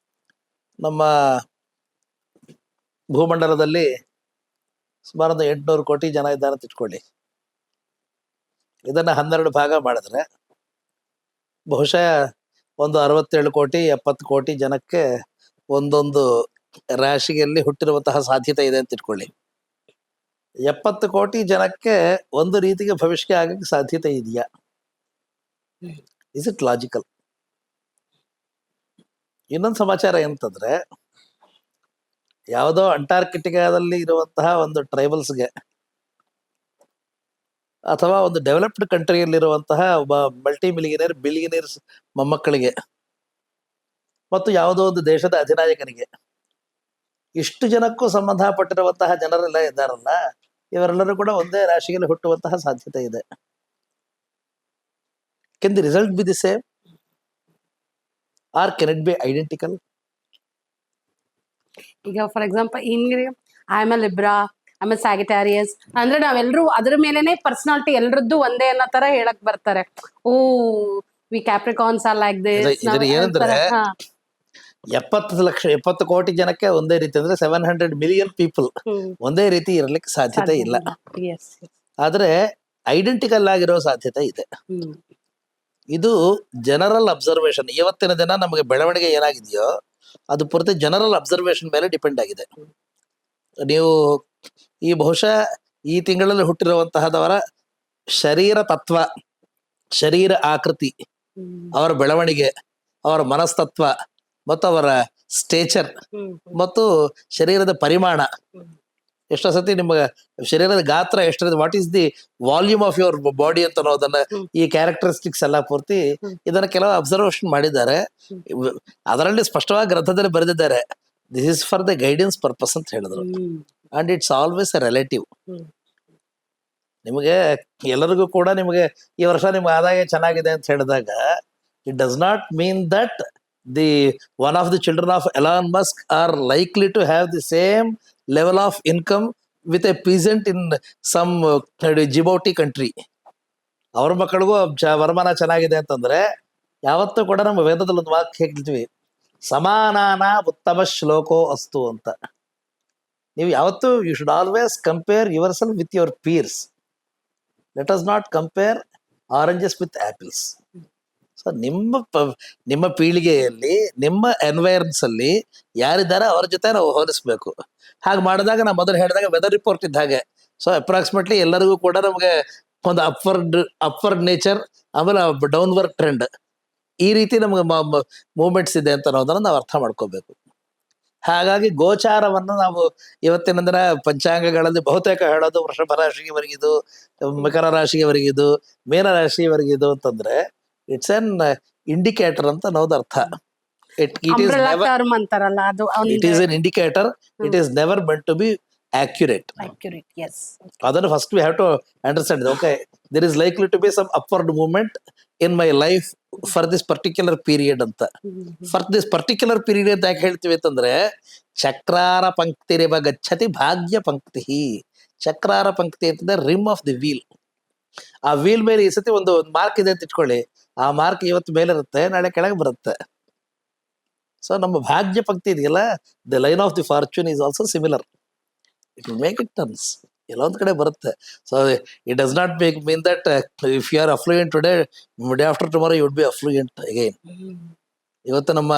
ನಮ್ಮ ಭೂಮಂಡಲದಲ್ಲಿ ಸುಮಾರು 800 ಕೋಟಿ ಜನ ಇದ್ದಾರೆ ಅಂತ ಇಟ್ಕೊಳ್ಳಿ. ಇದನ್ನ 12 ಭಾಗ ಮಾಡಿದ್ರೆ ಬಹುಶಃ ಒಂದು 67 ಕೋಟಿ 70 ಕೋಟಿ ಜನಕ್ಕೆ ಒಂದೊಂದು ರಾಶಿಯಲ್ಲಿ ಹುಟ್ಟಿರುವಂತಹ ಸಾಧ್ಯತೆ ಇದೆ ಅಂತ ಇಟ್ಕೊಳ್ಳಿ. 70 ಕೋಟಿ ಜನಕ್ಕೆ ಒಂದು ರೀತಿಗೆ ಭವಿಷ್ಯ ಆಗಕ್ಕೆ ಸಾಧ್ಯತೆ ಇದೆಯಾ? Is it logical? ಇನ್ನೊಂದು ಸಮಾಚಾರ ಎಂತಂದ್ರೆ, ಯಾವುದೋ ಅಂಟಾರ್ಕಿಟಿಕಾದಲ್ಲಿ ಇರುವಂತಹ ಒಂದು ಟ್ರೈಬಲ್ಸ್ಗೆ ಅಥವಾ ಒಂದು ಡೆವಲಪ್ಡ್ ಕಂಟ್ರಿಯಲ್ಲಿರುವಂತಹ ಒಬ್ಬ ಮಲ್ಟಿ ಬಿಲಿಯನೇರ್ಸ್ ಮೊಮ್ಮಕ್ಕಳಿಗೆ ಮತ್ತು ಯಾವುದೋ ಒಂದು ದೇಶದ ಅಧಿನಾಯಕನಿಗೆ, ಇಷ್ಟು ಜನಕ್ಕೂ ಸಂಬಂಧಪಟ್ಟಿರುವಂತಹ ಜನರೆಲ್ಲ ಇದ್ದಾರಲ್ಲ, ಇವರೆಲ್ಲರೂ ಕೂಡ ಒಂದೇ ರಾಶಿಯಲ್ಲಿ ಹುಟ್ಟುವಂತಹ ಸಾಧ್ಯತೆ ಇದೆ. Can the result be the same or can it be identical? ಈಗ for example I am a Libra, I am a Sagittarius ಅಂದ್ರೆ ನಾವೆಲ್ಲರೂ ಅದ್ರ ಮೇಲೆನೆ ಪರ್ಸನಾಲಿಟಿ ಎಲ್ರದ್ದು ಒಂದೇ ಅನ್ನೋ ತರ ಹೇಳಕ್ ಬರ್ತಾರೆ. ಓ ವಿ ಕ್ಯಾಪ್ರಿಕಾನ್ಸ್ ಆರ್ ಲೈಕ್ ದಿಸ್. ಏನಂದ್ರೆ 70 ಕೋಟಿ ಜನಕ್ಕೆ ಒಂದೇ ರೀತಿ ಅಂದ್ರೆ 700 ಮಿಲಿಯನ್ ಪೀಪಲ್ ಒಂದೇ ರೀತಿ ಇರಲಿಕ್ಕೆ ಸಾಧ್ಯತೆ ಇಲ್ಲ. ಆದ್ರೆ ಐಡೆಂಟಿಕಲ್ ಆಗಿರೋ ಸಾಧ್ಯತೆ ಇದೆ. ಇದು ಜನರಲ್ ಅಬ್ಸರ್ವೇಷನ್. ಇವತ್ತಿನ ದಿನ ನಮಗೆ ಬೆಳವಣಿಗೆ ಏನಾಗಿದೆಯೋ ಅದು ಪೂರ್ತಿ ಜನರಲ್ ಅಬ್ಸರ್ವೇಷನ್ ಮೇಲೆ ಡಿಪೆಂಡ್ ಆಗಿದೆ. ನೀವು ಈ ಬಹುಶಃ ಈ ತಿಂಗಳಲ್ಲಿ ಹುಟ್ಟಿರುವಂತಹದವರ ಶರೀರ ತತ್ವ, ಶರೀರ ಆಕೃತಿ, ಅವರ ಬೆಳವಣಿಗೆ, ಅವರ ಮನಸ್ತತ್ವ ಮತ್ತು ಅವರ ಸ್ಟೇಚರ್ ಮತ್ತು ಶರೀರದ ಪರಿಮಾಣ, ಎಷ್ಟೋ ಸತಿ ನಿಮಗೆ ಶರೀರದ ಗಾತ್ರ ಎಷ್ಟಿದೆ, what is the volume of your body ಅಂತ ಅನ್ನೋದನ್ನ, ಈ ಕ್ಯಾರೆಕ್ಟರಿಸ್ಟಿಕ್ಸ್ ಎಲ್ಲ ಪೂರ್ತಿ ಇದನ್ನ ಕೆಲವು ಅಬ್ಸರ್ವೇಷನ್ ಮಾಡಿದ್ದಾರೆ. ಅದರಲ್ಲಿ ಸ್ಪಷ್ಟವಾಗಿ ಗ್ರಂಥದಲ್ಲಿ ಬರೆದಿದ್ದಾರೆ, this is for the guidance purpose ಅಂತ ಹೇಳಿದ್ರು. And it's always A relative. ನಿಮಗೆ ಎಲ್ಲರಿಗೂ ಕೂಡ ನಿಮಗೆ ಈ ವರ್ಷ ನಿಮ್ಗೆ ಆದಾಯ ಚೆನ್ನಾಗಿದೆ ಅಂತ ಹೇಳಿದಾಗ it does not mean that the one of the children of Elon Musk are likely to have the same level of income with a peasant in some Djibouti country. ಅವ್ರ ಮಕ್ಕಳಿಗೂ ವರಮಾನ ಚೆನ್ನಾಗಿದೆ ಅಂತಂದ್ರೆ ಯಾವತ್ತೂ ಕೂಡ ನಮ್ಮ ವೇದದಲ್ಲಿ ಒಂದು ವಾಕ್ಯ ಹೇಳ್ತೀವಿ, ಸಮಾನಾನ ಉತ್ತಮ ಶ್ಲೋಕೋ ಅಸ್ತು ಅಂತ. ನೀವು ಯಾವತ್ತೂ you should always compare yourself with your peers. Let us not compare oranges with apples. So ನಿಮ್ಮ ಪೀಳಿಗೆಯಲ್ಲಿ, ನಿಮ್ಮ ಎನ್ವೈರನ್ಸ್ ಅಲ್ಲಿ ಯಾರಿದ್ದಾರೆ ಅವ್ರ ಜೊತೆ ನಾವು ಹೋಲಿಸ್ಬೇಕು. ಹಾಗೆ ಮಾಡಿದಾಗ ನಾವು ಮೊದಲು ಹೇಳಿದಾಗ ವೆದರ್ ರಿಪೋರ್ಟ್ ಇದ್ದ ಹಾಗೆ. ಸೊ ಅಪ್ರಾಕ್ಸಿಮೇಟ್ಲಿ ಎಲ್ಲರಿಗೂ ಕೂಡ ನಮಗೆ ಒಂದು ಅಪ್ವರ್ಡ್ ನೇಚರ್, ಆಮೇಲೆ ಡೌನ್ವರ್ಡ್ ಟ್ರೆಂಡ್, ಈ ರೀತಿ ನಮಗೆ ಮೂವ್ಮೆಂಟ್ಸ್ ಇದೆ ಅಂತ ಅನ್ನೋದನ್ನ ನಾವು ಅರ್ಥ ಮಾಡ್ಕೋಬೇಕು. ಹಾಗಾಗಿ ಗೋಚಾರವನ್ನು ನಾವು ಇವತ್ತಿನ ದಿನ ಪಂಚಾಂಗಗಳಲ್ಲಿ ಬಹುತೇಕ ಹೇಳೋದು ವೃಷಭ ರಾಶಿಗೆ ಬರಗಿದು, ಮಕರ ರಾಶಿಗೆ ಬರಗಿದು, ಮೀನ ರಾಶಿಗೆ ಬರಗಿದು ಅಂತಂದ್ರೆ ಇಟ್ಸ್ ಎನ್ ಇಂಡಿಕೇಟರ್ ಅಂತ ಅನ್ನೋದು ಅರ್ಥ. It is an indicator. It is never meant to be accurate. Yes. Then first we have to understand, okay, there is likely to be some upward movement in my life for this particular period anta. For this particular period ಅಂತ ಯಾಕೆ ಹೇಳ್ತೀವಿ ಅಂತಂದ್ರೆ, ಚಕ್ರಾರ ಪಂಕ್ತಿರೇವ ಗಚ್ಚತಿ ಭಾಗ್ಯ ಪಂಕ್ತಿ. ಚಕ್ರಾರ ಪಂಕ್ತಿ ಅಂತಂದ್ರೆ rim of the wheel. ಆ wheel ಮೇಲೆ ಈ ಸತಿ ಒಂದು ಮಾರ್ಕ್ ಇದೆ ಅಂತ ಇಟ್ಕೊಳ್ಳಿ, ಆ ಮಾರ್ಕ್ ಇವತ್ತು ಮೇಲೆ ಇರುತ್ತೆ, ನಾಳೆ ಕೆಳಗೆ ಬರುತ್ತೆ. ಸೊ ನಮ್ಮ ಭಾಗ್ಯ ಪಂಕ್ತಿ ಇದೆಯಲ್ಲ, the line of the fortune is also similar. It will make it turns. ಎಲ್ಲೊಂದ್ ಕಡೆ ಬರುತ್ತೆ. So it does not mean that if you are affluent today, day after tomorrow you would be affluent again. ಇವತ್ತು ನಮ್ಮ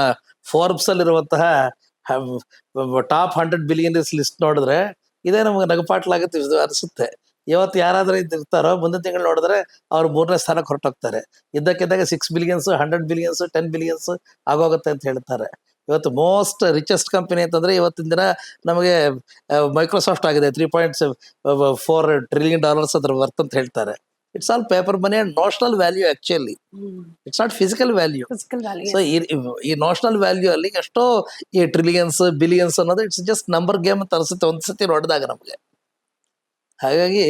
Forbes ಅಲ್ಲಿರುವಂತಹ top 100 billionaires list ನೋಡಿದ್ರೆ ಇದೇ ನಮ್ಗೆ ನಗಪಾಟ್ಲಾಗುತ್ತೆ ಅನಿಸುತ್ತೆ. ಇವತ್ತು ಯಾರಾದ್ರೂ ಇರ್ತಾರೋ ಮುಂದಿನ ತಿಂಗಳು ನೋಡಿದ್ರೆ ಅವ್ರು 3ನೇ ಸ್ಥಾನಕ್ಕೆ ಹೊರಟೋಗ್ತಾರೆ. ಇದ್ದಕ್ಕಿದ್ದಾಗ 6 ಬಿಲಿಯನ್ಸ್, 100 ಬಿಲಿಯನ್ಸ್, 10 ಬಿಲಿಯನ್ಸ್ ಆಗೋಗುತ್ತೆ ಅಂತ ಹೇಳ್ತಾರೆ. ಇವತ್ತು ಮೋಸ್ಟ್ ರಿಚೆಸ್ಟ್ ಕಂಪನಿ ಅಂತಂದ್ರೆ ಇವತ್ತಿನ ದಿನ ನಮಗೆ ಮೈಕ್ರೋಸಾಫ್ಟ್ ಆಗಿದೆ. $3.4 ಟ್ರಿಲಿಯನ್ ಅದ್ರ ವರ್ತ್ ಅಂತ ಹೇಳ್ತಾರೆ. It's all paper money and notional value. Actually it's not physical value. So ಈ ನೋಷನಲ್ ವ್ಯಾಲ್ಯೂ ಅಲ್ಲಿ ಎಷ್ಟೋ ಈ ಟ್ರಿಲಿಯನ್ಸ್, ಬಿಲಿಯನ್ಸ್ ಅನ್ನೋದು ಇಟ್ಸ್ ಜಸ್ಟ್ ನಂಬರ್ ಗೇಮ್ ಅಂತ ಅನ್ಸುತ್ತೆ ಒಂದ್ಸತಿ ನೋಡಿದಾಗ ನಮ್ಗೆ. ಹಾಗಾಗಿ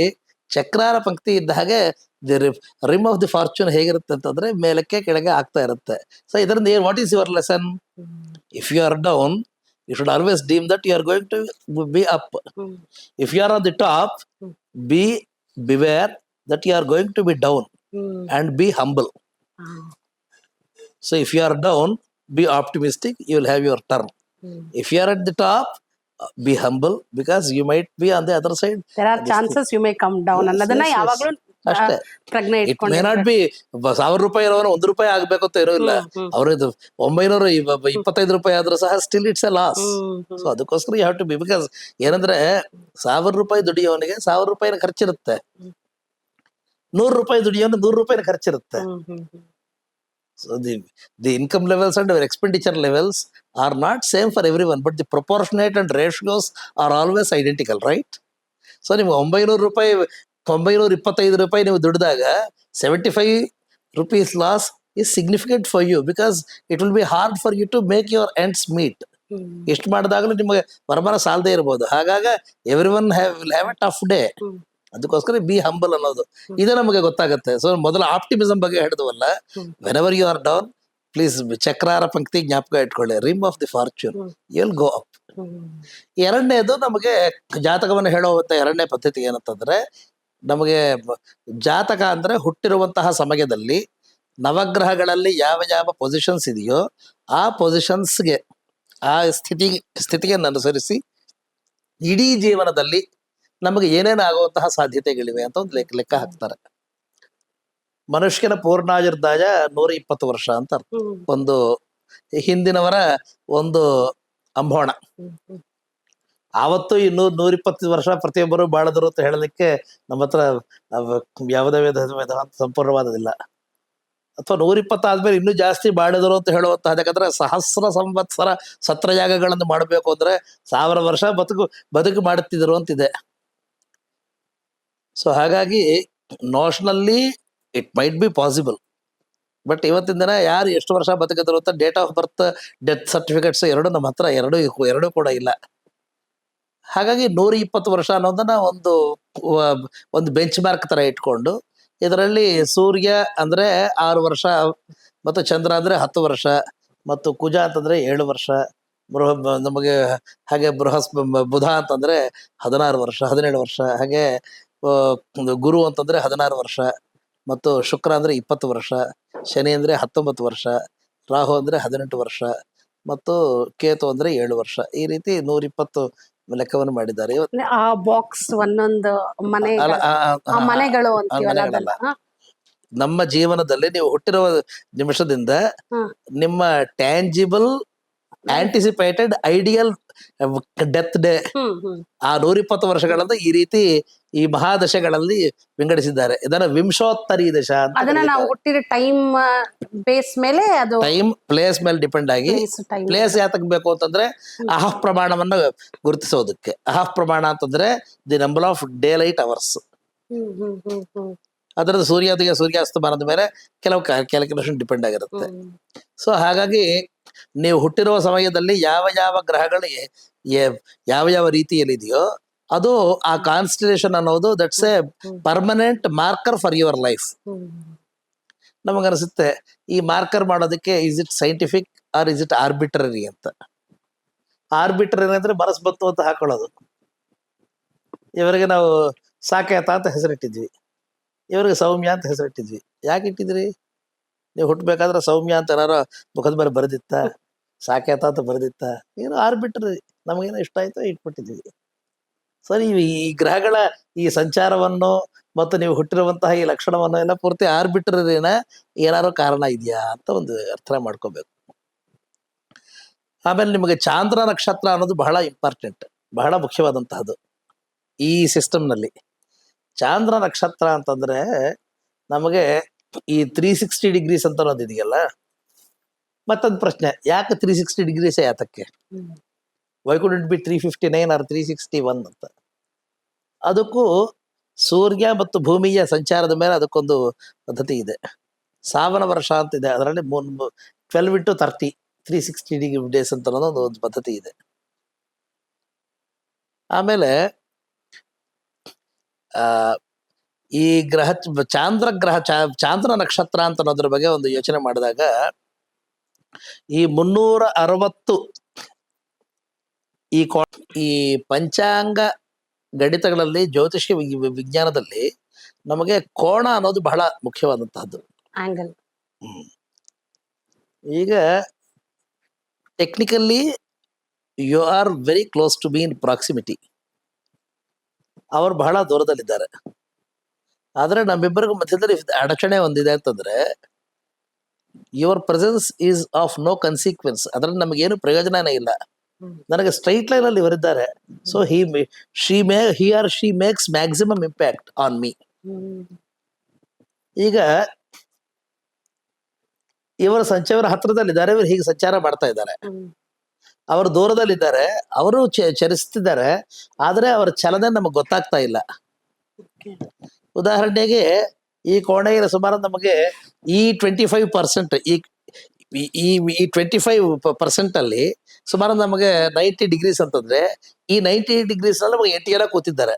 ಚಕ್ರಾರ ಪಂಕ್ತಿ ಇದ್ದ ಹಾಗೆ the rim of the fortune ಹೇಗಿರುತ್ತೆ ಅಂತಂದ್ರೆ ಮೇಲಕ್ಕೆ ಕೆಳಗೆ ಆಗ್ತಾ ಇರುತ್ತೆ. ಸೊ ಇದರಿಂದ what is your lesson? If you are down, you should always deem that you are going to be up. If you are on the top, beware that you are going to be down and be humble. So if you are down, be optimistic, you will have your turn. If you are at the top, be humble because you might be on the other side. There are chances you may come down. ಅನ್ನೋದನ್ನ ಯಾವಾಗಲೂ ಅಷ್ಟೇ. It may not be ₹1,000 ಇರೋನು ₹1 ಆಗ್ಬೇಕು ಅಂತ ಏನೂ ಇಲ್ಲ. ಅವ್ರದ್ದು $925 ಆದ್ರೂ ಸಹ still it's a loss. So ಅದಕ್ಕೋಸ್ಕರ you have to be, because ಏನಂದ್ರೆ ₹1,000 ದುಡಿಯೋನಿಗೆ ₹1,000 ಖರ್ಚಿರುತ್ತೆ, ₹100 ದುಡಿಯೋನು ₹100 ಖರ್ಚಿರುತ್ತೆ. So the income levels and expenditure levels are not same for everyone, but the proportionate and ratios are always identical, right? So ನಿಮ್ಗೆ ₹925 ನೀವು ದುಡಿದಾಗ ₹75 loss is significant for you because it will be hard for you to make your ends meet. ಎಷ್ಟು ಮಾಡಿದಾಗಲೂ ನಿಮಗೆ ವರಮಾನ ಸಾಲದೇ ಇರ್ಬೋದು. ಹಾಗಾಗ everyone will have a tough day. ಅದಕ್ಕೋಸ್ಕರ ಬಿ ಹಂಬಲ್ ಅನ್ನೋದು ಇದೇ ನಮಗೆ ಗೊತ್ತಾಗುತ್ತೆ. ಸೊ ಮೊದಲ ಆಪ್ಟಿಮಿಸಮ್ ಬಗ್ಗೆ ಹೇಳಿದ್ವಲ್ಲ, whenever you are down, please ಚಕ್ರಾರ ಪಂಕ್ತಿ ಜ್ಞಾಪಕ ಇಟ್ಕೊಳ್ಳಿ, rim of the fortune, you will go up. ಎರಡನೇದು ನಮಗೆ ಜಾತಕವನ್ನು ಹೇಳುವಂತ ಎರಡನೇ ಪದ್ಧತಿ ಏನಂತಂದ್ರೆ, ನಮಗೆ ಜಾತಕ ಅಂದ್ರೆ ಹುಟ್ಟಿರುವಂತಹ ಸಮಯದಲ್ಲಿ ನವಗ್ರಹಗಳಲ್ಲಿ ಯಾವ ಯಾವ ಪೊಸಿಷನ್ಸ್ ಇದೆಯೋ ಆ ಪೊಸಿಷನ್ಸ್ಗೆ, ಆ ಸ್ಥಿತಿಗೆ ಅನುಸರಿಸಿ ಇಡೀ ಜೀವನದಲ್ಲಿ ನಮಗೆ ಏನೇನು ಆಗುವಂತಹ ಸಾಧ್ಯತೆಗಳಿವೆ ಅಂತ ಒಂದು ಲೆಕ್ಕ ಹಾಕ್ತಾರೆ. ಮನುಷ್ಯನ ಪೂರ್ಣಾಯುರ್ದಾಯ 120 ವರ್ಷ ಅಂತ ಅರ್ಥ. ಒಂದು ಹಿಂದಿನವರ ಒಂದು ಅಂಬೋಣ. ಆವತ್ತು ಈ 120 ವರ್ಷ ಪ್ರತಿಯೊಬ್ಬರು ಬಾಳದರು ಅಂತ ಹೇಳಲಿಕ್ಕೆ ನಮ್ಮ ಹತ್ರ ಯಾವುದೇ ವೇದಾಂತ ಸಂಪೂರ್ಣವಾದದಿಲ್ಲ. ಅಥವಾ 120 ಆದ್ಮೇಲೆ ಇನ್ನೂ ಜಾಸ್ತಿ ಬಾಳಿದರು ಅಂತ ಹೇಳುವಂತಹ, ಯಾಕಂದ್ರೆ ಸಹಸ್ರ ಸಂವತ್ಸರ ಸತ್ರಯಾಗಗಳನ್ನು ಮಾಡಬೇಕು ಅಂದ್ರೆ 1000 ವರ್ಷ ಬದುಕು ಮಾಡುತ್ತಿದ್ರು ಅಂತಿದೆ. ಸೊ ಹಾಗಾಗಿ ನೋಷನಲ್ಲಿ it might be possible, but ಇವತ್ತಿನ ದಿನ ಯಾರು ಎಷ್ಟು ವರ್ಷ ಬದುಕಿದ್ರು ಅಂತ date of birth, death certificates ಎರಡು ನಮ್ಮ ಹತ್ರ ಎರಡೂ ಕೂಡ ಇಲ್ಲ. ಹಾಗಾಗಿ 120 ವರ್ಷ ಅನ್ನೋದನ್ನ ಒಂದು ಬೆಂಚ್ ಮಾರ್ಕ್ ತರ ಇಟ್ಕೊಂಡು, ಇದರಲ್ಲಿ ಸೂರ್ಯ ಅಂದ್ರೆ 6 ವರ್ಷ, ಮತ್ತು ಚಂದ್ರ ಅಂದ್ರೆ 10 ವರ್ಷ, ಮತ್ತು ಕುಜ ಅಂತಂದ್ರೆ 7 ವರ್ಷ, ನಮಗೆ ಹಾಗೆ ಬುಧ ಅಂತಂದ್ರೆ 16 ವರ್ಷ 17 ವರ್ಷ, ಹಾಗೆ ಗುರು ಅಂತಂದ್ರೆ 16 ವರ್ಷ, ಮತ್ತು ಶುಕ್ರ ಅಂದ್ರೆ 20 ವರ್ಷ, ಶನಿ ಅಂದ್ರೆ 19 ವರ್ಷ, ರಾಹು ಅಂದ್ರೆ 18 ವರ್ಷ, ಮತ್ತು ಕೇತು ಅಂದ್ರೆ 7 ವರ್ಷ. ಈ ರೀತಿ 120 ಲೆಕ್ಕವನ್ನು ಮಾಡಿದ್ದಾರೆ. ಆ ಬಾಕ್ಸ್ ಒಂದೊಂದು ಮನೆಗಳು ಅಂತೀವಲ್ಲ ಮನೆಗಳಲ್ಲ. ನಮ್ಮ ಜೀವನದಲ್ಲಿ ನೀವು ಹುಟ್ಟಿರುವ ನಿಮಿಷದಿಂದ ನಿಮ್ಮ tangible anticipated ideal death day ಆ 120 ವರ್ಷಗಳನ್ನ ಈ ರೀತಿ ಈ ಮಹಾದಶೆಗಳಲ್ಲಿ ವಿಂಗಡಿಸಿದ್ದಾರೆ. ಇದನ್ನ ವಿಂಶೋತ್ತರಿ ದಶ ಅಂತ. ಅದನ್ನ ನಾವು ಹುಟ್ಟಿದ ಟೈಮ್ ಬೇಸ್ ಮೇಲೆ, ಅದು ಟೈಮ್ ಪ್ಲೇಸ್ ಮೇಲೆ ಡಿಪೆಂಡ್ ಆಗಿ, ಪ್ಲೇಸ್ ಯಾತಕ್ ಬೇಕು ಅಂತಂದ್ರೆ ಅಹಫ್ ಪ್ರಮಾಣವನ್ನ ಗುರುತಿಸೋದಕ್ಕೆ. ಅಹಫ್ ಪ್ರಮಾಣ ಅಂತಂದ್ರೆ the number of day light hours. ಅದರದ್ದು ಸೂರ್ಯೋದಯ ಸೂರ್ಯಾಸ್ತಮಾನದ ಮೇಲೆ ಕೆಲವು ಕ್ಯಾಲ್ಕುಲೇಷನ್ ಡಿಪೆಂಡ್ ಆಗಿರುತ್ತೆ. ಸೊ ಹಾಗಾಗಿ ನೀವು ಹುಟ್ಟಿರುವ ಸಮಯದಲ್ಲಿ ಯಾವ ಯಾವ ಗ್ರಹಗಳಿಗೆ ಯಾವ ರೀತಿಯಲ್ಲಿದೆಯೋ ಅದು ಆ ಕಾನ್ಸ್ಟಲೇಷನ್ ಅನ್ನೋದು that's a permanent marker for your life. ನಮಗನ್ಸುತ್ತೆ ಈ ಮಾರ್ಕರ್ ಮಾಡೋದಕ್ಕೆ is it scientific or is it arbitrary ಅಂತ. ಆರ್ಬಿಟ್ರರಿ ಅಂದ್ರೆ ಮನಸ್ಸು ಬಂತು ಅಂತ ಹಾಕೊಳ್ಳೋದು. ಇವರಿಗೆ ನಾವು ಸಾಕೇತ ಅಂತ ಹೆಸರಿಟ್ಟಿದ್ವಿ, ಇವ್ರಿಗೆ ಸೌಮ್ಯ ಅಂತ ಹೆಸರಿಟ್ಟಿದ್ವಿ. ಯಾಕೆ ಇಟ್ಟಿದ್ರಿ? ನೀವು ಹುಟ್ಟಬೇಕಾದ್ರೆ ಸೌಮ್ಯ ಅಂತ ಏನಾರೋ ಮುಖದ ಮೇಲೆ ಬರೆದಿತ್ತ, ಸಾಕೇತ ಅಂತ ಬರೆದಿತ್ತ? ಏನೋ ಆರ್ಬಿಟ್ರರಿ, ನಮಗೇನೋ ಇಷ್ಟ ಆಯ್ತೋ ಇಟ್ಬಿಟ್ಟಿದ್ವಿ. ಸರಿ, ಈ ಗ್ರಹಗಳ ಈ ಸಂಚಾರವನ್ನು ಮತ್ತು ನೀವು ಹುಟ್ಟಿರುವಂತಹ ಈ ಲಕ್ಷಣವನ್ನು ಎಲ್ಲ ಪೂರ್ತಿ ಆರ್ಬಿಟ್ರರಿನ ಏನಾರೋ ಕಾರಣ ಇದೆಯಾ ಅಂತ ಒಂದು ಅರ್ಥ ಮಾಡ್ಕೋಬೇಕು. ಆಮೇಲೆ ನಿಮಗೆ ಚಾಂದ್ರ ನಕ್ಷತ್ರ ಅನ್ನೋದು ಬಹಳ ಇಂಪಾರ್ಟೆಂಟ್, ಬಹಳ ಮುಖ್ಯವಾದಂತಹದ್ದು ಈ ಸಿಸ್ಟಮ್ನಲ್ಲಿ. ಚಾಂದ್ರ ನಕ್ಷತ್ರ ಅಂತಂದ್ರೆ ನಮಗೆ ಈ 360 ಡಿಗ್ರೀಸ್ ಅಂತ ಅನ್ನೋದು ಇದೆಯಲ್ಲ. ಮತ್ತೊಂದು ಪ್ರಶ್ನೆ, ಯಾಕೆ 360 ಡಿಗ್ರೀಸ್? ಯಾತಕ್ಕೆ? Why could it be 359 or 361 ಅಂತ? ಅದಕ್ಕೂ ಸೂರ್ಯ ಮತ್ತು ಭೂಮಿಯ ಸಂಚಾರದ ಮೇಲೆ ಅದಕ್ಕೊಂದು ಪದ್ಧತಿ ಇದೆ. ಸಾವನ ವರ್ಷ ಅಂತಿದೆ, ಅದರಲ್ಲಿ 12 into 30 360 ಡಿಗ್ರಿ ಡೇಸ್ ಅಂತ ಅನ್ನೋದು ಒಂದು ಪದ್ಧತಿ ಇದೆ. ಆಮೇಲೆ ಈ ಚಾಂದ್ರ ನಕ್ಷತ್ರ ಅಂತ ಅನ್ನೋದ್ರ ಬಗ್ಗೆ ಒಂದು ಯೋಚನೆ ಮಾಡಿದಾಗ, ಈ 360 ಈ ಪಂಚಾಂಗ ಗಣಿತಗಳಲ್ಲಿ, ಜ್ಯೋತಿಷ್ಯ ವಿಜ್ಞಾನದಲ್ಲಿ ನಮಗೆ ಕೋಣ ಅನ್ನೋದು ಬಹಳ ಮುಖ್ಯವಾದಂತಹದ್ದು. ಆಂಗಲ್. ಈಗ technically you are very close to be in proximity. ಅವರು ಬಹಳ ದೂರದಲ್ಲಿದ್ದಾರೆ. ಆದ್ರೆ ನಮ್ಮಿಬ್ಬರಿಗೂ ಮಧ್ಯದಲ್ಲಿ ಅಡಚಣೆ ಒಂದಿದೆ ಅಂತಂದ್ರೆ, your presence is of no consequence. ಅದ್ರಲ್ಲಿ ನಮಗೇನು ಪ್ರಯೋಜನನೇ ಇಲ್ಲ. ನನಗೆ ಸ್ಟ್ರೈಟ್ ಲೈನ್ ಅಲ್ಲಿ ಇವರಿದ್ದಾರೆ. So he or she makes maximum impact on me. ಈಗ ಇವರು ಸಂಚಾರ ಹತ್ರದಲ್ಲಿದ್ದಾರೆ, ಇವರು ಹೀಗೆ ಸಂಚಾರ ಮಾಡ್ತಾ ಇದ್ದಾರೆ. ಅವರು ದೂರದಲ್ಲಿದ್ದಾರೆ, ಅವರು ಚಲಿಸ್ತಿದ್ದಾರೆ, ಆದ್ರೆ ಅವರ ಚಲನೆ ನಮಗೆ ಗೊತ್ತಾಗ್ತಾ ಇಲ್ಲ. ಉದಾಹರಣೆಗೆ ಈ ಕೋಣೆಯ ಸುಮಾರು ನಮಗೆ ಈ 25% ಈ 25% ಅಲ್ಲಿ ಸುಮಾರು ನಮಗೆ 90 ಡಿಗ್ರೀಸ್ ಅಂತಂದ್ರೆ, ಈ 90 ಡಿಗ್ರೀಸ್ ನಲ್ಲಿ ನಮಗೆ 8 ಜನ ಕೂತಿದ್ದಾರೆ.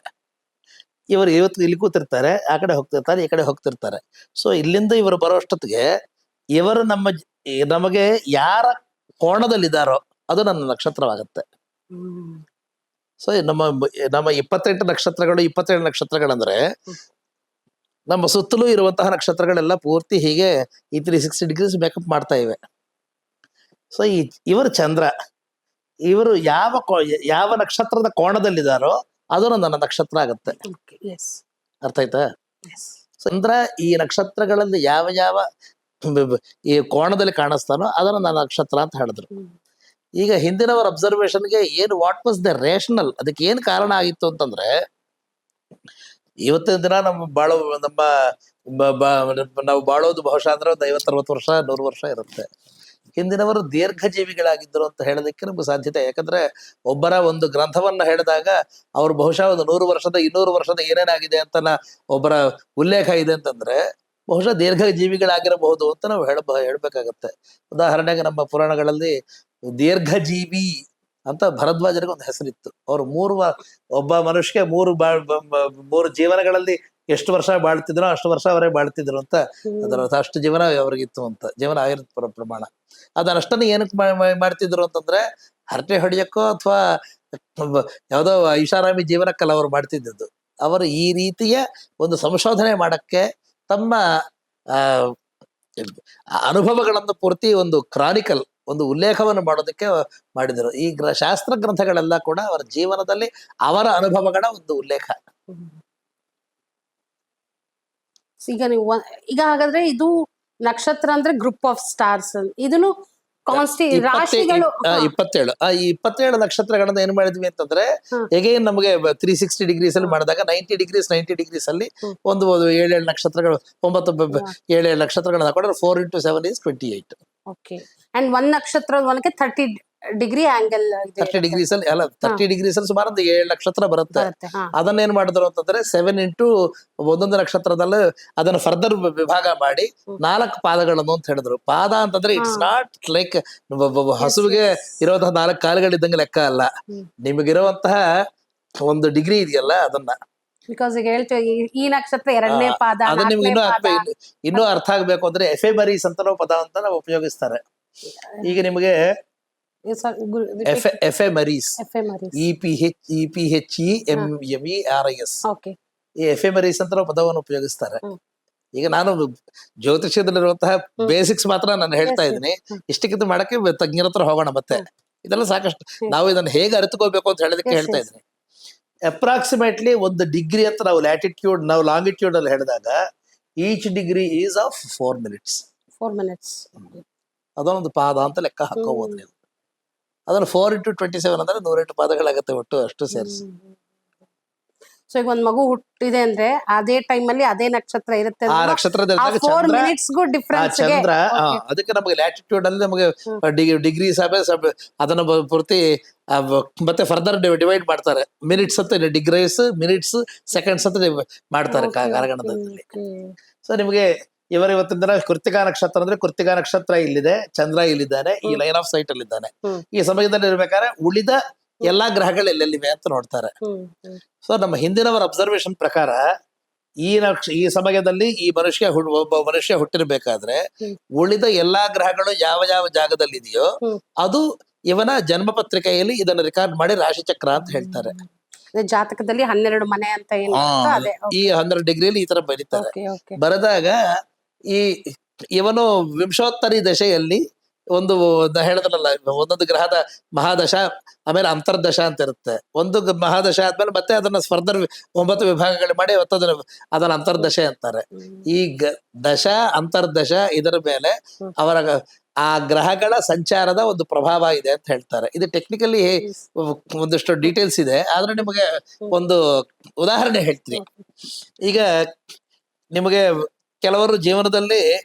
ಇವರು ಇವತ್ತು ಇಲ್ಲಿ ಕೂತಿರ್ತಾರೆ, ಆ ಕಡೆ ಹೋಗ್ತಿರ್ತಾರೆ, ಈ ಕಡೆ ಹೋಗ್ತಿರ್ತಾರೆ. ಸೊ ಇಲ್ಲಿಂದ ಇವರು ಬರೋಷ್ಟೊತ್ತಿಗೆ ಇವರು ನಮಗೆ ಯಾರ ಕೋಣದಲ್ಲಿದ್ದಾರೋ ಅದು ನನ್ನ ನಕ್ಷತ್ರವಾಗತ್ತೆ. ಸೊ ನಮ್ಮ 28 ನಕ್ಷತ್ರಗಳು, 27 ನಕ್ಷತ್ರಗಳಂದ್ರೆ ನಮ್ಮ ಸುತ್ತಲೂ ಇರುವಂತಹ ನಕ್ಷತ್ರಗಳೆಲ್ಲ ಪೂರ್ತಿ ಹೀಗೆ ಈ 360 ಡಿಗ್ರೀಸ್ ಮೇಕಪ್ ಮಾಡ್ತಾ ಇವೆ. ಸೊ ಇವರು ಚಂದ್ರ, ಇವರು ಯಾವ ನಕ್ಷತ್ರದ ಕೋಣದಲ್ಲಿದ್ದಾರೋ ಅದು ನನ್ನ ನಕ್ಷತ್ರ ಆಗತ್ತೆ. ಅರ್ಥ ಆಯ್ತಾ? ಚಂದ್ರ ಈ ನಕ್ಷತ್ರಗಳಲ್ಲಿ ಯಾವ ಯಾವ ಈ ಕೋಣದಲ್ಲಿ ಕಾಣಿಸ್ತಾನೋ ಅದನ್ನ ನಾನು ನಕ್ಷತ್ರ ಅಂತ ಹೇಳಿದ್ರು. ಈಗ ಹಿಂದಿನವರ ಅಬ್ಸರ್ವೇಷನ್ಗೆ ಏನು ವಾಟ್ ವಾಸ್ ದ ರೇಷನಲ್, ಅದಕ್ಕೆ ಏನು ಕಾರಣ ಆಗಿತ್ತು ಅಂತಂದ್ರೆ, ಇವತ್ತಿನ ದಿನ ನಮ್ಮ ನಾವು ಬಾಳೋದು ಬಹುಶಃ ಅಂದ್ರೆ ಒಂದು 50-60 ವರ್ಷ 100 ವರ್ಷ ಇರುತ್ತೆ. ಹಿಂದಿನವರು ದೀರ್ಘಜೀವಿಗಳಾಗಿದ್ದರು ಅಂತ ಹೇಳೋದಕ್ಕೆ ನಮ್ಗೆ ಸಾಧ್ಯತೆ. ಯಾಕಂದ್ರೆ ಒಬ್ಬರ ಒಂದು ಗ್ರಂಥವನ್ನ ಹೇಳಿದಾಗ ಅವ್ರು ಬಹುಶಃ ಒಂದು 100 ವರ್ಷದ 200 ವರ್ಷದ ಏನೇನಾಗಿದೆ ಅಂತ ಒಬ್ಬರ ಉಲ್ಲೇಖ ಇದೆ ಅಂತಂದ್ರೆ ಬಹುಶಃ ದೀರ್ಘಜೀವಿಗಳಾಗಿರಬಹುದು ಅಂತ ನಾವು ಹೇಳ್ಬೇಕಾಗತ್ತೆ. ಉದಾಹರಣೆಗೆ ನಮ್ಮ ಪುರಾಣಗಳಲ್ಲಿ ದೀರ್ಘಜೀವಿ ಅಂತ ಭರದ್ವಾಜರಿಗೆ ಒಂದು ಹೆಸರಿತ್ತು. ಅವ್ರು ಒಬ್ಬ ಮನುಷ್ಯ ಮೂರು ಜೀವನಗಳಲ್ಲಿ ಎಷ್ಟು ವರ್ಷ ಬಾಳ್ತಿದ್ರು ಅಷ್ಟು ವರ್ಷ ಅವರೇ ಬಾಳ್ತಿದ್ರು ಅಂತ ಅದರ ಅಷ್ಟು ಜೀವನ ಅವ್ರಿಗಿತ್ತು ಅಂತ, ಜೀವನ ಆಗಿರ್ತ ಪ್ರಮಾಣ. ಅದನ್ನಷ್ಟನ್ನು ಏನಕ್ಕೆ ಮಾಡ್ತಿದ್ರು ಅಂತಂದ್ರೆ ಹರಟೆ ಹೊಡೆಯಕ್ಕೋ ಅಥವಾ ಯಾವುದೋ ಐಷಾರಾಮಿ ಜೀವನಕ್ಕಲ್ಲ ಅವ್ರು ಮಾಡ್ತಿದ್ದದ್ದು. ಅವರು ಈ ರೀತಿಯ ಒಂದು ಸಂಶೋಧನೆ ಮಾಡಕ್ಕೆ ತಮ್ಮ ಅನುಭವಗಳನ್ನು ಪೂರ್ತಿ ಒಂದು ಕ್ರಾನಿಕಲ್, ಒಂದು ಉಲ್ಲೇಖವನ್ನು ಮಾಡೋದಕ್ಕೆ ಮಾಡಿದರು. ಈ ಶಾಸ್ತ್ರ ಗ್ರಂಥಗಳೆಲ್ಲ ಕೂಡ ಅವರ ಜೀವನದಲ್ಲಿ ಅವರ ಅನುಭವಗಳ ಒಂದು ಉಲ್ಲೇಖ. ಈಗ ಹಾಗಾದ್ರೆ ಇದು ನಕ್ಷತ್ರ ಅಂದ್ರೆ ಗ್ರೂಪ್ ಆಫ್ ಸ್ಟಾರ್ಸ್, ಇದನ್ನು ರಾಶಿಗಳು 27 ಈ 27 ನಕ್ಷತ್ರಗಳನ್ನ ಏನ್ ಮಾಡಿದ್ವಿ ಅಂತಂದ್ರೆ ಎಗೇನ್ ನಮಗೆ 360 ಡಿಗ್ರೀಸ್ ಅಲ್ಲಿ ಮಾಡಿದಾಗ 90 ಡಿಗ್ರೀಸ್ ಅಲ್ಲಿ ಒಂದು 7 ನಕ್ಷತ್ರಗಳು 7 ನಕ್ಷತ್ರಗಳನ್ನ ಹಾಕೊಂಡ್ರೆ 4 into 7 is 28. ಓಕೆ. ಅಂಡ್ ಒಂದ್ ನಕ್ಷತ್ರ 30 ಡಿಗ್ರಿ ಆಂಗಲ್ 30 ಡಿಗ್ರೀಸ್ ಅಲ್ಲಿ ಅಲ್ಲ 30 ಡಿಗ್ರೀಸ್ ಅಲ್ಲಿ ಸುಮಾರು ಒಂದು 7 ನಕ್ಷತ್ರ ಬರುತ್ತೆ. ಅದನ್ನ ಏನ್ ಮಾಡಿದ್ರು ಅಂತಂದ್ರೆ 7 into ಒಂದೊಂದು ನಕ್ಷತ್ರದಲ್ಲಿ ಅದನ್ನ ಫರ್ದರ್ ವಿಭಾಗ ಮಾಡಿ 4 ಪಾದಗಳನ್ನು ಅಂತ ಹೇಳಿದ್ರು. ಪಾದ ಅಂತಂದ್ರೆ ಇಟ್ಸ್ ನಾಟ್ ಲೈಕ್ ಹಸುವಿಗೆ ಇರುವಂತಹ 4 ಕಾಲುಗಳಿದ್ದಂಗೆ ಲೆಕ್ಕ ಅಲ್ಲ, ನಿಮಗಿರುವಂತಹ ಒಂದು ಡಿಗ್ರಿ ಇದೆಯಲ್ಲ ಅದನ್ನ. ಬಿಕಾಸ್ ಈಗ ಹೇಳ್ತೀವಿ ಈ ನಕ್ಷತ್ರ 2ನೇ ಪಾದ, ಅದನ್ನ ನಿಮ್ಗೆ ಇನ್ನೂ ಅರ್ಥ ಆಗ್ಬೇಕು ಅಂದ್ರೆ ಎಫೆಮರೀಸ್ ಅಂತ ನಾವು ಪದ ಅಂತ ನಾವು ಉಪಯೋಗಿಸ್ತಾರೆ. ಈಗ ನಿಮಗೆ ಎಫೆಮರೀಸ್ EPHEMERIS ಈ ಎಫೆಮರೀಸ್ ಅಂತ ನಾವು ಪದವನ್ನು ಉಪಯೋಗಿಸ್ತಾರೆ. ಈಗ ನಾನು ಜ್ಯೋತಿಷ್ಯದಲ್ಲಿರುವಂತಹ ಬೇಸಿಕ್ಸ್ ಮಾತ್ರ ನಾನು ಹೇಳ್ತಾ ಇದ್ದೀನಿ. ಇಷ್ಟಕ್ಕಿಂತ ಮಾಡಕ್ಕೆ ತಜ್ಞರ ಹತ್ರ ಹೋಗೋಣ. ಮತ್ತೆ ಇದೆಲ್ಲ ಸಾಕಷ್ಟು ನಾವು ಇದನ್ನ ಹೇಗೆ ಅರಿತುಕೋಬೇಕು ಅಂತ ಹೇಳೋದಕ್ಕೆ ಹೇಳ್ತಾ ಇದ್ದೀನಿ. ಅಪ್ರಾಕ್ಸಿಮೇಟ್ಲಿ ಒಂದು ಡಿಗ್ರಿ ಅಂತ ನಾವು ಲ್ಯಾಟಿಟ್ಯೂಡ್ ನಾವು ಲಾಂಗಿಟ್ಯೂಡ್ ಅಲ್ಲಿ ಹೇಳಿದಾಗ each degree is of 4 minutes. ಅದೊಂದು ಪಾದ ಅಂತ ಲೆಕ್ಕ ಹಾಕೋಬಹುದು ನೀವು. ಅದನ್ನ 4 into 27 ಅಂದ್ರೆ 108 ಪಾದಗಳಾಗತ್ತೆ ಒಟ್ಟು, ಅಷ್ಟು ಸೇರಿಸಿ. ಸೊ ಈಗ ಒಂದ್ ಮಗು ಹುಟ್ಟಿದೆ ಅಂದ್ರೆ ಅದೇ ಟೈಮ್ ಅಲ್ಲಿ ಅದೇ ನಕ್ಷತ್ರ ಇರುತ್ತೆ, ಆ ನಕ್ಷತ್ರದಲ್ಲಿ ಚಂದ್ರ. ಅದಕ್ಕೆ ನಮಗೆ ಲ್ಯಾಟಿಟ್ಯೂಡ್ ಅಲ್ಲಿ ನಮಗೆ ಡಿಗ್ರಿ ಅದನ್ನ ಪೂರ್ತಿ ಮತ್ತೆ ಫರ್ದರ್ ಡಿವೈಡ್ ಮಾಡ್ತಾರೆ. ಮಿನಿಟ್ಸ್ ಅಂತ ಡಿಗ್ರೀಸ್, ಮಿನಿಟ್ಸ್, ಸೆಕೆಂಡ್ಸ್ ಅಂತ ಮಾಡ್ತಾರೆ ಕಾಲಗಣದಲ್ಲಿ. ಸೊ ನಿಮಗೆ ಇವತ್ತಿನ ದಿನ ಕೃತಿಕಾ ನಕ್ಷತ್ರ ಅಂದ್ರೆ ಕೃತಿಕಾ ನಕ್ಷತ್ರ ಇಲ್ಲಿದೆ, ಚಂದ್ರ ಇಲ್ಲಿದ್ದಾನೆ, ಈ ಲೈನ್ ಆಫ್ ಸೈಟ್ ಅಲ್ಲಿ ಇದ್ದಾನೆ. ಈ ಸಮಯದಲ್ಲಿ ಇರ್ಬೇಕಾದ್ರೆ ಉಳಿದ ಎಲ್ಲಾ ಗ್ರಹಗಳು ಎಲ್ಲೆಲ್ಲಿವೆ ಅಂತ ನೋಡ್ತಾರೆ. ಸೊ ನಮ್ಮ ಹಿಂದಿನವರ ಅಬ್ಸರ್ವೇಷನ್ ಪ್ರಕಾರ ಈ ಸಮಯದಲ್ಲಿ ಒಬ್ಬ ಮನುಷ್ಯ ಹುಟ್ಟಿರ್ಬೇಕಾದ್ರೆ ಉಳಿದ ಎಲ್ಲಾ ಗ್ರಹಗಳು ಯಾವ ಯಾವ ಜಾಗದಲ್ಲಿ ಇದೆಯೋ ಅದು ಇವನ ಜನ್ಮ ಪತ್ರಿಕೆಯಲ್ಲಿ ಇದನ್ನ ರೆಕಾರ್ಡ್ ಮಾಡಿ ರಾಶಿಚಕ್ರ ಅಂತ ಹೇಳ್ತಾರೆ. ಜಾತಕದಲ್ಲಿ 12 ಮನೆ ಅಂತ ಈ 12 ಡಿಗ್ರಿಯಲ್ಲಿ ಈ ತರ ಬರೀತಾರೆ. ಬರೆದಾಗ ಇವನು ವಿಂಶೋತ್ತರಿ ದಶೆಯಲ್ಲಿ ಒಂದು ಹೇಳಿದ್ರಲ್ಲ, ಒಂದೊಂದು ಗ್ರಹದ ಮಹಾದಶ ಆಮೇಲೆ ಅಂತರ್ದಶ ಅಂತ ಇರುತ್ತೆ. ಒಂದು ಮಹಾದಶ ಆದ್ಮೇಲೆ ಮತ್ತೆ ಅದನ್ನ ಫರ್ದರ್ 9 ವಿಭಾಗಗಳು ಮಾಡಿ ಅದನ್ನ ಅಂತರ್ದಶೆ ಅಂತಾರೆ. ಈ ದಶ ಅಂತರ್ದಶ ಇದರ ಮೇಲೆ ಅವರ ಆ ಗ್ರಹಗಳ ಸಂಚಾರದ ಒಂದು ಪ್ರಭಾವ ಇದೆ ಅಂತ ಹೇಳ್ತಾರೆ. ಇದು ಟೆಕ್ನಿಕಲಿ ಒಂದಷ್ಟು ಡೀಟೇಲ್ಸ್ ಇದೆ, ಆದ್ರೆ ನಿಮಗೆ ಒಂದು ಉದಾಹರಣೆ ಹೇಳ್ತೀನಿ. ಈಗ ನಿಮಗೆ ಕೆಲವರು ಜೀವನದಲ್ಲಿ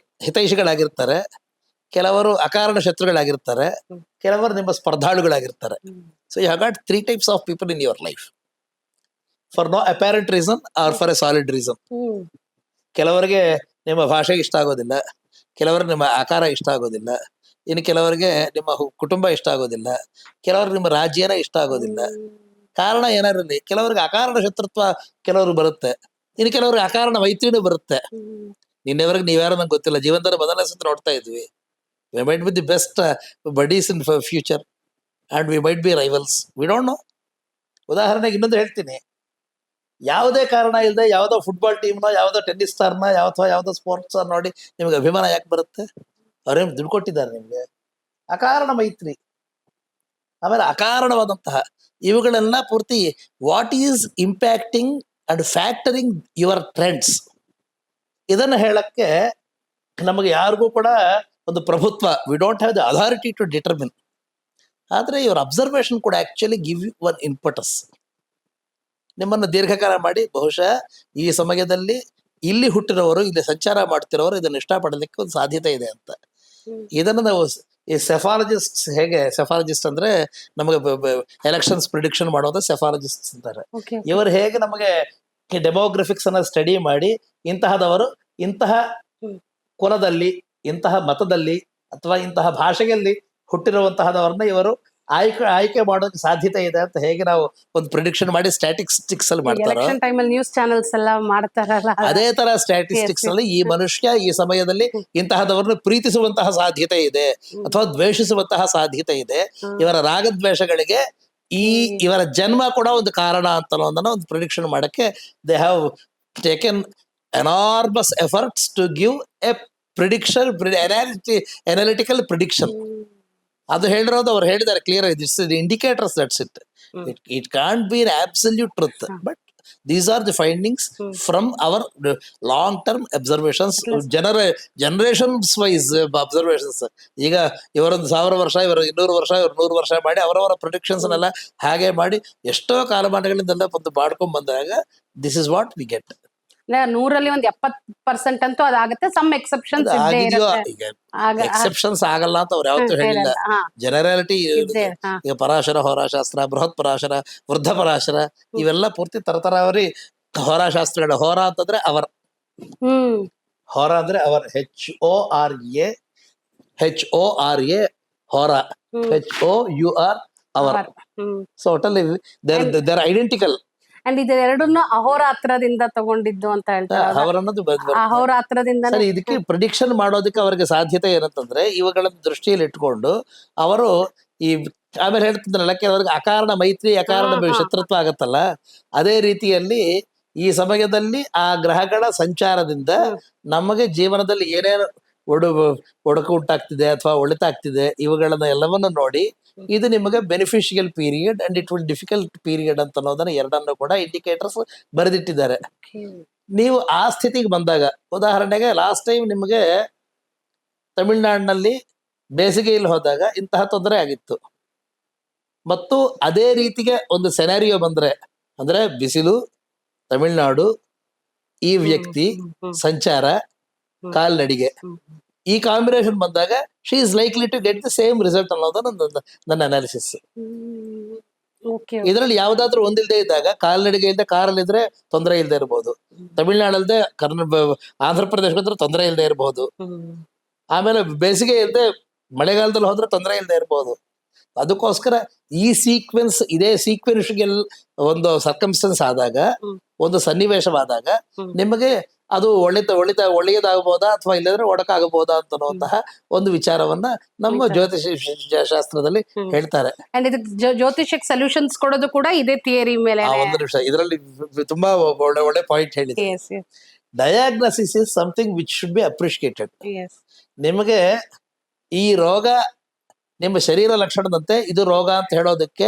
ಹಿತೈಷಿಗಳಾಗಿರ್ತಾರೆ, ಕೆಲವರು ಅಕಾರಣ ಶತ್ರುಗಳಾಗಿರ್ತಾರೆ, ಕೆಲವರು ನಿಮ್ಮ ಸ್ಪರ್ಧಾಳುಗಳಾಗಿರ್ತಾರೆ. So you have got 3 types of people in your life, for no apparent reason or for a solid reason. ಕೆಲವರಿಗೆ ನಿಮ್ಮ ಭಾಷೆ ಇಷ್ಟ ಆಗೋದಿಲ್ಲ, ಕೆಲವರಿಗೆ ನಿಮ್ಮ ಆಕಾರ ಇಷ್ಟ ಆಗೋದಿಲ್ಲ, ಇನ್ನು ಕೆಲವರಿಗೆ ನಿಮ್ಮ ಕುಟುಂಬ ಇಷ್ಟ ಆಗೋದಿಲ್ಲ, ಕೆಲವರಿಗೆ ನಿಮ್ಮ ರಾಜ್ಯನ ಇಷ್ಟ ಆಗೋದಿಲ್ಲ. ಕಾರಣ ಏನಾರಲ್ಲಿ, ಕೆಲವರಿಗೆ ಅಕಾರಣ ಶತ್ರುತ್ವ ಕೆಲವರು ಬರುತ್ತೆ, ಇನ್ನು ಕೆಲವರಿಗೆ ಅಕಾರಣ ಮೈತ್ರಿನೂ ಬರುತ್ತೆ. ನಿನ್ನೆವರೆಗೆ ನೀವ್ಯಾರು ನಂಗೆ ಗೊತ್ತಿಲ್ಲ, ಜೀವನದಲ್ಲಿ ಮೊದಲ ಸತಿ ನೋಡ್ತಾ ಇದ್ವಿ. We might be the best buddies in future and we might be rivals. We don't know. ಉದಾಹರಣೆಗೆ ಇನ್ನೊಂದು ಹೇಳ್ತೀನಿ. ಯಾವುದೇ ಕಾರಣ ಇಲ್ಲದೆ ಯಾವುದೋ ಫುಟ್ಬಾಲ್ ಟೀಮ್ನ, ಯಾವುದೋ ಟೆನ್ನಿಸ್ ಸ್ಟಾರ್ನ, ಯಾವುದೋ ಸ್ಪೋರ್ಟ್ಸ್ ನೋಡಿ ನಿಮ್ಗೆ ಅಭಿಮಾನ ಯಾಕೆ ಬರುತ್ತೆ? ಅವ್ರೇನು ದುಡ್ಡು ಕೊಟ್ಟಿದ್ದಾರೆ ನಿಮ್ಗೆ? ಅಕಾರಣ ಮೈತ್ರಿ, ಆಮೇಲೆ ಅಕಾರಣವಾದಂತಹ ಇವುಗಳೆಲ್ಲ ಪೂರ್ತಿ what is impacting and factoring your trends. ಇದನ್ನು ಹೇಳಕ್ಕೆ ನಮಗೆ ಯಾರಿಗೂ ಕೂಡ ಒಂದು ಪ್ರಭುತ್ವ, we don't have the authority to determine. ಆದರೆ ಇವರ ಅಬ್ಸರ್ವೇಷನ್ ಕೂಡ actually give you one impetus. ನಿಮ್ಮನ್ನು ದೀರ್ಘಕಾಲ ಮಾಡಿ ಬಹುಶಃ ಈ ಸಮಯದಲ್ಲಿ ಇಲ್ಲಿ ಹುಟ್ಟಿರೋರು, ಇಲ್ಲಿ ಸಂಚಾರ ಮಾಡ್ತಿರೋರು ಇದನ್ನು ಇಷ್ಟಪಡಲಿಕ್ಕೆ ಒಂದು ಸಾಧ್ಯತೆ ಇದೆ ಅಂತ. ಇದನ್ನು ನಾವು ಈ ಸೆಫಾಲಜಿಸ್ಟ್, ಹೇಗೆ ಸೆಫಾಲಜಿಸ್ಟ್ ಅಂದ್ರೆ ನಮಗೆ ಎಲೆಕ್ಷನ್ಸ್ ಪ್ರಿಡಿಕ್ಷನ್ ಮಾಡೋದು ಸೆಫಾಲಜಿಸ್ಟ್ ಅಂತಾರೆ. ಇವರು ಹೇಗೆ ನಮಗೆ ಡೆಮೋಗ್ರಫಿಕ್ಸ್ ಅನ್ನ ಸ್ಟಡಿ ಮಾಡಿ ಇಂತಹದವರು ಇಂತಹ ಕುಲದಲ್ಲಿ, ಇಂತಹ ಮತದಲ್ಲಿ ಅಥವಾ ಇಂತಹ ಭಾಷೆಯಲ್ಲಿ ಹುಟ್ಟಿರುವಂತಹದವ್ರನ್ನ ಇವರು ಆಯ್ಕೆ ಮಾಡೋಕೆ ಸಾಧ್ಯತೆ ಇದೆ ಅಂತ ಹೇಗೆ ನಾವು ಒಂದು ಪ್ರಿಡಿಕ್ಷನ್ ಮಾಡಿ ಸ್ಟ್ಯಾಟಿಸ್ಟಿಕ್ಸ್ ಅಲ್ಲಿ ಮಾಡ್ತಾರೋ, ನ್ಯೂಸ್ ಚಾನೆಲ್ಸ್ ಎಲ್ಲ ಮಾಡ್ತಾರಲ್ಲ, ಅದೇ ತರ ಸ್ಟ್ಯಾಟಿಸ್ಟಿಕ್ಸ್ ಅಲ್ಲಿ ಈ ಮನುಷ್ಯ ಈ ಸಮಯದಲ್ಲಿ ಇಂತಹದವರನ್ನು ಪ್ರೀತಿಸುವಂತಹ ಸಾಧ್ಯತೆ ಇದೆ ಅಥವಾ ದ್ವೇಷಿಸುವಂತಹ ಸಾಧ್ಯತೆ ಇದೆ. ಇವರ ರಾಗದ್ವೇಷಗಳಿಗೆ ಇವರ ಜನ್ಮ ಕೂಡ ಒಂದು ಕಾರಣ ಅಂತ ಅನ್ನೋದನ್ನ ಒಂದು ಪ್ರಿಡಿಕ್ಷನ್ ಮಾಡಕ್ಕೆ they have taken enormous efforts to give a prediction, analytical prediction. ಅದು ಹೇಳಿರೋದು ಅವ್ರು ಹೇಳಿದ್ದಾರೆ ಕ್ಲಿಯರ್ ಆಗಿ, this is indicators, that's it. It can't be absolute truth, but these are the findings from our long term observations, generations wise observations. ಈಗ ಇವರೊಂದು 1000 ವರ್ಷ, ಇವರು 200 ವರ್ಷ, ಇವರು 100 ವರ್ಷ ಮಾಡಿ ಅವರವರ ಪ್ರೊಡಿಕ್ಷನ್ಸ್ ನೆಲ್ಲ ಹಾಗೆ ಮಾಡಿ ಎಷ್ಟೋ ಕಾಲಮಾನಗಳಿಂದೆಲ್ಲ ಬಂದು ಮಾಡ್ಕೊಂಡ್ ಬಂದಾಗ this is what we get. 100ರಲ್ಲಿ ಒಂದು 70% ಅಂತೂ ಅದಾಗುತ್ತೆ. ಸಮ್ ಎಕ್ಸೆಪ್ಷನ್ಸ್ ಎಕ್ಸೆಪ್ಷನ್ಸ್ ಆಗಲ್ಲ ಅಂತ ಅವ್ರು ಯಾವತ್ತೂ ಹೇಳಿಲ್ಲ. ಜನರಾಲಿಟಿ ಈಗ ಪರಾಶರ ಹೋರಾಶಾಸ್ತ್ರ, ಬೃಹತ್ ಪರಾಶರ, ವೃದ್ಧ ಪರಾಶರ, ಇವೆಲ್ಲ ಪೂರ್ತಿ ತರತರಾವರಿ ಹೋರಾಶಾಸ್ತ್ರಗಳು. ಹೋರ ಅಂತಂದ್ರೆ ಅವರ್, ಹೋರ ಅಂದ್ರೆ ಅವರ್, HORA, ಹೋರ, HOUR ಅವರ್. ಸೊ ಒಟ್ಟಲ್ಲಿ ದೇರ್ ಐಡೆಂಟಿಕಲ್. ಅಂಡ್ ಇದೆರಡನ್ನು ಅಹೋರಾತ್ರದಿಂದ ತಗೊಂಡಿದ್ದು ಅಂತ ಹೇಳ್ತಾರೆ. ಅಹೋರಾತ್ರದಿಂದ ಇದಕ್ಕೆ ಪ್ರಿಡಿಕ್ಷನ್ ಮಾಡೋದಕ್ಕೆ ಅವರಿಗೆ ಸಾಧ್ಯತೆ ಏನಂತಂದ್ರೆ ಇವುಗಳನ್ನ ದೃಷ್ಟಿಯಲ್ಲಿ ಇಟ್ಕೊಂಡು ಅವರು ಈ ಆಮೇಲೆ ಹೇಳ್ತಿದ್ರಲ್ಲ ಕೆಲವರಿಗೆ ಅಕಾರಣ ಮೈತ್ರಿ, ಅಕಾರಣ ಶತ್ರುತ್ವ ಆಗತ್ತಲ್ಲ, ಅದೇ ರೀತಿಯಲ್ಲಿ ಈ ಸಮಯದಲ್ಲಿ ಆ ಗ್ರಹಗಳ ಸಂಚಾರದಿಂದ ನಮಗೆ ಜೀವನದಲ್ಲಿ ಏನೇನು ಒಡಕು ಉಂಟಾಗ್ತಿದೆ ಅಥವಾ ಒಳಿತಾಗ್ತಿದೆ ಇವುಗಳನ್ನ ಎಲ್ಲವನ್ನೂ ನೋಡಿ ಇದು ನಿಮಗೆ beneficial period and it will difficult period ಅಂತ ಅನ್ನೋದನ್ನ ಎರಡನ್ನು ಕೂಡ ಇಂಡಿಕೇಟರ್ಸ್ ಬರೆದಿಟ್ಟಿದ್ದಾರೆ. ನೀವು ಆ ಸ್ಥಿತಿಗೆ ಬಂದಾಗ, ಉದಾಹರಣೆಗೆ ಲಾಸ್ಟ್ ಟೈಮ್ ನಿಮಗೆ ತಮಿಳ್ನಾಡಿನಲ್ಲಿ ಬೇಸಿಗೆಯಲ್ಲಿ ಹೋದಾಗ ಇಂತಹ ತೊಂದರೆ ಆಗಿತ್ತು, ಮತ್ತು ಅದೇ ರೀತಿಗೆ ಒಂದು ಸೆನಾರಿಯೋ ಬಂದ್ರೆ, ಅಂದ್ರೆ ಬಿಸಿಲು, ತಮಿಳ್ನಾಡು, ಈ ವ್ಯಕ್ತಿ ಸಂಚಾರ, ಕಾಲ್ನಡಿಗೆ, ಈ ಕಾಂಬಿನೇಷನ್ ಬಂದಾಗ she is likely to get the same result ಅನ್ನೋದು ನನ್ನ ಅನಾಲಿಸಿಸ್. ಇದರಲ್ಲಿ ಯಾವ್ದಾದ್ರು ಒಂದಿಲ್ಲದೆ ಇದ್ದಾಗ, ಕಾಲ್ನಡಿಗೆ ಇಲ್ಲದೆ ಕಾರಲ್ಲಿದ್ರೆ ತೊಂದರೆ ಇಲ್ಲದೆ ಇರಬಹುದು, ತಮಿಳ್ನಾಡಲ್ದೆ ಆಂಧ್ರ ಪ್ರದೇಶ ಹೋದ್ರೆ ತೊಂದರೆ ಇಲ್ಲದೆ ಇರಬಹುದು, ಆಮೇಲೆ ಬೇಸಿಗೆ ಇಲ್ಲದೆ ಮಳೆಗಾಲದಲ್ಲಿ ಹೋದ್ರೆ ತೊಂದರೆ ಇಲ್ಲದೆ ಇರಬಹುದು. ಅದಕ್ಕೋಸ್ಕರ ಈ ಸೀಕ್ವೆನ್ಸ್, ಇದೇ ಸೀಕ್ವೆನ್ಸ್ಗೆಲ್ ಒಂದು ಸರ್ಕಮ್ಸ್ಟೆನ್ಸ್ ಆದಾಗ, ಒಂದು ಸನ್ನಿವೇಶವಾದಾಗ ನಿಮಗೆ ಅದು ಒಳ್ಳೆಯದಾಗಬಹುದಾ ಅಥವಾ ಇಲ್ಲದ್ರೆ ಒಡಕಾಗಬಹುದಾ ಅಂತನ್ನುವಂತಹ ಒಂದು ವಿಚಾರವನ್ನ ನಮ್ಮ ಜ್ಯೋತಿಷ ಶಾಸ್ತ್ರದಲ್ಲಿ ಹೇಳ್ತಾರೆ. ಜ್ಯೋತಿಷಕ್ಕೆ ಸೊಲ್ಯೂಷನ್ಸ್ ಕೊಡೋದು ಕೂಡ ಇದೇ ಥಿಯರಿ ಮೇಲೆ. ಒಂದು ನಿಮಿಷ, ಇದರಲ್ಲಿ ತುಂಬಾ ಒಳ್ಳೆ ಪಾಯಿಂಟ್ ಹೇಳಿದೆ. Diagnosis is something which should be appreciated. ನಿಮಗೆ ಈ ರೋಗ ನಿಮ್ಮ ಶರೀರ ಲಕ್ಷಣದಂತೆ ಇದು ರೋಗ ಅಂತ ಹೇಳೋದಕ್ಕೆ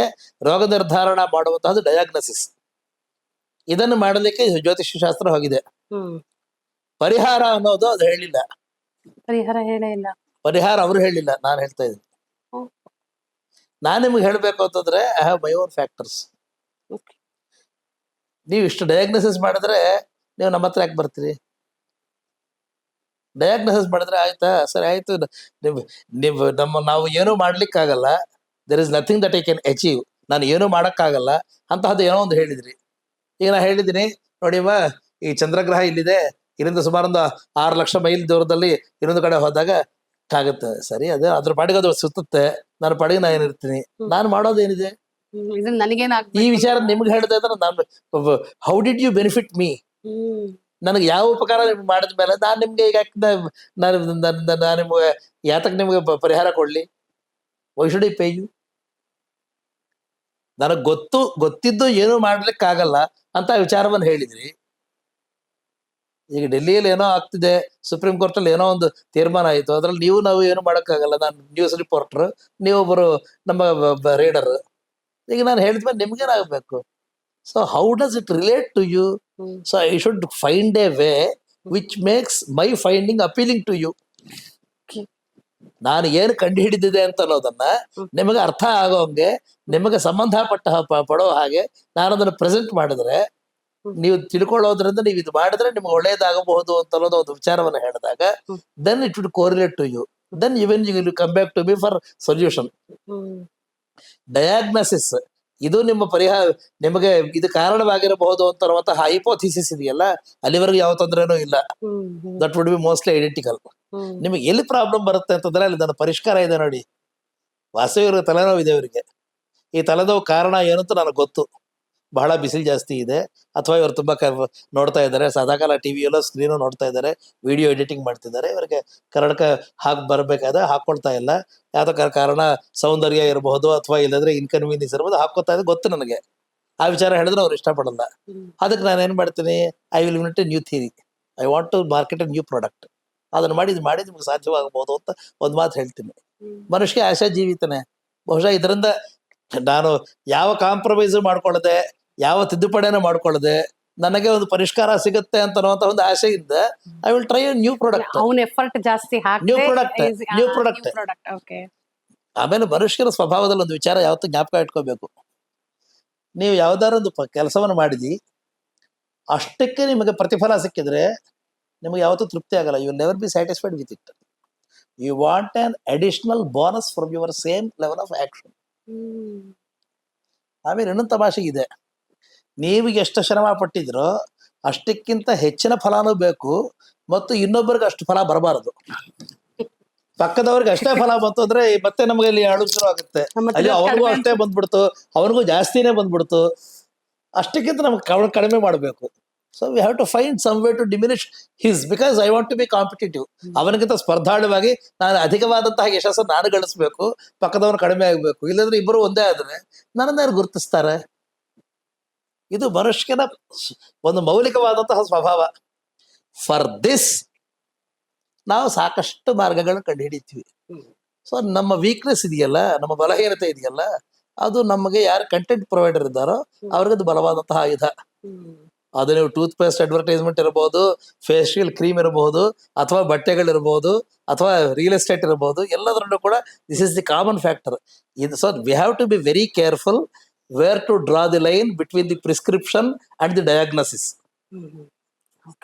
ರೋಗ ನಿರ್ಧಾರಣ ಮಾಡುವಂತಹದ್ದು ಡಯಾಗ್ನೋಸಿಸ್. ಇದನ್ನು ಮಾಡಲಿಕ್ಕೆ ಜ್ಯೋತಿಷ್ಯ ಶಾಸ್ತ್ರ ಹೋಗಿದೆ. ಪರಿಹಾರ ಅನ್ನೋದು ಅದು ಹೇಳಿಲ್ಲ. ಪರಿಹಾರ ಅವರು ಹೇಳಿಲ್ಲ, ನಾನು ಹೇಳ್ತಾ ಇದ್ದೀನಿ. ನಾನು ನಿಮ್ಗೆ ಹೇಳ್ಬೇಕು ಅಂತಂದ್ರೆ I have my own factors. ನೀವು ಇಷ್ಟು ಡಯಾಗ್ನೋಸಿಸ್ ಮಾಡಿದ್ರೆ ನೀವು ನಮ್ಮ ಹತ್ರ ಯಾಕೆ ಬರ್ತೀರಿ? ಡಯಾಗ್ನೋಸಿಸ್ ಮಾಡಿದ್ರೆ ಆಯ್ತಾ, ಸರಿ ಆಯ್ತು, ನಾವು ಏನೂ ಮಾಡ್ಲಿಕ್ಕಾಗಲ್ಲ, there is nothing that I can achieve, ನಾನು ಏನೂ ಮಾಡೋಕ್ಕಾಗಲ್ಲ ಅಂತಹದ್ದು ಏನೋ ಒಂದು ಹೇಳಿದ್ರಿ. ಈಗ ನಾ ಹೇಳಿದ್ದೀನಿ ನೋಡಿಮ್ಮ, ಈ ಚಂದ್ರಗ್ರಹ ಇಲ್ಲಿದೆ, ಇಲ್ಲಿಂದ ಸುಮಾರೊಂದು 6 ಲಕ್ಷ ಮೈಲ್ ದೂರದಲ್ಲಿ ಇನ್ನೊಂದು ಕಡೆ ಹೋದಾಗ ಆಗುತ್ತೆ. ಸರಿ, ಅದೇ ಅದ್ರ ಪಾಡಿಗೆ ಅದು ಸುತ್ತುತ್ತೆ, ನನ್ನ ಪಾಡಿಗೆ ನಾ ಏನಿರ್ತೀನಿ, ನಾನು ಮಾಡೋದೇನಿದೆ? ಈ ವಿಚಾರ ನಿಮ್ಗೆ ಹೇಳಿದೆ ಅಂದ್ರೆ ನಾನು how did you benefit me? ನನಗೆ ಯಾವ ಉಪಕಾರ ನಿಮ್ಗೆ ಮಾಡಿದ ಮೇಲೆ ನಾನು ನಿಮ್ಗೆ ಈಗ ನಾನು ನಿಮ್ಗೆ ಯಾತಕ್ಕೆ ನಿಮ್ಗೆ ಪರಿಹಾರ ಕೊಡ್ಲಿ? Why should I pay you? ನನಗೆ ಗೊತ್ತಿದ್ದು ಏನು ಮಾಡ್ಲಿಕ್ಕಾಗಲ್ಲ ಅಂತ ವಿಚಾರವನ್ನು ಹೇಳಿದ್ರಿ. ಈಗ ಡೆಲ್ಲಿಯಲ್ಲಿ ಏನೋ ಆಗ್ತಿದೆ, ಸುಪ್ರೀಂ ಕೋರ್ಟ್ ಅಲ್ಲಿ ಏನೋ ಒಂದು ತೀರ್ಮಾನ ಆಯಿತು, ಅದ್ರಲ್ಲಿ ನಾವು ಏನು ಮಾಡೋಕ್ಕಾಗಲ್ಲ, ನಾನು ನ್ಯೂಸ್ ರಿಪೋರ್ಟರ್, ನೀವೊಬ್ಬರು ನಮ್ಮ ರೀಡರ್. ಈಗ ನಾನು ಹೇಳಿದ್ಮೇಲೆ ನಿಮ್ಗೇನಾಗಬೇಕು? So how does it relate to you? So I should find a way which makes my finding appealing to you. ನಾನು ಏನು ಕಂಡು ಹಿಡಿದಿದೆ ಅಂತ ಅನ್ನೋದನ್ನ ನಿಮಗೆ ಅರ್ಥ ಆಗೋಂಗೆ, ನಿಮಗೆ ಸಂಬಂಧಪಟ್ಟ ಪಡೋ ಹಾಗೆ ನಾನು ಅದನ್ನು ಪ್ರೆಸೆಂಟ್ ಮಾಡಿದ್ರೆ, ನೀವು ತಿಳ್ಕೊಳ್ಳೋದ್ರಿಂದ ನೀವು ಇದು ಮಾಡಿದ್ರೆ ನಿಮ್ಗೆ ಒಳ್ಳೇದಾಗಬಹುದು ಅಂತ ಅನ್ನೋದು ಒಂದು ವಿಚಾರವನ್ನು ಹೇಳಿದಾಗ, then it will correlate to you, then even you will come back to me for solution. Diagnosis ಇದು ನಿಮ್ಮ ಪರಿಹಾರ, ನಿಮಗೆ ಇದು ಕಾರಣವಾಗಿರಬಹುದು ಅಂತ ಅನ್ನುವಂತಹ ಹೈಪೋಥಿಸಿಸ್ ಇದೆಯಲ್ಲ, ಅಲ್ಲಿವರೆಗೂ ಯಾವ ತೊಂದರೆನೂ ಇಲ್ಲ. That would be mostly identical. ನಿಮಗೆ ಎಲ್ಲಿ ಪ್ರಾಬ್ಲಮ್ ಬರುತ್ತೆ ಅಂತಂದ್ರೆ ಅಲ್ಲಿ ನನ್ನ ಪರಿಷ್ಕಾರ ಇದೆ ನೋಡಿ. ವಾಸ್ತವಿಕ ತಲೆನೋವು ಇದೆ ಇವರಿಗೆ. ಈ ತಲೆನೋವು ಕಾರಣ ಏನು ಅಂತ ನನಗೆ ಗೊತ್ತು. ಬಹಳ ಬಿಸಿಲು ಜಾಸ್ತಿ ಇದೆ, ಅಥವಾ ಇವರು ತುಂಬಾ ನೋಡ್ತಾ ಇದ್ದಾರೆ, ಸದಾಕಾಲ ಟಿವಿಯಲ್ಲೋ ಸ್ಕ್ರೀನು ನೋಡ್ತಾ ಇದ್ದಾರೆ, ವಿಡಿಯೋ ಎಡಿಟಿಂಗ್ ಮಾಡ್ತಿದ್ದಾರೆ. ಇವರಿಗೆ ಕನ್ನಡಕ ಹಾಕ್ಬರ್ಬೇಕಾದ್ರೆ ಹಾಕೊಳ್ತಾ ಇಲ್ಲ. ಯಾವ್ದೋ ಕಾರಣ ಸೌಂದರ್ಯ ಇರಬಹುದು, ಅಥವಾ ಇಲ್ಲಂದ್ರೆ ಇನ್ಕನ್ವೀನಿಯನ್ಸ್ ಇರಬಹುದು, ಹಾಕೋತಾ ಇದೆ, ಗೊತ್ತು ನನಗೆ. ಆ ವಿಚಾರ ಹೇಳಿದ್ರೆ ಅವ್ರು ಇಷ್ಟಪಡಲ್ಲ. ಅದಕ್ಕೆ ನಾನು ಏನ್ ಮಾಡ್ತೀನಿ, I will invent a new theory, I want to market a new product. ಅದನ್ನ ಮಾಡಿ ನಿಮ್ಗೆ ಸಾಧ್ಯವಾಗಬಹುದು ಅಂತ ಒಂದು ಮಾತು ಹೇಳ್ತೀನಿ. ಮನುಷ್ಯ ಆಶಾ ಜೀವಿತಾನೆ. ಬಹುಶಃ ಇದರಿಂದ ನಾನು ಯಾವ ಕಾಂಪ್ರಮೈಸ್ ಮಾಡ್ಕೊಳ್ಳದೆ, ಯಾವ ತಿದ್ದುಪಡಿಯನ್ನು ಮಾಡ್ಕೊಳ್ಳದೆ, ನನಗೆ ಒಂದು ಪರಿಷ್ಕಾರ ಸಿಗುತ್ತೆ ಅಂತ ಅನ್ನುವಂತ ಒಂದು ಆಸೆಯಿಂದ I will try new product. ಅವನ ಎಫರ್ಟ್ ಜಾಸ್ತಿ ನ್ಯೂ ಪ್ರಾಡಕ್ಟ್. ಆಮೇಲೆ ಮನುಷ್ಯನ ಸ್ವಭಾವದಲ್ಲಿ ಒಂದು ವಿಚಾರ ಯಾವತ್ತೂ ಜ್ಞಾಪಕ ಇಟ್ಕೋಬೇಕು. ನೀವು ಯಾವ್ದಾರ ಒಂದು ಕೆಲಸವನ್ನು ಮಾಡಿದಿ, ಅಷ್ಟಕ್ಕೆ ನಿಮಗೆ ಪ್ರತಿಫಲ ಸಿಕ್ಕಿದ್ರೆ ನಿಮಗೆ ಯಾವತ್ತೂ ತೃಪ್ತಿ ಆಗಲ್ಲ. You will never be satisfied with it. You want an additional bonus from your same level of action. ಆಮೇಲೆ ಇನ್ನೊಂದು ತಮಾಷೆ ಇದೆ, ನೀವು ಎಷ್ಟು ಶ್ರಮ ಪಟ್ಟಿದ್ರೋ ಅಷ್ಟಕ್ಕಿಂತ ಹೆಚ್ಚಿನ ಫಲಾನೂ ಬೇಕು, ಮತ್ತು ಇನ್ನೊಬ್ಬರಿಗೆ ಅಷ್ಟು ಫಲ ಬರಬಾರದು. ಪಕ್ಕದವ್ರಿಗೆ ಅಷ್ಟೇ ಫಲ ಬಂತು ಅಂದ್ರೆ ಮತ್ತೆ ನಮಗೆ ಇಲ್ಲಿ ಅಳು ಶುರು ಆಗುತ್ತೆ. ಅಲ್ಲಿ ಅವ್ರಿಗೂ ಅಷ್ಟೇ ಬಂದ್ಬಿಡ್ತು, ಅವ್ರಿಗೂ ಜಾಸ್ತಿನೇ ಬಂದ್ಬಿಡ್ತು. ಅಷ್ಟಕ್ಕಿಂತ ನಮ್ಗೆ ಕಡಿಮೆ ಮಾಡಬೇಕು. So we have to find some way to diminish his, because I want to be competitive. ಅವನಿಗಿಂತ ಸ್ಪರ್ಧಾಳುವಾಗಿ ನಾನು ಅಧಿಕವಾದಂತಹ ಯಶಸ್ಸನ್ನು ನಾನು ಗಳಿಸ್ಬೇಕು, ಪಕ್ಕದವನು ಕಡಿಮೆ ಆಗ್ಬೇಕು. ಇಲ್ಲಾಂದ್ರೆ ಇಬ್ಬರು ಒಂದೇ ಆದ್ರೆ ನನ್ನನ್ನು ಯಾರು ಗುರುತಿಸ್ತಾರೆ? ಇದು ಮನುಷ್ಯನ ಒಂದು ಮೌಲಿಕವಾದಂತಹ ಸ್ವಭಾವ. ಫಾರ್ ದಿಸ್ ನಾವು ಸಾಕಷ್ಟು ಮಾರ್ಗಗಳನ್ನ ಕಂಡು ಹಿಡಿತೀವಿ. ಸೊ ನಮ್ಮ ವೀಕ್ನೆಸ್ ಇದೆಯಲ್ಲ, ನಮ್ಮ ಬಲಹೀನತೆ ಇದೆಯಲ್ಲ, ಅದು ನಮಗೆ ಯಾರು ಕಂಟೆಂಟ್ ಪ್ರೊವೈಡರ್ ಇದ್ದಾರೋ ಅವ್ರಿಗೆ ಅದು ಬಲವಾದಂತಹ ಆಯುಧ. ಅದು ನೀವು ಟೂತ್ ಪೇಸ್ಟ್ ಅಡ್ವರ್ಟೈಸ್ಮೆಂಟ್ ಇರಬಹುದು, ಫೇಶಿಯಲ್ ಕ್ರೀಮ್ ಇರಬಹುದು, ಅಥವಾ ಬಟ್ಟೆಗಳಿರಬಹುದು, ಅಥವಾ ರಿಯಲ್ ಎಸ್ಟೇಟ್ ಇರಬಹುದು, ಎಲ್ಲದರಲ್ಲೂ ಕೂಡ this is the common factor. ಇದು so we have to be very careful where to draw the line between the prescription and the diagnosis.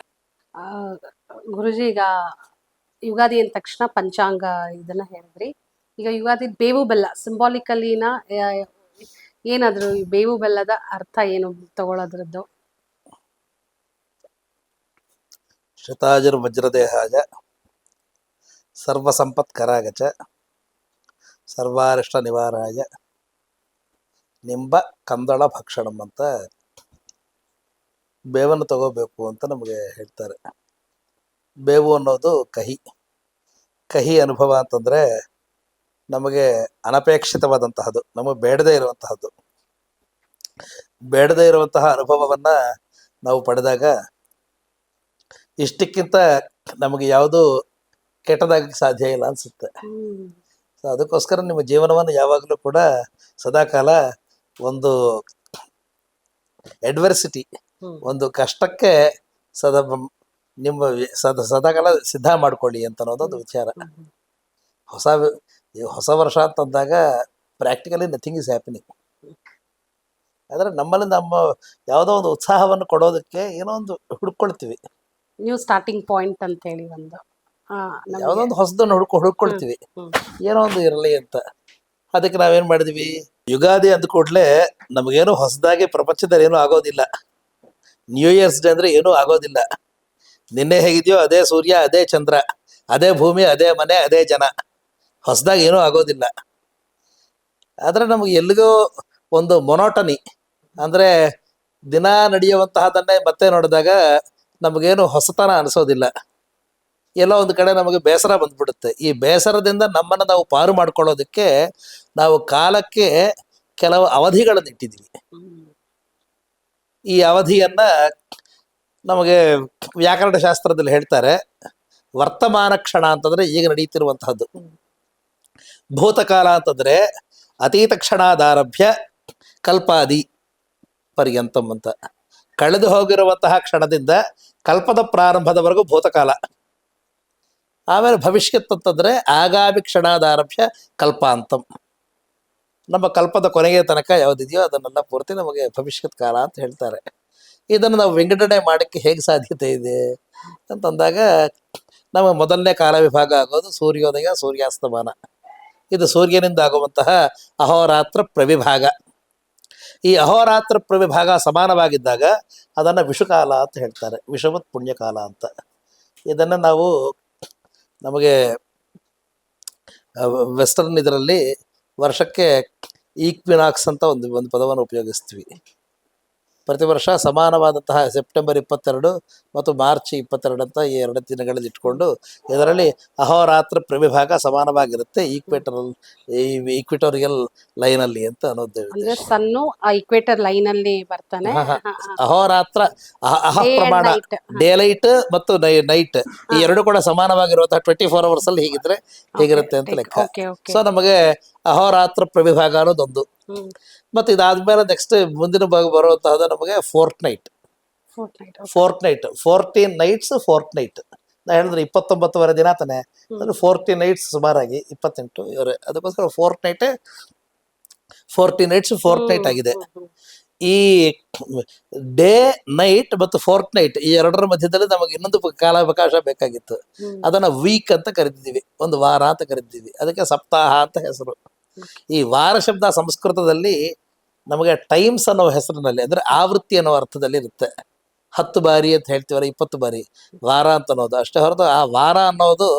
Guruji, ಈಗ ಯುಗಾದಿ ಅಂದ ತಕ್ಷಣ ಪಂಚಾಂಗ ಇದನ್ನ ಹೇಳಿದ್ರಿ. ಈಗ ಯುಗಾದಿ ಬೇವು ಬೆಲ್ಲ ಸಿಂಬಾಲಿಕಲಿನ ಏನಾದ್ರು ಬೇವು ಬೆಲ್ಲದ ಅರ್ಥ ಏನು ತಗೊಳ್ಳೋದ್ರದ್ದು? ಶತಾಜುರ್ ವಜ್ರದೇಹಾಯ ಸರ್ವ ಸಂಪತ್ಕರಾಗಚ ಸರ್ವಾರಿಷ್ಟ ನಿವಾರಾಯ ನಿಂಬ ಕಂದಳ ಭಕ್ಷಣಂ ಅಂತ ಬೇವನ್ನು ತಗೋಬೇಕು ಅಂತ ನಮಗೆ ಹೇಳ್ತಾರೆ. ಬೇವು ಅನ್ನೋದು ಕಹಿ. ಕಹಿ ಅನುಭವ ಅಂತಂದ್ರೆ ನಮಗೆ ಅನಪೇಕ್ಷಿತವಾದಂತಹದ್ದು, ನಮಗೆ ಬೇಡದೇ ಇರುವಂತಹದ್ದು. ಬೇಡದೇ ಇರುವಂತಹ ಅನುಭವವನ್ನ ನಾವು ಪಡೆದಾಗ ಇಷ್ಟಕ್ಕಿಂತ ನಮಗೆ ಯಾವುದು ಕೆಟ್ಟದಾಗಕ್ಕೆ ಸಾಧ್ಯ ಇಲ್ಲ ಅನ್ಸುತ್ತೆ. ಸೊ ಅದಕ್ಕೋಸ್ಕರ ನಿಮ್ಮ ಜೀವನವನ್ನು ಯಾವಾಗಲೂ ಕೂಡ ಸದಾಕಾಲ ಒಂದು ಅಡ್ವರ್ಸಿಟಿ, ಒಂದು ಕಷ್ಟಕ್ಕೆ ಸದಾಕಾಲ ಸಿದ್ಧ ಮಾಡ್ಕೊಳ್ಳಿ ಅಂತ ಅನ್ನೋದೊಂದು ವಿಚಾರ. ಹೊಸ ವರ್ಷ ಅಂತಂದಾಗ ಪ್ರಾಕ್ಟಿಕಲಿ ನಥಿಂಗ್ ಇಸ್ ಹ್ಯಾಪನಿಂಗ್. ಆದ್ರೆ ನಮ್ಮಲ್ಲಿ ನಮ್ಮ ಯಾವುದೋ ಒಂದು ಉತ್ಸಾಹವನ್ನು ಕೊಡೋದಕ್ಕೆ ಏನೋ ಒಂದು ಹುಡ್ಕೊಳ್ತೀವಿ, ನ್ಯೂ ಸ್ಟಾರ್ಟಿಂಗ್ ಪಾಯಿಂಟ್ ಅಂತ ಹೇಳಿ ಒಂದು ಯಾವುದೋ ಒಂದು ಹೊಸದನ್ನು ಹುಡ್ಕೊಳ್ತೀವಿ, ಏನೋ ಒಂದು ಇರಲಿ ಅಂತ. ಅದಕ್ಕೆ ನಾವೇನ್ ಮಾಡಿದ್ವಿ, ಯುಗಾದಿ ಅಂದ ಕೂಡಲೇ ನಮಗೇನು ಹೊಸದಾಗಿ ಪ್ರಪಂಚದಲ್ಲಿ ಏನೂ ಆಗೋದಿಲ್ಲ. ನ್ಯೂ ಇಯರ್ಸ್ ಡೇ ಅಂದ್ರೆ ಏನೂ ಆಗೋದಿಲ್ಲ. ನಿನ್ನೆ ಹೇಗಿದೆಯೋ ಅದೇ ಸೂರ್ಯ, ಅದೇ ಚಂದ್ರ, ಅದೇ ಭೂಮಿ, ಅದೇ ಮನೆ, ಅದೇ ಜನ. ಹೊಸದಾಗಿ ಏನೂ ಆಗೋದಿಲ್ಲ. ಆದ್ರೆ ನಮ್ಗೆ ಎಲ್ಲಿಗೋ ಒಂದು ಮೊನೋಟನಿ, ಅಂದ್ರೆ ದಿನ ನಡೆಯುವಂತಹದನ್ನೇ ಮತ್ತೆ ನೋಡಿದಾಗ ನಮಗೇನು ಹೊಸತನ ಅನಿಸೋದಿಲ್ಲ. ಎಲ್ಲೋ ಒಂದು ಕಡೆ ನಮಗೆ ಬೇಸರ ಬಂದ್ಬಿಡುತ್ತೆ. ಈ ಬೇಸರದಿಂದ ನಮ್ಮನ್ನು ನಾವು ಪಾರು ಮಾಡ್ಕೊಳ್ಳೋದಕ್ಕೆ ನಾವು ಕಾಲಕ್ಕೆ ಕೆಲವು ಅವಧಿಗಳನ್ನು ಇಟ್ಟಿದ್ದೀವಿ. ಈ ಅವಧಿಯನ್ನ ನಮಗೆ ವ್ಯಾಕರಣ ಶಾಸ್ತ್ರದಲ್ಲಿ ಹೇಳ್ತಾರೆ, ವರ್ತಮಾನ ಕ್ಷಣ ಅಂತಂದ್ರೆ ಈಗ ನಡೀತಿರುವಂತಹದ್ದು. ಭೂತಕಾಲ ಅಂತಂದ್ರೆ ಅತೀತ ಕ್ಷಣಾದಾರಭ್ಯ ಕಲ್ಪಾದಿ ಪರ್ಯಂತಂ ಅಂತ. ಕಳೆದು ಹೋಗಿರುವಂತಹ ಕ್ಷಣದಿಂದ ಕಲ್ಪದ ಪ್ರಾರಂಭದವರೆಗೂ ಭೂತಕಾಲ, ಆಮೇಲೆ ಭವಿಷ್ಯತ್ ಅಂತಂದ್ರೆ ಆಗಾಮಿ ಕ್ಷಣಾದಾರಭ್ಯ ಕಲ್ಪಾಂತಂ. ನಮ್ಮ ಕಲ್ಪದ ಕೊನೆಗೆ ತನಕ ಯಾವುದಿದೆಯೋ ಅದನ್ನೆಲ್ಲ ಪೂರ್ತಿ ನಮಗೆ ಭವಿಷ್ಯತ್ ಕಾಲ ಅಂತ ಹೇಳ್ತಾರೆ. ಇದನ್ನು ನಾವು ವಿಂಗಡಣೆ ಮಾಡಕ್ಕೆ ಹೇಗೆ ಸಾಧ್ಯತೆ ಇದೆ ಅಂತಂದಾಗ ನಮ್ಮ ಮೊದಲನೇ ಕಾಲ ವಿಭಾಗ ಆಗೋದು ಸೂರ್ಯೋದಯ ಸೂರ್ಯಾಸ್ತಮಾನ. ಇದು ಸೂರ್ಯನಿಂದ ಆಗುವಂತಹ ಅಹೋರಾತ್ರ ಪ್ರವಿಭಾಗ. ಈ ಅಹೋರಾತ್ರ ಪ್ರವಿಭಾಗ ಸಮಾನವಾಗಿದ್ದಾಗ ಅದನ್ನು ವಿಷುಕಾಲ ಅಂತ ಹೇಳ್ತಾರೆ, ವಿಷವತ್ ಪುಣ್ಯಕಾಲ ಅಂತ. ಇದನ್ನು ನಾವು ನಮಗೆ ವೆಸ್ಟರ್ನ್ ಇದರಲ್ಲಿ ವರ್ಷಕ್ಕೆ ಈಕ್ವಿನಾಕ್ಸ್ ಅಂತ ಒಂದು ಪದವನ್ನು ಉಪಯೋಗಿಸ್ತೀವಿ. ಪ್ರತಿ ವರ್ಷ ಸಮಾನವಾದಂತಹ ಸೆಪ್ಟೆಂಬರ್ 22 ಮತ್ತು ಮಾರ್ಚ್ 22 ಅಂತ ಈ 2 ದಿನಗಳಲ್ಲಿ ಇಟ್ಕೊಂಡು ಇದರಲ್ಲಿ ಅಹೋರಾತ್ರ ಪ್ರವಿಭಾಗ ಸಮಾನವಾಗಿರುತ್ತೆ ಈಕ್ವಿಟೋರಿಯಲ್ ಲೈನಲ್ಲಿ ಅಂತ ಅನ್ನೋದು. ಅಂದ್ರೆ ಸನ್ನು ಈಕ್ವೇಟರ್ ಲೈನ್ ಅಲ್ಲಿ ಬರ್ತಾನೆ. ಅಹೋರಾತ್ರ ಅಹ ಪ್ರಮಾಣ ಡೇ ಲೈಟ್ ಮತ್ತು ನೈಟ್ ಈ ಎರಡು ಕೂಡ ಸಮಾನವಾಗಿರುವಂತಹ 24 ಅವರ್ಸ್ ಅಲ್ಲಿ ಹೀಗಿರುತ್ತೆ ಅಂತ ಲೆಕ್ಕ. ಸೊ ನಮಗೆ ಅಹೋರಾತ್ರ ಪ್ರವಿಭಾಗ ಅನ್ನೋದೊಂದು. ಮತ್ತೆ ಇದಾದ್ಮೇಲೆ ನೆಕ್ಸ್ಟ್ ಮುಂದಿನ ಭಾಗ ಬರುವಂತಹದ್ದು ನಮಗೆ fortnight 14 nights fortnight. ನಾ ಹೇಳಿದ್ರೆ 29ವರೆ ದಿನ ತಾನೆ, 14 ನೈಟ್ಸ್ ಸುಮಾರಾಗಿ 28 ಇವರೇ, ಅದಕ್ಕೋಸ್ಕರ fortnight 14 nights fortnight ಆಗಿದೆ. ಈ ಡೇ ನೈಟ್ ಮತ್ತು ಫೋರ್ತ್ ನೈಟ್ ಈ ಎರಡರ ಮಧ್ಯದಲ್ಲಿ ನಮಗೆ ಇನ್ನೊಂದು ಕಾಲಾವಕಾಶ ಬೇಕಾಗಿತ್ತು. ಅದನ್ನ ವೀಕ್ ಅಂತ ಕರಿತಿದ್ದೀವಿ, ಒಂದು ವಾರ ಅಂತ ಕರಿತಿದ್ದೀವಿ. ಅದಕ್ಕೆ ಸಪ್ತಾಹ ಅಂತ ಹೆಸರು. ಈ ವಾರ ಶಬ್ದ ಸಂಸ್ಕೃತದಲ್ಲಿ ನಮಗೆ ಟೈಮ್ಸ್ ಅನ್ನೋ ಹೆಸರಿನಲ್ಲಿ ಅಂದ್ರೆ ಆವೃತ್ತಿ ಅನ್ನೋ ಅರ್ಥದಲ್ಲಿ ಇರುತ್ತೆ. 10 ಬಾರಿ ಅಂತ ಹೇಳ್ತೀವಲ್ಲ, 20 ಬಾರಿ ವಾರ ಅಂತ ಅನ್ನೋದು ಅಷ್ಟೇ ಹೊರತು ಆ ವಾರ ಅನ್ನೋದು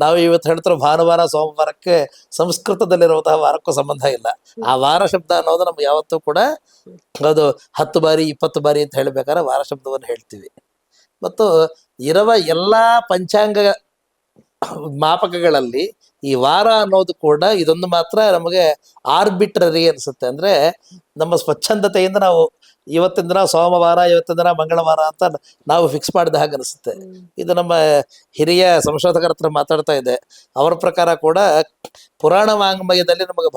ನಾವು ಇವತ್ತು ಹೇಳ್ತಿರೋ ಭಾನುವಾರ ಸೋಮವಾರಕ್ಕೆ ಸಂಸ್ಕೃತದಲ್ಲಿರುವಂತಹ ವಾರಕ್ಕೂ ಸಂಬಂಧ ಇಲ್ಲ. ಆ ವಾರ ಶಬ್ದ ಅನ್ನೋದು ನಮ್ಗೆ ಯಾವತ್ತೂ ಕೂಡ ಅದು 10 ಬಾರಿ 20 ಬಾರಿ ಅಂತ ಹೇಳ್ಬೇಕಾದ್ರೆ ವಾರ ಶಬ್ದವನ್ನು ಹೇಳ್ತೀವಿ. ಮತ್ತು ಇರುವ ಎಲ್ಲ ಪಂಚಾಂಗ ಮಾಪಕಗಳಲ್ಲಿ ಈ ವಾರ ಅನ್ನೋದು ಕೂಡ ಇದೊಂದು ಮಾತ್ರ ನಮಗೆ ಆರ್ಬಿಟ್ರರಿ ಅನಿಸುತ್ತೆ. ಅಂದ್ರೆ ನಮ್ಮ ಸ್ವಚ್ಛಂದತೆಯಿಂದ ನಾವು ಇವತ್ತಿನ ದಿನ ಸೋಮವಾರ, ಇವತ್ತಿನ ದಿನ ಮಂಗಳವಾರ ಅಂತ ನಾವು ಫಿಕ್ಸ್ ಮಾಡಿದ ಹಾಗೆ ಅನಿಸುತ್ತೆ. ಇದು ನಮ್ಮ ಹಿರಿಯ ಸಂಶೋಧಕರ ಹತ್ರ ಮಾತಾಡ್ತಾ ಇದ್ದೆ. ಅವರ ಪ್ರಕಾರ ಕೂಡ ಪುರಾಣ ವಾಂಗ್ಮಯದಲ್ಲಿ ನಮಗೆ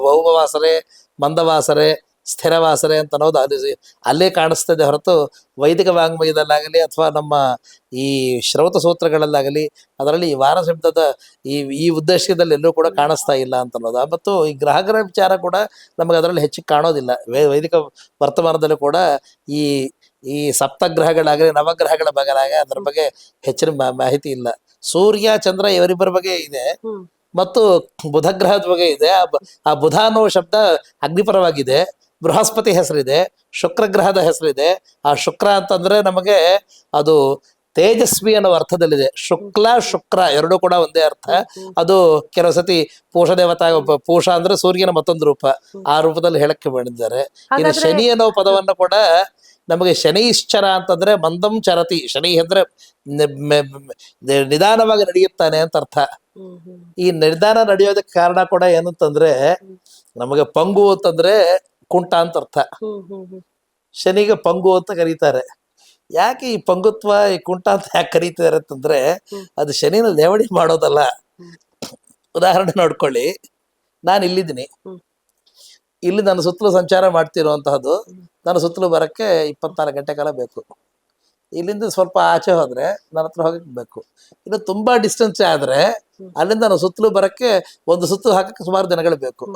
ಭೌಮವಾಸರೆ, ಮಂದವಾಸರೆ, ಸ್ಥಿರವಾಸರೆ ಅಂತ ಅನ್ನೋದು ಅಲ್ಲೇ ಕಾಣಿಸ್ತದೆ ಹೊರತು ವೈದಿಕ ವಾಂಗ್ಮಯದಲ್ಲಾಗಲಿ ಅಥವಾ ನಮ್ಮ ಈ ಶ್ರೌತ ಸೂತ್ರಗಳಲ್ಲಾಗಲಿ ಅದರಲ್ಲಿ ಈ ವಾರ ಶಬ್ದದ ಈ ಉದ್ದೇಶದಲ್ಲಿ ಎಲ್ಲೂ ಕೂಡ ಕಾಣಿಸ್ತಾ ಇಲ್ಲ ಅಂತ ಅನ್ನೋದು. ಮತ್ತು ಈ ಗ್ರಹಗಳ ವಿಚಾರ ಕೂಡ ನಮಗೆ ಅದರಲ್ಲಿ ಹೆಚ್ಚಿಗೆ ಕಾಣೋದಿಲ್ಲ. ವೈದಿಕ ವರ್ತಮಾನದಲ್ಲೂ ಕೂಡ ಈ ಸಪ್ತಗ್ರಹಗಳಾಗಲಿ ನವಗ್ರಹಗಳ ಬಗೆಲಾಗ ಅದರ ಬಗ್ಗೆ ಹೆಚ್ಚಿನ ಮಾಹಿತಿ ಇಲ್ಲ. ಸೂರ್ಯ ಚಂದ್ರ ಇವರಿಬ್ಬರ ಬಗ್ಗೆ ಇದೆ ಮತ್ತು ಬುಧ ಗ್ರಹದ ಬಗ್ಗೆ ಇದೆ. ಆ ಬುಧ ಅನ್ನೋ ಶಬ್ದ ಅಗ್ನಿಪರವಾಗಿದೆ. ಬೃಹಸ್ಪತಿ ಹೆಸರಿದೆ, ಶುಕ್ರ ಗ್ರಹದ ಹೆಸರಿದೆ. ಆ ಶುಕ್ರ ಅಂತಂದ್ರೆ ನಮಗೆ ಅದು ತೇಜಸ್ವಿ ಅನ್ನೋ ಅರ್ಥದಲ್ಲಿದೆ. ಶುಕ್ರ ಎರಡೂ ಕೂಡ ಒಂದೇ ಅರ್ಥ. ಅದು ಕೆಲವು ಸತಿ ಪೂಷ ದೇವತಾ, ಪೂಷ ಅಂದ್ರೆ ಸೂರ್ಯನ ಮತ್ತೊಂದು ರೂಪ, ಆ ರೂಪದಲ್ಲಿ ಹೇಳಕ್ಕೆ ಮಾಡಿದ್ದಾರೆ. ಇನ್ನು ಶನಿ ಅನ್ನೋ ಪದವನ್ನು ಕೂಡ ನಮಗೆ ಶನೈಶ್ಚರ ಅಂತಂದ್ರೆ ಮಂದಂ ಚರತಿ, ಶನಿ ಅಂದ್ರೆ ನಿಧಾನವಾಗಿ ನಡೆಯುತ್ತಾನೆ ಅಂತ ಅರ್ಥ. ಈ ನಿಧಾನ ನಡೆಯೋದಕ್ಕೆ ಕಾರಣ ಕೂಡ ಏನಂತಂದ್ರೆ ನಮಗೆ ಪಂಗು ಅಂತಂದ್ರೆ ಕುಂಟ ಅಂತ ಅರ್ಥ. ಶನಿಗೆ ಪಂಗು ಅಂತ ಕರೀತಾರೆ. ಯಾಕೆ ಈ ಪಂಗುತ್ವ ಈ ಕುಂಟ ಅಂತ ಯಾಕೆ ಕರೀತಾರೆ ಅಂತಂದ್ರೆ ಅದು ಶನಿನ ಲೇವಡಿ ಮಾಡೋದಲ್ಲ. ಉದಾಹರಣೆ ನೋಡ್ಕೊಳ್ಳಿ, ನಾನು ಇಲ್ಲಿದ್ದೀನಿ, ಇಲ್ಲಿ ನನ್ನ ಸುತ್ತಲೂ ಸಂಚಾರ ಮಾಡ್ತಿರುವಂತಹದ್ದು ನನ್ನ ಸುತ್ತಲೂ ಬರಕ್ಕೆ 24 ಗಂಟೆ ಕಾಲ ಬೇಕು. ಇಲ್ಲಿಂದ ಸ್ವಲ್ಪ ಆಚೆ ಹೋದ್ರೆ ನನ್ನ ಹತ್ರ ಹೋಗಕ್ಕೆ ಬೇಕು. ಇನ್ನು ತುಂಬಾ ಡಿಸ್ಟೆನ್ಸ್ ಆದ್ರೆ ಅಲ್ಲಿಂದ ನನ್ನ ಸುತ್ತಲೂ ಬರಕ್ಕೆ ಒಂದು ಸುತ್ತು ಹಾಕಕ್ಕೆ ಸುಮಾರು ದಿನಗಳು ಬೇಕು.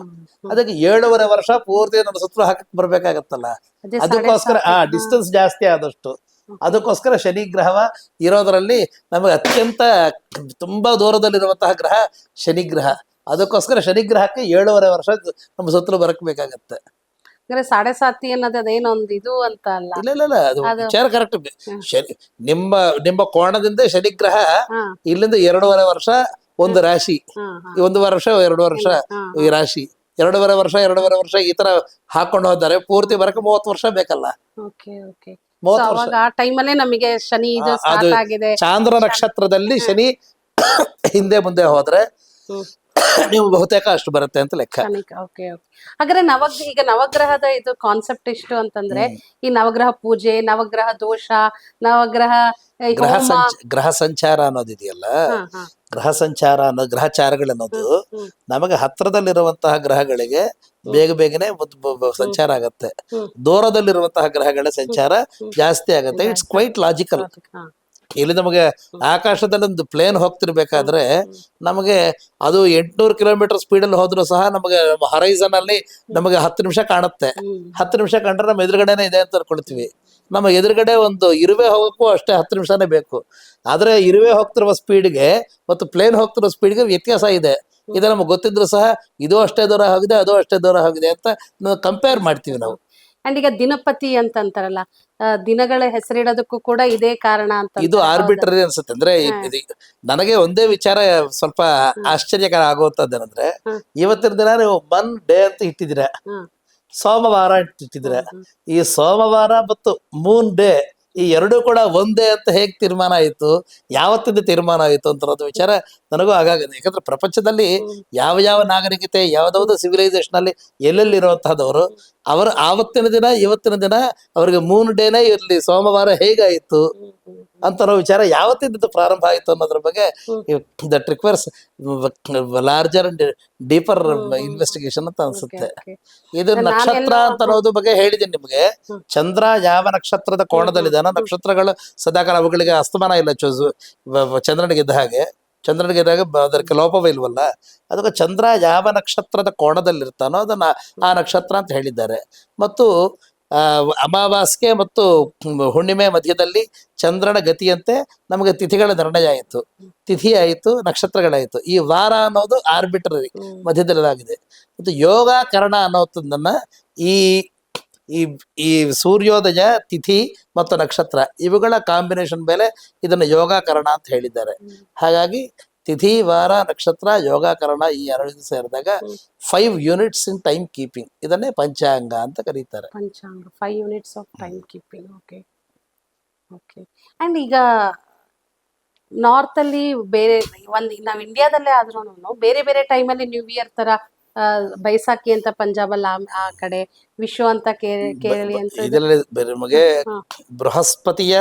ಅದಕ್ಕೆ 7.5 ವರ್ಷ ಪೂರ್ತಿ ನನ್ನ ಸುತ್ತಲೂ ಹಾಕಕ್ಕೆ ಬರ್ಬೇಕಾಗತ್ತಲ್ಲ. ಅದಕ್ಕೋಸ್ಕರ ಡಿಸ್ಟೆನ್ಸ್ ಜಾಸ್ತಿ ಆದಷ್ಟು ಅದಕ್ಕೋಸ್ಕರ ಶನಿ ಗ್ರಹವ ಇರೋದ್ರಲ್ಲಿ ನಮಗೆ ಅತ್ಯಂತ ತುಂಬಾ ದೂರದಲ್ಲಿರುವಂತಹ ಗ್ರಹ ಶನಿ ಗ್ರಹ. ಅದಕ್ಕೋಸ್ಕರ ಶನಿ ಗ್ರಹಕ್ಕೆ 7.5 ವರ್ಷ ನಮ್ಮ ಸುತ್ತಲೂ ಬರಕ್ ಬೇಕಾಗತ್ತೆ. ಸಾಡೆ ಸಾತಿ ಅನ್ನೋದು ಅದೇನೊಂದು ಇದು ಅಂತ ಅಲ್ಲ. ಇಲ್ಲ ಅದು ವಿಚಾರ ಕರೆಕ್ಟ್. ನಿಮ್ಮ ಕೋಣದಿಂದ ಶನಿಗ್ರಹ ಇಲ್ಲಿಂದ 2.5 ವರ್ಷ ಒಂದು ರಾಶಿ, 1 ವರ್ಷ 2 ವರ್ಷ ಈ ರಾಶಿ, 2.5 ವರ್ಷ ಈ ತರ ಹಾಕೊಂಡು ಹೋದರೆ ಪೂರ್ತಿ ಬರಕ್ಕೆ 30 ವರ್ಷ ಬೇಕಲ್ಲ. 30 ವರ್ಷ ಆ ಟೈಮಲ್ಲೇ ನಮಗೆ ಶನಿ ಇದು ಸ್ಟಾರ್ಟ್ ಆಗಿದೆ. ಚಾಂದ್ರ ನಕ್ಷತ್ರದಲ್ಲಿ ಶನಿ ಹಿಂದೆ ಮುಂದೆ ಹೋದ್ರೆ ನೀವು ಬಹುತೇಕ ಅಷ್ಟು ಬರುತ್ತೆ ಅಂತ ಲೆಕ್ಕ. ಹಾಗಾದ್ರೆ ಈಗ ನವಗ್ರಹದ ಇದು ಕಾನ್ಸೆಪ್ಟ್ ಎಷ್ಟು ಅಂತಂದ್ರೆ ಈ ನವಗ್ರಹ ಪೂಜೆ, ನವಗ್ರಹ ದೋಷ, ನವಗ್ರಹ ಗ್ರಹ ಸಂಚಾರ ಅನ್ನೋದಿದೆಯಲ್ಲ, ಗ್ರಹ ಸಂಚಾರ ಅನ್ನೋ ಗ್ರಹಚಾರಗಳನ್ನೋದು ಹ್ಮ್. ನಮಗೆ ಹತ್ರದಲ್ಲಿರುವಂತಹ ಗ್ರಹಗಳಿಗೆ ಬೇಗ ಬೇಗನೆ ಸಂಚಾರ ಆಗತ್ತೆ. ಹ್ಮ್. ದೂರದಲ್ಲಿರುವಂತಹ ಗ್ರಹಗಳ ಸಂಚಾರ ಹ್ಮ್. ಜಾಸ್ತಿ ಆಗತ್ತೆ. It's quite logical. ಹಾ. ಇಲ್ಲಿ ನಮಗೆ ಆಕಾಶದಲ್ಲಿ ಒಂದು ಪ್ಲೇನ್ ಹೋಗ್ತಿರ್ಬೇಕಾದ್ರೆ ಹ್ಮ್. ನಮಗೆ ಅದು 800 ಕಿಲೋಮೀಟರ್ ಸ್ಪೀಡಲ್ಲಿ ಹೋದ್ರೂ ಸಹ ನಮಗೆ ಹರೈಸನ್ ಅಲ್ಲಿ ನಮಗೆ 10 ನಿಮಿಷ ಕಾಣುತ್ತೆ. ಹ್ಮ್. 10 ನಿಮಿಷ ಕಂಡ್ರೆ ನಮ್ಮ ಎದುರುಗಡೆನೆ ಇದೆ ಅಂತ ಅನ್ಕೊಳ್ತೀವಿ. ನಮ್ಮ ಎದುರುಗಡೆ ಒಂದು ಇರುವೆ ಹೋಗೋಕ್ಕೂ ಅಷ್ಟೇ 10 ನಿಮಿಷನೇ ಬೇಕು. ಆದ್ರೆ ಇರುವೆ ಹೋಗ್ತಿರುವ ಸ್ಪೀಡ್ಗೆ ಮತ್ತು ಪ್ಲೇನ್ ಹೋಗ್ತಿರೋ ಸ್ಪೀಡ್ಗೆ ವ್ಯತ್ಯಾಸ ಇದೆ. ಇದು ನಮಗೆ ಗೊತ್ತಿದ್ರು ಸಹ ಇದು ಅಷ್ಟೇ ದೂರ ಹೋಗಿದೆ, ಅದು ಅಷ್ಟೇ ದೂರ ಹೋಗಿದೆ ಅಂತ ನಾವು ಕಂಪೇರ್ ಮಾಡ್ತೀವಿ ನಾವು. ಅಂಡ್ ಈಗ ದಿನಪತಿ ಅಂತ ಅಂತಾರಲ್ಲ, ದಿನಗಳ ಹೆಸರಿಡೋದಕ್ಕೂ ಕೂಡ ಇದೇ ಕಾರಣ ಅಂತ. ಇದು ಆರ್ಬಿಟ್ರರಿ ಅನ್ಸುತ್ತೆ. ಅಂದ್ರೆ ನನಗೆ ಒಂದೇ ವಿಚಾರ ಸ್ವಲ್ಪ ಆಶ್ಚರ್ಯಕರ ಆಗುವಂತದ್ದೇನಂದ್ರೆ, ಇವತ್ತಿನ ದಿನ ನೀವು ಮನ್ ಡೇ ಅಂತ ಇಟ್ಟಿದ್ದೀರಾ, ಸೋಮವಾರ ಇಟ್ಟಿದ್ದೀರಾ. ಈ ಸೋಮವಾರ ಮತ್ತು ಮೂನ್ ಡೇ ಈ ಎರಡೂ ಕೂಡ ಒಂದೇ ಅಂತ ಹೇಗೆ ತೀರ್ಮಾನ ಆಯಿತು, ಯಾವತ್ತಿಂದ ತೀರ್ಮಾನ ಆಯಿತು ಅಂತ ಅನ್ನೋದು ವಿಚಾರ ನನಗೂ ಆಗಾಗಿದೆ. ಯಾಕಂದ್ರೆ ಪ್ರಪಂಚದಲ್ಲಿ ಯಾವ ಯಾವ ನಾಗರಿಕತೆ ಯಾವ್ದಾವ್ದು ಸಿವಿಲೈಸೇಷನ್ ಅಲ್ಲಿ ಎಲ್ಲೆಲ್ಲಿ ಇರುವಂತಹದವರು ಅವರು ಆವತ್ತಿನ ದಿನ ಇವತ್ತಿನ ದಿನ ಅವರಿಗೆ ಮೂನ್ ಡೇನೇ ಇರಲಿ, ಸೋಮವಾರ ಹೇಗಾಯಿತು ಅಂತ ಅನ್ನೋ ವಿಚಾರ ಯಾವತ್ತಿಂದ ಪ್ರಾರಂಭ ಆಯಿತು ಅನ್ನೋದ್ರ ಬಗ್ಗೆ that requires larger and deeper investigation ಅಂತ ಅನ್ಸುತ್ತೆ. ಇದು ನಕ್ಷತ್ರ ಅಂತ ಅನ್ನೋದು ಬಗ್ಗೆ ಹೇಳಿದ್ದೀನಿ ನಿಮ್ಗೆ. ಚಂದ್ರ ಯಾವ ನಕ್ಷತ್ರದ ಕೋಣದಲ್ಲಿದ್ದಾನೋ, ನಕ್ಷತ್ರಗಳು ಸದಾಕಾಲ ಅವುಗಳಿಗೆ ಅಸ್ತಮಾನ ಇಲ್ಲ. ಚಂದ್ರನಿಗಿದ್ದ ಹಾಗೆ, ಚಂದ್ರನಿಗಿದ್ದಾಗ ಅದಕ್ಕೆ ಲೋಪವೇ ಇಲ್ವಲ್ಲ. ಅದಕ್ಕೆ ಚಂದ್ರ ಯಾವ ನಕ್ಷತ್ರದ ಕೋಣದಲ್ಲಿರ್ತಾನೋ ಅದನ್ನ ಆ ನಕ್ಷತ್ರ ಅಂತ ಹೇಳಿದ್ದಾರೆ. ಮತ್ತು ಅಮಾವಾಸ್ಯೆ ಮತ್ತು ಹುಣ್ಣಿಮೆ ಮಧ್ಯದಲ್ಲಿ ಚಂದ್ರನ ಗತಿಯಂತೆ ನಮಗೆ ತಿಥಿಗಳ ನಿರ್ಣಯ ಆಯಿತು. ತಿಥಿ ಆಯಿತು, ನಕ್ಷತ್ರಗಳಾಯಿತು. ಈ ವಾರ ಅನ್ನೋದು ಆರ್ಬಿಟ್ರರಿ ಮಧ್ಯದಲ್ಲಾಗಿದೆ. ಮತ್ತು ಯೋಗ ಕರ್ಣ ಅನ್ನೋದನ್ನ ಈ ಈ ಈ ಸೂರ್ಯೋದಯ, ತಿಥಿ ಮತ್ತು ನಕ್ಷತ್ರ ಇವುಗಳ ಕಾಂಬಿನೇಷನ್ ಮೇಲೆ ಇದನ್ನು ಯೋಗಾಕರಣ ಅಂತ ಹೇಳಿದ್ದಾರೆ. ಹಾಗಾಗಿ ತಿಥಿ, ವಾರ, ನಕ್ಷತ್ರ, ಯೋಗಾಕರಣ ಈ ಎರಡು ಸೇರಿದಾಗ 5 ಯೂನಿಟ್ಸ್ ಇನ್ ಟೈಮ್ ಕೀಪಿಂಗ್, ಇದನ್ನೇ ಪಂಚಾಂಗ ಅಂತ ಕರೀತಾರೆ. ಪಂಚಾಂಗ 5 units of time keeping. Okay okay. And ಈಗ ನಾರ್ತ್ ಅಲ್ಲಿ ಬೇರೆ ನಾವು ಇಂಡಿಯಾದಲ್ಲೇ ಆದ್ರೂ ಬೇರೆ ಬೇರೆ ಟೈಮಲ್ಲಿ ನ್ಯೂ ಇಯರ್ ತರ, ಬೈಸಾಖಿ ಅಂತ ಪಂಜಾಬಲ್ಲಿ ಆ ಕಡೆ, ವಿಶು ಅಂತ ಕೇರಳಿ ಅಂತ. ಇದರಲ್ಲಿ ನಮಗೆ ಬೃಹಸ್ಪತಿಯ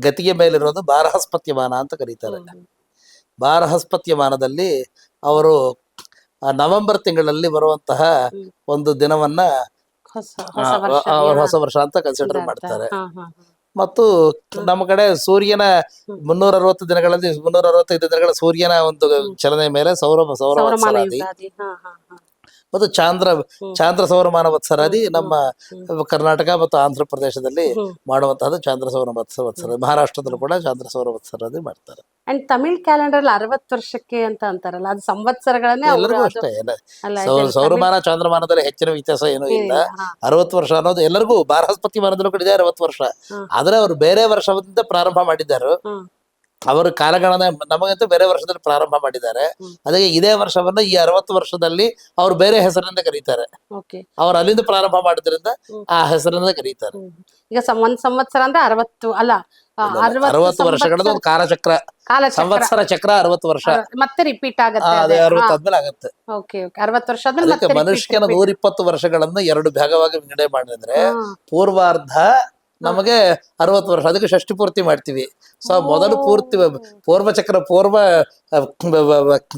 ಗತಿಯ ಮೇಲಿರೋದು ಬಾರಹಸ್ಪತ್ಯಮಾನ ಅಂತ ಕರೀತಾರೆ. ಬಾರಹಸ್ಪತ್ಯಮಾನದಲ್ಲಿ ಅವರು ನವೆಂಬರ್ ತಿಂಗಳಲ್ಲಿ ಬರುವಂತಹ ಒಂದು ದಿನವನ್ನ ಹೊಸ ವರ್ಷ ಅಂತ ಕನ್ಸಿಡರ್ ಮಾಡ್ತಾರೆ. ಮತ್ತು ನಮ್ಮ ಕಡೆ ಸೂರ್ಯನ 360 ದಿನಗಳಲ್ಲಿ 365 ದಿನಗಳ ಸೂರ್ಯನ ಒಂದು ಚಲನೆ ಮೇಲೆ ಸೌರಮಾನ ಮತ್ತು ಚಾಂದ್ರ ಸೌರಮಾನ ವತ್ಸರಾದಿ ನಮ್ಮ ಕರ್ನಾಟಕ ಮತ್ತು ಆಂಧ್ರ ಪ್ರದೇಶದಲ್ಲಿ ಮಾಡುವಂತಹದ್ದು ಚಾಂದ್ರ ಸೌರ ವತ್ಸರ. ಮಹಾರಾಷ್ಟ್ರದಲ್ಲೂ ಕೂಡ ಚಾಂದ್ರ ಸೌರ ವತ್ಸರಾದಿ ಮಾಡ್ತಾರೆ. ಅಂಡ್ ತಮಿಳ್ ಕ್ಯಾಲೆಂಡರ್ 60 ವರ್ಷಕ್ಕೆ ಅಂತ ಅಂತಾರಲ್ಲ, ಅದು ಸಂವತ್ಸರಗಳನ್ನೇ ಎಲ್ಲರಿಗೂ ಅಷ್ಟೇ. ಸೌರಮಾನ ಚಾಂದ್ರಮಾನದಲ್ಲಿ ಹೆಚ್ಚಿನ ವ್ಯತ್ಯಾಸ ಏನೂ ಇಲ್ಲ. 60 ವರ್ಷ ಅನ್ನೋದು ಎಲ್ಲರಿಗೂ. ಬಾರಹಸ್ಪತಿ ಮಾನದಲ್ಲೂ ಕೂಡ ಇದೆ 60 ವರ್ಷ. ಆದ್ರೆ ಅವರು ಬೇರೆ ವರ್ಷದಿಂದ ಪ್ರಾರಂಭ ಮಾಡಿದ್ದಾರೆ. ಅವರು ಕಾಲಗಣನೆ ನಮಗಂತೂ ಬೇರೆ ವರ್ಷದಲ್ಲಿ ಪ್ರಾರಂಭ ಮಾಡಿದ್ದಾರೆ. ಅದಕ್ಕೆ ಇದೇ ವರ್ಷವನ್ನ ಈ 60 ವರ್ಷದಲ್ಲಿ ಅವ್ರು ಬೇರೆ ಹೆಸರಿನಿಂದ ಕರೀತಾರೆ. ಅವ್ರು ಅಲ್ಲಿಂದ ಪ್ರಾರಂಭ ಮಾಡಿದ್ರಿಂದ ಆ ಹೆಸರಿನಿಂದ ಕರೀತಾರೆ. ಈಗ ಒಂದ್ ಸಂವತ್ಸರ ಅಂದ್ರೆ 60 ಅಲ್ಲ, 60 ವರ್ಷಗಳದ್ದು ಒಂದು ಕಾಲಚಕ್ರ, ಸಂವತ್ಸರ ಚಕ್ರ 60 ವರ್ಷ ಮತ್ತೆ ರಿಪೀಟ್ ಆಗುತ್ತೆ. 60 ಆದ್ಮೇಲೆ ಆಗುತ್ತೆ. 60 ವರ್ಷ ಆದ್ಮೇಲೆ ಮನುಷ್ಯನ 120 ವರ್ಷಗಳನ್ನು 2 ಭಾಗವಾಗಿ ವಿಂಗಡಣೆ ಮಾಡಿದ್ರೆ ಪೂರ್ವಾರ್ಧ ನಮಗೆ 60 ವರ್ಷ, ಅದಕ್ಕೆ ಷಷ್ಠಿ ಪೂರ್ತಿ ಮಾಡ್ತೀವಿ. ಸೊ ಮೊದಲು ಪೂರ್ವ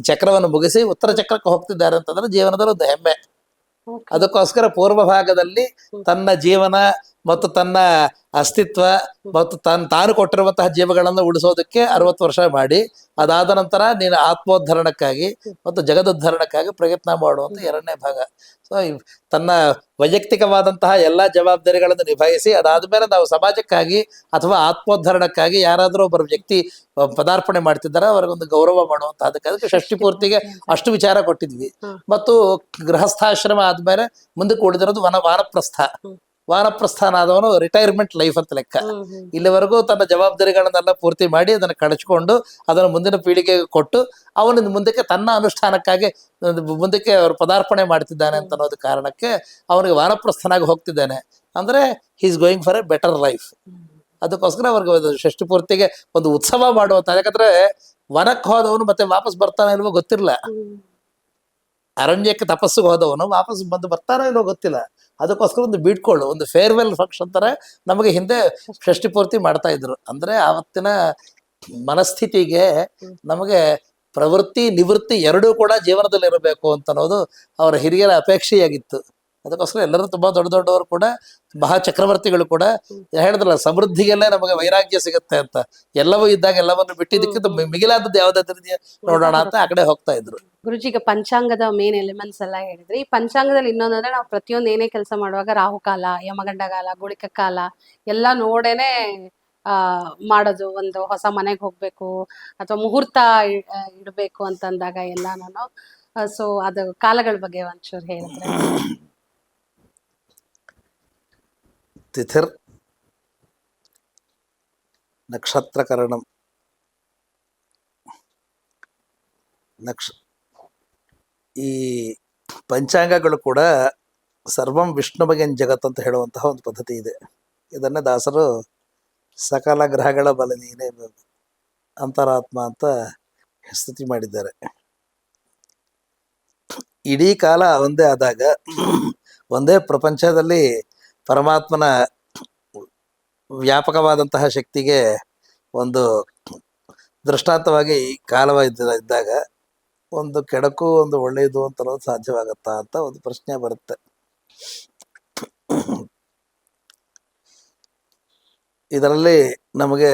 ಚಕ್ರವನ್ನು ಮುಗಿಸಿ ಉತ್ತರ ಚಕ್ರಕ್ಕೆ ಹೋಗ್ತಿದ್ದಾರೆ ಅಂತಂದ್ರೆ ಜೀವನದಲ್ಲಿ ಒಂದು ಹೆಮ್ಮೆ. ಅದಕ್ಕೋಸ್ಕರ ಪೂರ್ವ ಭಾಗದಲ್ಲಿ ತನ್ನ ಜೀವನ ಮತ್ತು ತನ್ನ ಅಸ್ತಿತ್ವ ಮತ್ತು ತಾನು ಕೊಟ್ಟಿರುವಂತಹ ಜೀವಗಳನ್ನು ಉಳಿಸೋದಕ್ಕೆ 60 ವರ್ಷ ಮಾಡಿ, ಅದಾದ ನಂತರ ನೀನು ಆತ್ಮೋದ್ಧರಣಕ್ಕಾಗಿ ಮತ್ತು ಜಗದುದ್ಧರಣಕ್ಕಾಗಿ ಪ್ರಯತ್ನ ಮಾಡುವಂತ 2ನೇ ಭಾಗ. ಸೊ ತನ್ನ ವೈಯಕ್ತಿಕವಾದಂತಹ ಎಲ್ಲಾ ಜವಾಬ್ದಾರಿಗಳನ್ನು ನಿಭಾಯಿಸಿ ಅದಾದ್ಮೇಲೆ ನಾವು ಸಮಾಜಕ್ಕಾಗಿ ಅಥವಾ ಆತ್ಮೋದ್ಧರಣಕ್ಕಾಗಿ ಯಾರಾದರೂ ಒಬ್ಬರು ವ್ಯಕ್ತಿ ಪದಾರ್ಪಣೆ ಮಾಡ್ತಿದ್ದಾರೆ, ಅವ್ರಿಗೊಂದು ಗೌರವ ಮಾಡುವಂತಹ ಅದಕ್ಕೆ ಷಷ್ಠಿ ಪೂರ್ತಿಗೆ ಅಷ್ಟು ವಿಚಾರ ಕೊಟ್ಟಿದ್ವಿ. ಮತ್ತು ಗೃಹಸ್ಥಾಶ್ರಮ ಆದ್ಮೇಲೆ ಮುಂದಕ್ಕೆ ಉಳಿದಿರೋದು ವಾನಪ್ರಸ್ಥಾನ ಆದವನು ರಿಟೈರ್ಮೆಂಟ್ ಲೈಫ್ ಅಂತ ಲೆಕ್ಕ. ಇಲ್ಲಿವರೆಗೂ ತನ್ನ ಜವಾಬ್ದಾರಿಗಳನ್ನೆಲ್ಲ ಪೂರ್ತಿ ಮಾಡಿ ಅದನ್ನು ಕಳಚಿಕೊಂಡು ಅದನ್ನು ಮುಂದಿನ ಪೀಳಿಗೆಗೆ ಕೊಟ್ಟು ಅವನಿಂದ ಮುಂದಕ್ಕೆ ತನ್ನ ಅನುಷ್ಠಾನಕ್ಕಾಗಿ ಮುಂದಕ್ಕೆ ಅವರು ಪದಾರ್ಪಣೆ ಮಾಡ್ತಿದ್ದಾನೆ ಅಂತ ಅನ್ನೋದು ಕಾರಣಕ್ಕೆ ಅವನಿಗೆ ವಾನಪ್ರಸ್ಥನಾಗಿ ಹೋಗ್ತಿದ್ದಾನೆ. ಅಂದ್ರೆ he is going for A better life. ಅದಕ್ಕೋಸ್ಕರ ಅವ್ರಿಗೆ ಷಷ್ಠಿ ಪೂರ್ತಿಗೆ ಒಂದು ಉತ್ಸವ ಮಾಡುವಂತ. ಯಾಕಂದ್ರೆ ವನಕ್ಕೆ ಹೋದವನು ಮತ್ತೆ ವಾಪಸ್ ಬರ್ತಾನೆ ಇಲ್ವೋ ಗೊತ್ತಿರಲ್ಲ. ಅರಣ್ಯಕ್ಕೆ ತಪಸ್ಸಿಗೆ ಹೋದವನು ವಾಪಸ್ ಬಂದು ಬರ್ತಾನೋ ಇಲ್ವೋ ಗೊತ್ತಿಲ್ಲ. ಅದಕ್ಕೋಸ್ಕರ ಒಂದು ಬೀಡ್ಕೊಳ್ಳು, ಒಂದು ಫೇರ್ವೆಲ್ ಫಂಕ್ಷನ್ ತರ ನಮಗೆ ಹಿಂದೆ ಷಷ್ಠಿ ಪೂರ್ತಿ ಮಾಡ್ತಾ ಇದ್ರು. ಅಂದ್ರೆ ಆವತ್ತಿನ ಮನಸ್ಥಿತಿಗೆ ನಮಗೆ ಪ್ರವೃತ್ತಿ ನಿವೃತ್ತಿ ಎರಡೂ ಕೂಡ ಜೀವನದಲ್ಲಿ ಇರಬೇಕು ಅಂತ ಅನ್ನೋದು ಅವರ ಹಿರಿಯರ ಅಪೇಕ್ಷೆಯಾಗಿತ್ತು. ಅದಕ್ಕೋಸ್ಕರ ಎಲ್ಲರೂ ತುಂಬಾ ದೊಡ್ಡ ದೊಡ್ಡವರು ಕೂಡ ಮಹಾ ಚಕ್ರವರ್ತಿಗಳು ಕೂಡ ಹೇಳಿದ್ರಲ್ಲ, ಸಮೃದ್ಧಿಗೆಲ್ಲೇ ನಮಗೆ ವೈರಾಗ್ಯ ಸಿಗುತ್ತೆ ಅಂತ. ಎಲ್ಲವೂ ಇದ್ದಾಗ ಎಲ್ಲವನ್ನು ಬಿಟ್ಟಿದ್ದಕ್ಕಿಂತ ಮಿಗಿಲಾದದ್ದು ಯಾವ್ದಾದ್ರು ಇದೆಯಾ ನೋಡೋಣ ಅಂತ ಆ ಕಡೆ ಹೋಗ್ತಾ ಇದ್ರು. ಗುರುಜಿ, ಈಗ ಪಂಚಾಂಗದ ಮೇನ್ ಎಲಿಮೆಂಟ್ಸ್ ಎಲ್ಲ ಹೇಳಿದ್ರಿ. ಈ ಪಂಚಾಂಗದಲ್ಲಿ ಇನ್ನೊಂದಂದ್ರೆ ನಾವು ಪ್ರತಿಯೊಂದು ಏನೇ ಕೆಲಸ ಮಾಡುವಾಗ ರಾಹುಕಾಲ, ಯಮಗಂಡ ಕಾಲ, ಗುಳಿಕ ಕಾಲ ಎಲ್ಲ ನೋಡೇನೆ ಮಾಡೋದು. ಒಂದು ಹೊಸ ಮನೆಗೆ ಹೋಗ್ಬೇಕು ಅಥವಾ ಮುಹೂರ್ತ ಇಡ್ಬೇಕು ಅಂತಂದಾಗ ಎಲ್ಲ ನಾನು ಸೊ ಅದು ಕಾಲಗಳ ಬಗ್ಗೆ ಒಂಚೂರು ಹೇಳಿದ್ರೆ. ತಿಥಿರ್ ನಕ್ಷತ್ರಕರಣಂ ಈ ಪಂಚಾಂಗಗಳು ಕೂಡ ಸರ್ವಂ ವಿಷ್ಣುಭಗನ್ ಜಗತ್ ಅಂತ ಹೇಳುವಂತಹ ಒಂದು ಪದ್ಧತಿ ಇದೆ. ಇದನ್ನೇ ದಾಸರು ಸಕಲ ಗ್ರಹಗಳ ಬಲ ನೀನೇ ಅಂತರಾತ್ಮ ಅಂತ ಸ್ತುತಿ ಮಾಡಿದ್ದಾರೆ. ಇಡೀ ಕಾಲ ಒಂದೇ ಆದಾಗ ಒಂದೇ ಪ್ರಪಂಚದಲ್ಲಿ ಪರಮಾತ್ಮನ ವ್ಯಾಪಕವಾದಂತಹ ಶಕ್ತಿಗೆ ಒಂದು ದೃಷ್ಟಾಂತವಾಗಿ ಈ ಕಾಲವಿದ್ದಾಗ ಒಂದು ಕೆಡಕು ಒಂದು ಒಳ್ಳೆಯದು ಅಂತ ಅನ್ನೋದು ಸಾಧ್ಯವಾಗತ್ತಾ ಅಂತ ಒಂದು ಪ್ರಶ್ನೆ ಬರುತ್ತೆ. ಇದರಲ್ಲಿ ನಮಗೆ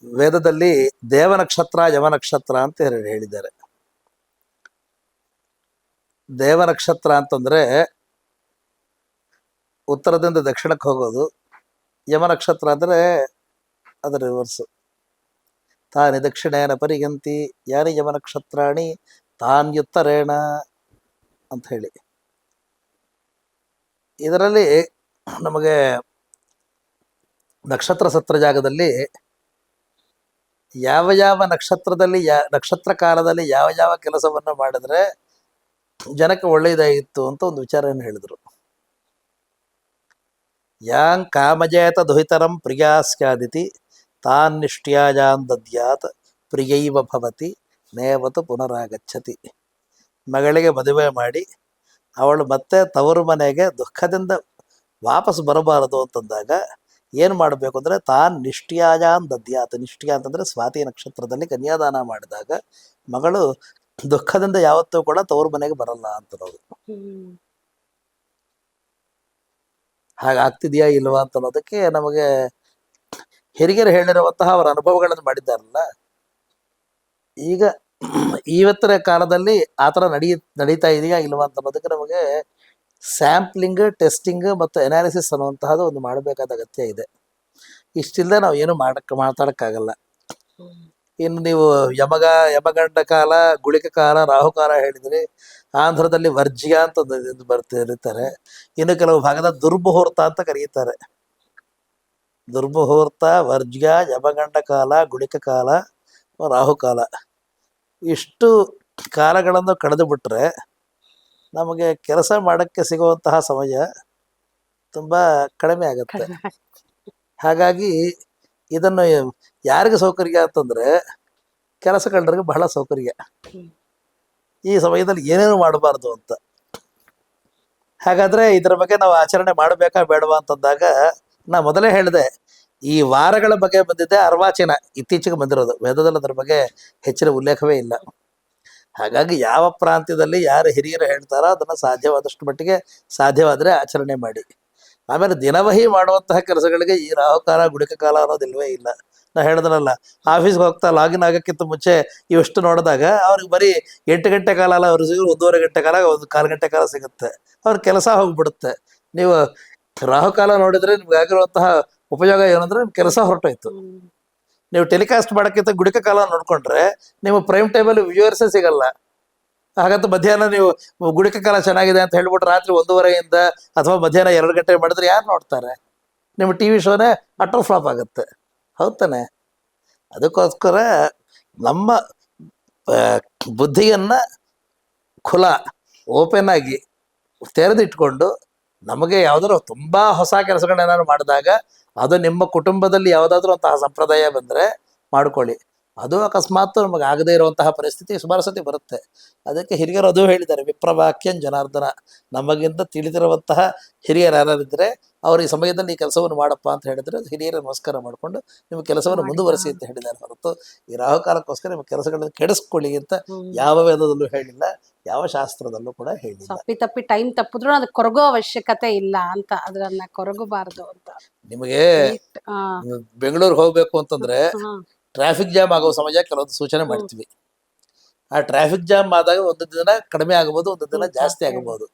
ವೇದದಲ್ಲಿ ದೇವ ನಕ್ಷತ್ರ ಯಮ ನಕ್ಷತ್ರ ಅಂತ ಹೇಳಿದ್ದಾರೆ. ದೇವ ನಕ್ಷತ್ರ ಅಂತಂದ್ರೆ ಉತ್ತರದಿಂದ ದಕ್ಷಿಣಕ್ಕೆ ಹೋಗೋದು. ಯಮ ನಕ್ಷತ್ರ ಅಂದ್ರೆ ಅದರ ರಿವರ್ಸು. ತಾನಿ ದಕ್ಷಿಣೇನ ಪರಿಗಂತಿ ಯಾನಿ ಯಮ ನಕ್ಷತ್ರಾಣಿ ತಾನ್ಯುತ್ತರೇಣ ಅಂತ ಹೇಳಿ. ಇದರಲ್ಲಿ ನಮಗೆ ನಕ್ಷತ್ರ ಸತ್ರ ಜಾಗದಲ್ಲಿ ಯಾವ ಯಾವ ನಕ್ಷತ್ರದಲ್ಲಿ ನಕ್ಷತ್ರ ಕಾಲದಲ್ಲಿ ಯಾವ ಯಾವ ಕೆಲಸವನ್ನು ಮಾಡಿದ್ರೆ ಜನಕ್ಕೆ ಒಳ್ಳೆಯದಾಗಿತ್ತು ಅಂತ ಒಂದು ವಿಚಾರವನ್ನು ಹೇಳಿದರು. ಯಾಂಗ್ ಕಾಮಜೇತ ದುಹಿತರಂ ಪ್ರಿಯಾಸ್ಯಾದಿತಿ ತಾನ್ ನಿಷ್ಟ್ಯಾಜಾನ್ ದದ್ಯಾತ್ ಪ್ರಿಯೈವ ಭವತಿ ನೇವತು ಪುನರಾಗಚ್ಚತಿ. ಮಗಳಿಗೆ ಮದುವೆ ಮಾಡಿ ಅವಳು ಮತ್ತೆ ತವರು ಮನೆಗೆ ದುಃಖದಿಂದ ವಾಪಸ್ ಬರಬಾರದು ಅಂತಂದಾಗ ಏನು ಮಾಡಬೇಕು ಅಂದರೆ ತಾನ್ ನಿಷ್ಟ್ಯಾಜಾನ್ ದದ್ಯಾತ್. ನಿಷ್ಟ್ಯ ಅಂತಂದರೆ ಸ್ವಾತಿ ನಕ್ಷತ್ರದಲ್ಲಿ ಕನ್ಯಾದಾನ ಮಾಡಿದಾಗ ಮಗಳು ದುಃಖದಿಂದ ಯಾವತ್ತೂ ಕೂಡ ತವರು ಮನೆಗೆ ಬರಲ್ಲ ಅಂತನ್ನೋದು. ಹಾಗಾಗ್ತಿದೆಯಾ ಇಲ್ವಾ ಅಂತ ಅನ್ನೋದಕ್ಕೆ ನಮಗೆ ಹಿರಿಯರು ಹೇಳಿರುವಂತಹ ಅವರ ಅನುಭವಗಳನ್ನು ಮಾಡಿದ್ದಾರಲ್ಲ. ಈಗ ಇವತ್ತಿನ ಕಾಲದಲ್ಲಿ ಆ ಥರ ನಡೀತಾ ಇದೆಯಾ ಇಲ್ವಾ ಅಂತ ಅನ್ನೋದಕ್ಕೆ ನಮಗೆ ಸ್ಯಾಂಪ್ಲಿಂಗ್, ಟೆಸ್ಟಿಂಗ್ ಮತ್ತು ಅನಾಲಿಸಿಸ್ ಅನ್ನುವಂತಹದ್ದು ಒಂದು ಮಾಡಬೇಕಾದ ಅಗತ್ಯ ಇದೆ. ಇಷ್ಟಿಲ್ಲದೆ ನಾವು ಏನು ಮಾತಾಡೋಕ್ಕಾಗಲ್ಲ. ಇನ್ನು ನೀವು ಯಮಗಂಡ ಕಾಲ, ಗುಳಿಕ ಕಾಲ, ರಾಹುಕಾಲ ಹೇಳಿದ್ರಿ. ಆಂಧ್ರದಲ್ಲಿ ವರ್ಜ್ಯ ಅಂತ ಬರ್ತಿರ್ತಾರೆ. ಇನ್ನು ಕೆಲವು ಭಾಗದ ದುರ್ಮುಹೂರ್ತ ಅಂತ ಕರೀತಾರೆ. ದುರ್ಮುಹೂರ್ತ, ವರ್ಜ್ಯ, ಯಮಗಂಡ ಕಾಲ, ಗುಳಿಕ ಕಾಲ, ರಾಹುಕಾಲ ಇಷ್ಟು ಕಾಲಗಳನ್ನು ಕಳೆದು ಬಿಟ್ರೆ ನಮಗೆ ಕೆಲಸ ಮಾಡೋಕ್ಕೆ ಸಿಗುವಂತಹ ಸಮಯ ತುಂಬ ಕಡಿಮೆ ಆಗುತ್ತೆ. ಹಾಗಾಗಿ ಇದನ್ನು ಯಾರಿಗೆ ಸೌಕರ್ಯ ಅಂತಂದರೆ ಕೆಲಸ ಕಂಡ್ರಿಗೆ ಬಹಳ ಸೌಕರ್ಯ. ಈ ಸಮಯದಲ್ಲಿ ಏನೇನು ಮಾಡಬಾರ್ದು ಅಂತ. ಹಾಗಾದರೆ ಇದರ ಬಗ್ಗೆ ನಾವು ಆಚರಣೆ ಮಾಡಬೇಕಾ ಬೇಡವಾ ಅಂತಂದಾಗ ನಾ ಮೊದಲೇ ಹೇಳಿದೆ, ಈ ವಾರಗಳ ಬಗ್ಗೆ ಬಂದಿದ್ದೆ ಅರ್ವಾಚೀನ, ಇತ್ತೀಚೆಗೆ ಬಂದಿರೋದು. ವೇದದಲ್ಲಿ ಅದರ ಬಗ್ಗೆ ಹೆಚ್ಚಿನ ಉಲ್ಲೇಖವೇ ಇಲ್ಲ. ಹಾಗಾಗಿ ಯಾವ ಪ್ರಾಂತ್ಯದಲ್ಲಿ ಯಾರು ಹಿರಿಯರು ಹೇಳ್ತಾರೋ ಅದನ್ನು ಸಾಧ್ಯವಾದಷ್ಟು ಮಟ್ಟಿಗೆ ಸಾಧ್ಯವಾದರೆ ಆಚರಣೆ ಮಾಡಿ. ಆಮೇಲೆ ದಿನವಹಿ ಮಾಡುವಂತಹ ಕೆಲಸಗಳಿಗೆ ಈ ರಾಹುಕಾಲ, ಗುಳಿಕ ಕಾಲ ಅನ್ನೋದಿಲ್ವೇ ಇಲ್ಲ. ನಾ ಹೇಳಿದ್ನಲ್ಲ, ಆಫೀಸ್ಗೆ ಹೋಗ್ತಾ ಲಾಗಿನ್ ಆಗೋಕ್ಕಿಂತ ಮುಂಚೆ ಇವೆಷ್ಟು ನೋಡಿದಾಗ ಅವ್ರಿಗೆ ಬರೀ 8 ಗಂಟೆ ಕಾಲ ಅಲ್ಲ, ಅವ್ರಿಗೆ ಸಿಗೋದು 1.5 ಗಂಟೆ ಕಾಲ, 1/4 ಗಂಟೆ ಕಾಲ ಸಿಗುತ್ತೆ. ಅವ್ರ ಕೆಲಸ ಹೋಗ್ಬಿಡುತ್ತೆ. ನೀವು ರಾಹುಕಾಲ ನೋಡಿದ್ರೆ ನಿಮ್ಗೆ ಆಗಿರುವಂತಹ ಉಪಯೋಗ ಏನಂದ್ರೆ ನಿಮ್ ಕೆಲಸ ಹೊರಟೋಯ್ತು. ನೀವು ಟೆಲಿಕಾಸ್ಟ್ ಮಾಡೋಕ್ಕಿಂತ ಗುಳಿಕ ಕಾಲ ನೋಡ್ಕೊಂಡ್ರೆ ನಿಮ್ಮ ಪ್ರೈಮ್ ಟೈಮಲ್ಲಿ ವ್ಯೂವರ್ಸೇ ಸಿಗಲ್ಲ. ಹಾಗಂತ ಮಧ್ಯಾಹ್ನ ನೀವು ಗುಳಿಕ ಕಾಲ ಚೆನ್ನಾಗಿದೆ ಅಂತ ಹೇಳ್ಬಿಟ್ಟು ರಾತ್ರಿ 1:30 ಅಥವಾ ಮಧ್ಯಾಹ್ನ 2 ಗಂಟೆ ಮಾಡಿದ್ರೆ ಯಾರು ನೋಡ್ತಾರೆ? ನಿಮ್ಮ TV ಶೋನೇ ಅಟರ್ ಫ್ಲಾಪ್ ಆಗುತ್ತೆ. ಹೌದು ತಾನೆ? ಅದಕ್ಕೋಸ್ಕರ ನಮ್ಮ ಬುದ್ಧಿಯನ್ನು ಓಪನ್ ಆಗಿ ತೆರೆದಿಟ್ಕೊಂಡು ನಮಗೆ ಯಾವುದಾದ್ರು ತುಂಬ ಹೊಸ ಕೆಲಸಗಳನ್ನೇನಾದ್ರು ಮಾಡಿದಾಗ ಅದು ನಿಮ್ಮ ಕುಟುಂಬದಲ್ಲಿ ಯಾವುದಾದ್ರೂ ಅಂತಹ ಸಂಪ್ರದಾಯ ಬಂದರೆ ಮಾಡ್ಕೊಳ್ಳಿ. ಅದು ಅಕಸ್ಮಾತ್ ನಮಗೆ ಆಗದೇ ಇರುವಂತಹ ಪರಿಸ್ಥಿತಿ ಸುಮಾರು ಸತಿ ಬರುತ್ತೆ. ಅದಕ್ಕೆ ಹಿರಿಯರು ಅದು ಹೇಳಿದ್ದಾರೆ, ವಿಪ್ರವಾಕ್ಯನ್ ಜನಾರ್ದನ, ನಮಗಿಂತ ತಿಳಿದಿರುವಂತಹ ಹಿರಿಯರು ಯಾರಿದ್ರೆ ಅವ್ರು ಈ ಸಮಯದಲ್ಲಿ ಈ ಕೆಲಸವನ್ನು ಮಾಡಪ್ಪ ಅಂತ ಹೇಳಿದ್ರೆ ಹಿರಿಯರ ನಮಸ್ಕಾರ ಮಾಡಿಕೊಂಡು ನಿಮ್ಮ ಕೆಲಸವನ್ನು ಮುಂದುವರಿಸಿ ಅಂತ ಹೇಳಿದ್ದಾರೆ ಹೊರತು ಈ ರಾಹುಕಾಲಕ್ಕೋಸ್ಕರ ನಿಮ್ಮ ಕೆಲಸಗಳನ್ನು ಕೆಡಿಸ್ಕೊಳ್ಳಿ ಅಂತ ಯಾವ ವೇದದಲ್ಲೂ ಹೇಳಿಲ್ಲ, ಯಾವ ಶಾಸ್ತ್ರದಲ್ಲೂ ಕೂಡ ಹೇಳಿಲ್ಲ. ತಪ್ಪಿ ಟೈಮ್ ತಪ್ಪಿದ್ರು ಅದಕ್ಕೆ ಕೊರಗೋ ಅವಶ್ಯಕತೆ ಇಲ್ಲ ಅಂತ, ಅದನ್ನ ಕೊರಗಬಾರದು ಅಂತ. ನಿಮಗೆ ಬೆಂಗಳೂರಿಗೆ ಹೋಗ್ಬೇಕು ಅಂತಂದ್ರೆ ಟ್ರಾಫಿಕ್ ಜಾಮ್ ಆಗೋ ಸಮಯ ಕೆಲವೊಂದು ಸೂಚನೆ ಮಾಡ್ತೀವಿ. ಆ ಟ್ರಾಫಿಕ್ ಜಾಮ್ ಆದಾಗ ಒಂದು ದಿನ ಕಡಿಮೆ ಆಗಬಹುದು, ಒಂದು ದಿನ ಜಾಸ್ತಿ ಆಗಬಹುದು.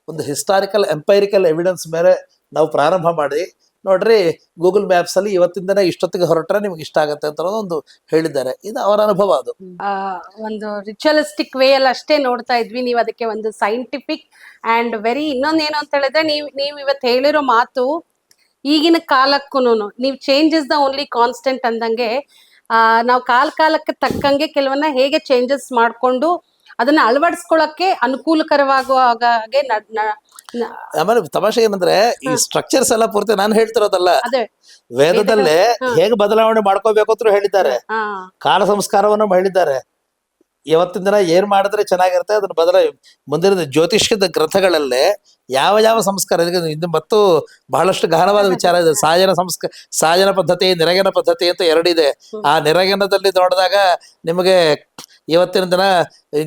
ಒಂದು ಹಿಸ್ಟಾರಿಕಲ್ ಎಂಪೈರಿಕಲ್ ಎವಿಡೆನ್ಸ್ ಮೇಲೆ ನಾವು ಪ್ರಾರಂಭ ಮಾಡಿ ನೋಡ್ರಿ, ಗೂಗಲ್ ಮ್ಯಾಪ್ಸ್ ಅಲ್ಲಿ ಇವತ್ತಿನ ದಿನ ಇಷ್ಟೊತ್ತಿಗೆ ಹೊರಟ್ರೆ ನಿಮ್ಗೆ ಇಷ್ಟ ಆಗುತ್ತೆ ಅಂತ ಒಂದು ಹೇಳಿದ್ದಾರೆ. ಇದು ಅವರ ಅನುಭವ. ಅದು ಒಂದು ರಿಚುವಲಿಸ್ಟಿಕ್ ವೇ ಅಲ್ಲಿ ಅಷ್ಟೇ ನೋಡ್ತಾ ಇದ್ವಿ, ನೀವು ಅದಕ್ಕೆ ಒಂದು ಸೈಂಟಿಫಿಕ್ ಅಂಡ್ ವೆರಿ ಇನ್ನೊಂದೇನು ಅಂತ ಹೇಳಿದ್ರೆ ನೀವು ಇವತ್ತು ಹೇಳಿರೋ ಮಾತು ಈಗಿನ ಕಾಲಕ್ಕೂನು ನೀವು change is the only constant ಅಂದಂಗೆ ನಾವು ಕಾಲಕ್ಕೆ ತಕ್ಕಂಗೆ ಕೆಲವನ್ನ ಹೇಗೆ ಚೇಂಜಸ್ ಮಾಡ್ಕೊಂಡು ಅದನ್ನ ಅಳವಡಿಸ್ಕೊಳಕ್ಕೆ ಅನುಕೂಲಕರವಾಗುವ ಹಾಗೆ ಆಮೇಲೆ ತಮಾಷೆ ಏನಂದ್ರೆ ಈ ಸ್ಟ್ರಕ್ಚರ್ಸ್ ಎಲ್ಲ ಪೂರ್ತಿ ನಾನು ಹೇಳ್ತಿರೋದಲ್ಲ, ವೇದದಲ್ಲೇ ಹೇಗೆ ಬದಲಾವಣೆ ಮಾಡ್ಕೋಬೇಕು ಅಂತ ಹೇಳಿದ್ದಾರೆ, ಕಾಲ ಸಂಸ್ಕಾರವನ್ನು ಹೇಳಿದ್ದಾರೆ. ಇವತ್ತಿನ ದಿನ ಏನ್ ಮಾಡಿದ್ರೆ ಚೆನ್ನಾಗಿರುತ್ತೆ ಅದನ್ನ ಮುಂದಿನ ಜ್ಯೋತಿಷ್ಯದ ಗ್ರಂಥಗಳಲ್ಲೇ ಯಾವ ಯಾವ ಸಂಸ್ಕಾರ ಇದು ಮತ್ತು ಬಹಳಷ್ಟು ಗಹನವಾದ ವಿಚಾರ ಇದೆ. ಸಾಯನ ಪದ್ಧತಿ, ನಿರಗನ ಪದ್ಧತಿ ಅಂತ ಎರಡಿದೆ. ಆ ನಿರಗನದಲ್ಲಿ ನೋಡಿದಾಗ ನಿಮಗೆ ಇವತ್ತಿನ ದಿನ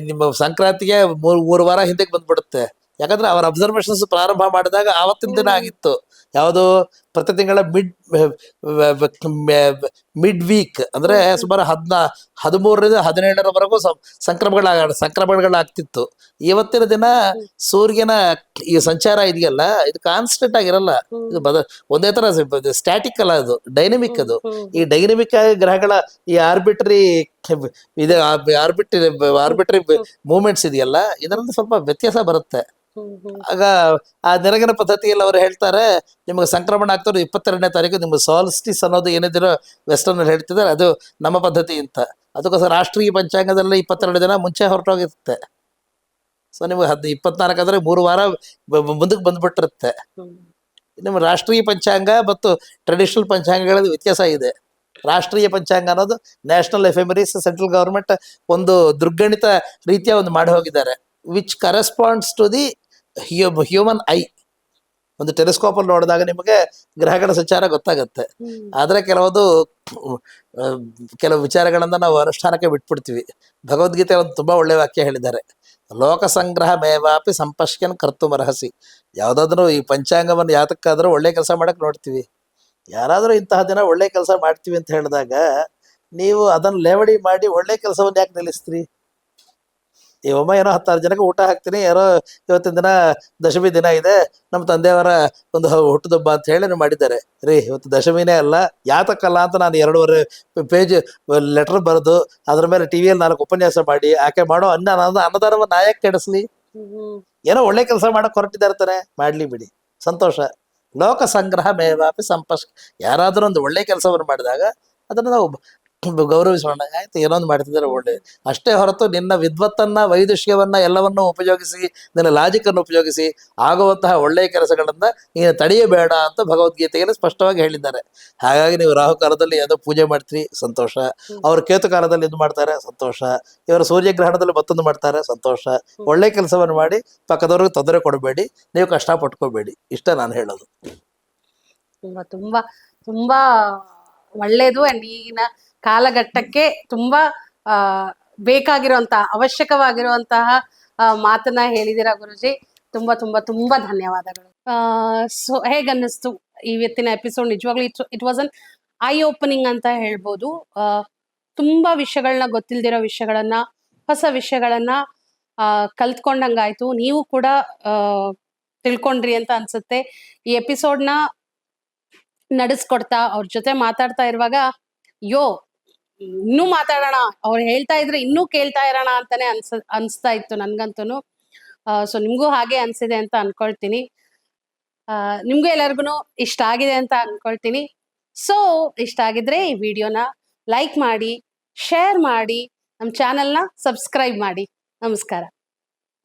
ನಿಮ್ಮ ಸಂಕ್ರಾಂತಿಗೆ ಮೂರು ವಾರ ಹಿಂದಕ್ಕೆ ಬಂದ್ಬಿಡುತ್ತೆ. ಯಾಕಂದ್ರೆ ಅವರ ಅಬ್ಸರ್ವೇಷನ್ಸ್ ಪ್ರಾರಂಭ ಮಾಡಿದಾಗ ಆವತ್ತಿನ ದಿನ ಆಗಿತ್ತು. ಯಾವುದು ಪ್ರತಿ ತಿಂಗಳ ಮಿಡ್ ವೀಕ್ ಅಂದ್ರೆ ಸುಮಾರು 13ರಿಂದ 17ರವರೆಗೂ ಸಂಕ್ರಮಣಗಳಾಗ್ತಿತ್ತು. ಇವತ್ತಿನ ದಿನ ಸೂರ್ಯನ ಈ ಸಂಚಾರ ಇದೆಯಲ್ಲ, ಇದು ಕಾನ್ಸ್ಟೆಂಟ್ ಆಗಿರಲ್ಲ, ಇದು ಒಂದೇ ತರ ಸ್ಟ್ಯಾಟಿಕ್ ಅಲ್ಲ, ಅದು ಡೈನಮಿಕ್. ಅದು ಈ ಡೈನಮಿಕ್ ಆಗಿ ಗ್ರಹಗಳ ಈ ಆರ್ಬಿಟ್ರಿ ಮೂವ್ಮೆಂಟ್ಸ್ ಇದೆಯಲ್ಲ, ಇದರಲ್ಲಿ ಸ್ವಲ್ಪ ವ್ಯತ್ಯಾಸ ಬರುತ್ತೆ. ಆಗ ಆ ನಿರಗನ ಪದ್ಧತಿಯಲ್ಲಿ ಅವ್ರು ಹೇಳ್ತಾರೆ, ನಿಮಗೆ ಸಂಕ್ರಮಣ ಆಗ್ತಾರೆ 22ನೇ ತಾರೀಕು, ನಿಮ್ಗೆ ಸಾಲ್ಸ್ಟಿಸ್ ಅನ್ನೋದು ಏನಿದಿರೋ ವೆಸ್ಟರ್ನ್ ಅಲ್ಲಿ ಹೇಳ್ತಿದ್ದಾರೆ, ಅದು ನಮ್ಮ ಪದ್ಧತಿ ಅಂತ. ಅದಕ್ಕೋಸ್ಕರ ರಾಷ್ಟ್ರೀಯ ಪಂಚಾಂಗದಲ್ಲಿ 22 ದಿನ ಮುಂಚೆ ಹೊರಟೋಗಿರುತ್ತೆ. ಸೊ ನಿಮ್ಗೆ 24 ಅಂದ್ರೆ 3 ವಾರ ಮುಂದಕ್ಕೆ ಬಂದ್ಬಿಟ್ಟಿರುತ್ತೆ. ನಿಮ್ಮ ರಾಷ್ಟ್ರೀಯ ಪಂಚಾಂಗ ಮತ್ತು ಟ್ರೆಡಿಷನಲ್ ಪಂಚಾಂಗಗಳಲ್ಲಿ ವ್ಯತ್ಯಾಸ ಇದೆ. ರಾಷ್ಟ್ರೀಯ ಪಂಚಾಂಗ ಅನ್ನೋದು ನ್ಯಾಷನಲ್ ಎಫೆಮರೀಸ್, ಸೆಂಟ್ರಲ್ ಗವರ್ಮೆಂಟ್ ಒಂದು ದುರ್ಗಣಿತ ರೀತಿಯ ಒಂದು ಮಾಡಿ ಹೋಗಿದ್ದಾರೆ, which corresponds to the human eye. ಒಂದು ಟೆಲಿಸ್ಕೋಪ್ ಅಲ್ಲಿ ನೋಡಿದಾಗ ನಿಮಗೆ ಗ್ರಹಗಳ ಸಂಚಾರ ಗೊತ್ತಾಗತ್ತೆ. ಆದ್ರೆ ಕೆಲವು ವಿಚಾರಗಳನ್ನ ನಾವು ಅನುಷ್ಠಾನಕ್ಕೆ ಬಿಟ್ಬಿಡ್ತೀವಿ. ಭಗವದ್ಗೀತೆ ಒಂದು ತುಂಬಾ ಒಳ್ಳೆ ವಾಕ್ಯ ಹೇಳಿದ್ದಾರೆ, ಲೋಕ ಸಂಗ್ರಹ ಮೇವಾಪಿ ಸಂಪಶ್ಯನ್ ಕರ್ತುಮರ್ಹಸಿ. ಯಾವ್ದಾದ್ರು ಈ ಪಂಚಾಂಗವನ್ನು ಯಾತಕ್ಕಾದ್ರೂ ಒಳ್ಳೆ ಕೆಲಸ ಮಾಡಕ್ ನೋಡ್ತೀವಿ. ಯಾರಾದ್ರೂ ಇಂತಹ ದಿನ ಒಳ್ಳೆ ಕೆಲಸ ಮಾಡ್ತೀವಿ ಅಂತ ಹೇಳಿದಾಗ ನೀವು ಅದನ್ನ ಲೇವಡಿ ಮಾಡಿ ಒಳ್ಳೆ ಕೆಲಸವನ್ನು ಯಾಕೆ ನಿಲ್ಲಿಸ್ತೀರಿ? ಈ ಒಮ್ಮ ಏನೋ 10 ಜನಕ್ಕೆ ಊಟ ಹಾಕ್ತೀನಿ, ಯಾರೋ ಇವತ್ತಿನ ದಿನ ದಶಮಿ ದಿನ ಇದೆ, ನಮ್ಮ ತಂದೆಯವರ ಒಂದು ಹುಟ್ಟುದಬ್ಬ ಅಂತ ಹೇಳಿ ಮಾಡಿದ್ದಾರೆ. ರೀ, ಇವತ್ತು ದಶಮಿನೇ ಅಲ್ಲ, ಯಾತಕ್ಕಲ್ಲ ಅಂತ ನಾನು 2.5 ಪೇಜ್ ಲೆಟರ್ ಬರೆದು ಅದ್ರ ಮೇಲೆ ಟಿವಿಯಲ್ಲಿ 4 ಉಪನ್ಯಾಸ ಮಾಡಿ ಆಕೆ ಮಾಡೋ ಅನ್ನದಾನವನ್ನು ನಾಯಕ್ ಕೆಡಿಸ್ಲಿ? ಏನೋ ಒಳ್ಳೆ ಕೆಲಸ ಮಾಡಕ್ ಹೊರಟಿದ್ದಾರೆ ತಾನೆ, ಮಾಡ್ಲಿ ಬಿಡಿ, ಸಂತೋಷ. ಲೋಕ ಸಂಗ್ರಹ ಮೇವಾಪಿ ಸಂಪರ್ಕ. ಯಾರಾದ್ರೂ ಒಂದು ಒಳ್ಳೆ ಕೆಲಸವನ್ನು ಮಾಡಿದಾಗ ಅದನ್ನು ನಾವು ಗೌರವಿಸೋಣ. ಆಯ್ತು, ಏನೊಂದು ಮಾಡ್ತಿದ್ದಾರೆ ಒಳ್ಳೆ, ಅಷ್ಟೇ ಹೊರತು ನಿನ್ನ ವಿದ್ವತ್ತನ್ನ, ವೈದುಷ್ಯವನ್ನ ಎಲ್ಲವನ್ನೂ ಉಪಯೋಗಿಸಿ, ನಿನ್ನ ಲಾಜಿಕ್ ಅನ್ನು ಉಪಯೋಗಿಸಿ ಆಗುವಂತಹ ಒಳ್ಳೆಯ ಕೆಲಸಗಳನ್ನ ನೀನು ತಡೆಯಬೇಡ ಅಂತ ಭಗವದ್ಗೀತೆಯಲ್ಲಿ ಸ್ಪಷ್ಟವಾಗಿ ಹೇಳಿದ್ದಾರೆ. ಹಾಗಾಗಿ ನೀವು ರಾಹುಕಾಲದಲ್ಲಿ ಯಾವುದೋ ಪೂಜೆ ಮಾಡ್ತೀರಿ, ಸಂತೋಷ. ಅವರು ಕೇತು ಕಾಲದಲ್ಲಿ ಇದು ಮಾಡ್ತಾರೆ, ಸಂತೋಷ. ಇವರು ಸೂರ್ಯಗ್ರಹಣದಲ್ಲಿ ಮತ್ತೊಂದು ಮಾಡ್ತಾರೆ, ಸಂತೋಷ. ಒಳ್ಳೆ ಕೆಲಸವನ್ನು ಮಾಡಿ ಪಕ್ಕದವ್ರಿಗೆ ತೊಂದರೆ ಕೊಡಬೇಡಿ, ನೀವು ಕಷ್ಟ ಪಟ್ಕೋಬೇಡಿ, ಇಷ್ಟ ನಾನು ಹೇಳೋದು. ತುಂಬಾ ತುಂಬಾ ತುಂಬಾ ಒಳ್ಳೇದು. ಅಂಡ್ ಈಗಿನ ಕಾಲಘಟ್ಟಕ್ಕೆ ತುಂಬಾ ಬೇಕಾಗಿರುವಂತಹ, ಅವಶ್ಯಕವಾಗಿರುವಂತಹ ಮಾತನ್ನ ಹೇಳಿದಿರ ಗುರುಜಿ. ತುಂಬಾ ತುಂಬಾ ತುಂಬಾ ಧನ್ಯವಾದಗಳು. ಸೊ ಹೇಗನ್ನಿಸ್ತು ಇವತ್ತಿನ ಎಪಿಸೋಡ್? ನಿಜವಾಗ್ಲೂ it was an I opening ಅಂತ ಹೇಳ್ಬೋದು. ತುಂಬಾ ವಿಷಯಗಳನ್ನ, ಗೊತ್ತಿಲ್ದಿರೋ ವಿಷಯಗಳನ್ನ, ಹೊಸ ವಿಷಯಗಳನ್ನ ಕಲ್ತ್ಕೊಂಡಂಗಾಯ್ತು. ನೀವು ಕೂಡ ತಿಳ್ಕೊಂಡ್ರಿ ಅಂತ ಅನ್ಸುತ್ತೆ. ಈ ಎಪಿಸೋಡ್ನ ನಡೆಸ್ಕೊಡ್ತಾ ಅವ್ರ ಜೊತೆ ಮಾತಾಡ್ತಾ ಇರುವಾಗ ಇನ್ನೂ ಮಾತಾಡೋಣ, ಅವ್ರು ಹೇಳ್ತಾ ಇದ್ರೆ ಇನ್ನೂ ಕೇಳ್ತಾ ಇರೋಣ ಅಂತಾನೆ ಅನ್ಸ್ತಾ ಇತ್ತು ನನ್ಗಂತೂ. ಸೊ ನಿಮ್ಗೂ ಹಾಗೆ ಅನ್ಸಿದೆ ಅಂತ ಅನ್ಕೊಳ್ತೀನಿ. ನಿಮ್ಗೂ ಎಲ್ಲರಿಗೂ ಇಷ್ಟ ಆಗಿದೆ ಅಂತ ಅನ್ಕೊಳ್ತೀನಿ. ಸೊ ಇಷ್ಟ ಆಗಿದ್ರೆ ಈ ವಿಡಿಯೋನ ಲೈಕ್ ಮಾಡಿ, ಶೇರ್ ಮಾಡಿ, ನಮ್ಮ ಚಾನೆಲ್ನ ಸಬ್ಸ್ಕ್ರೈಬ್ ಮಾಡಿ. ನಮಸ್ಕಾರ.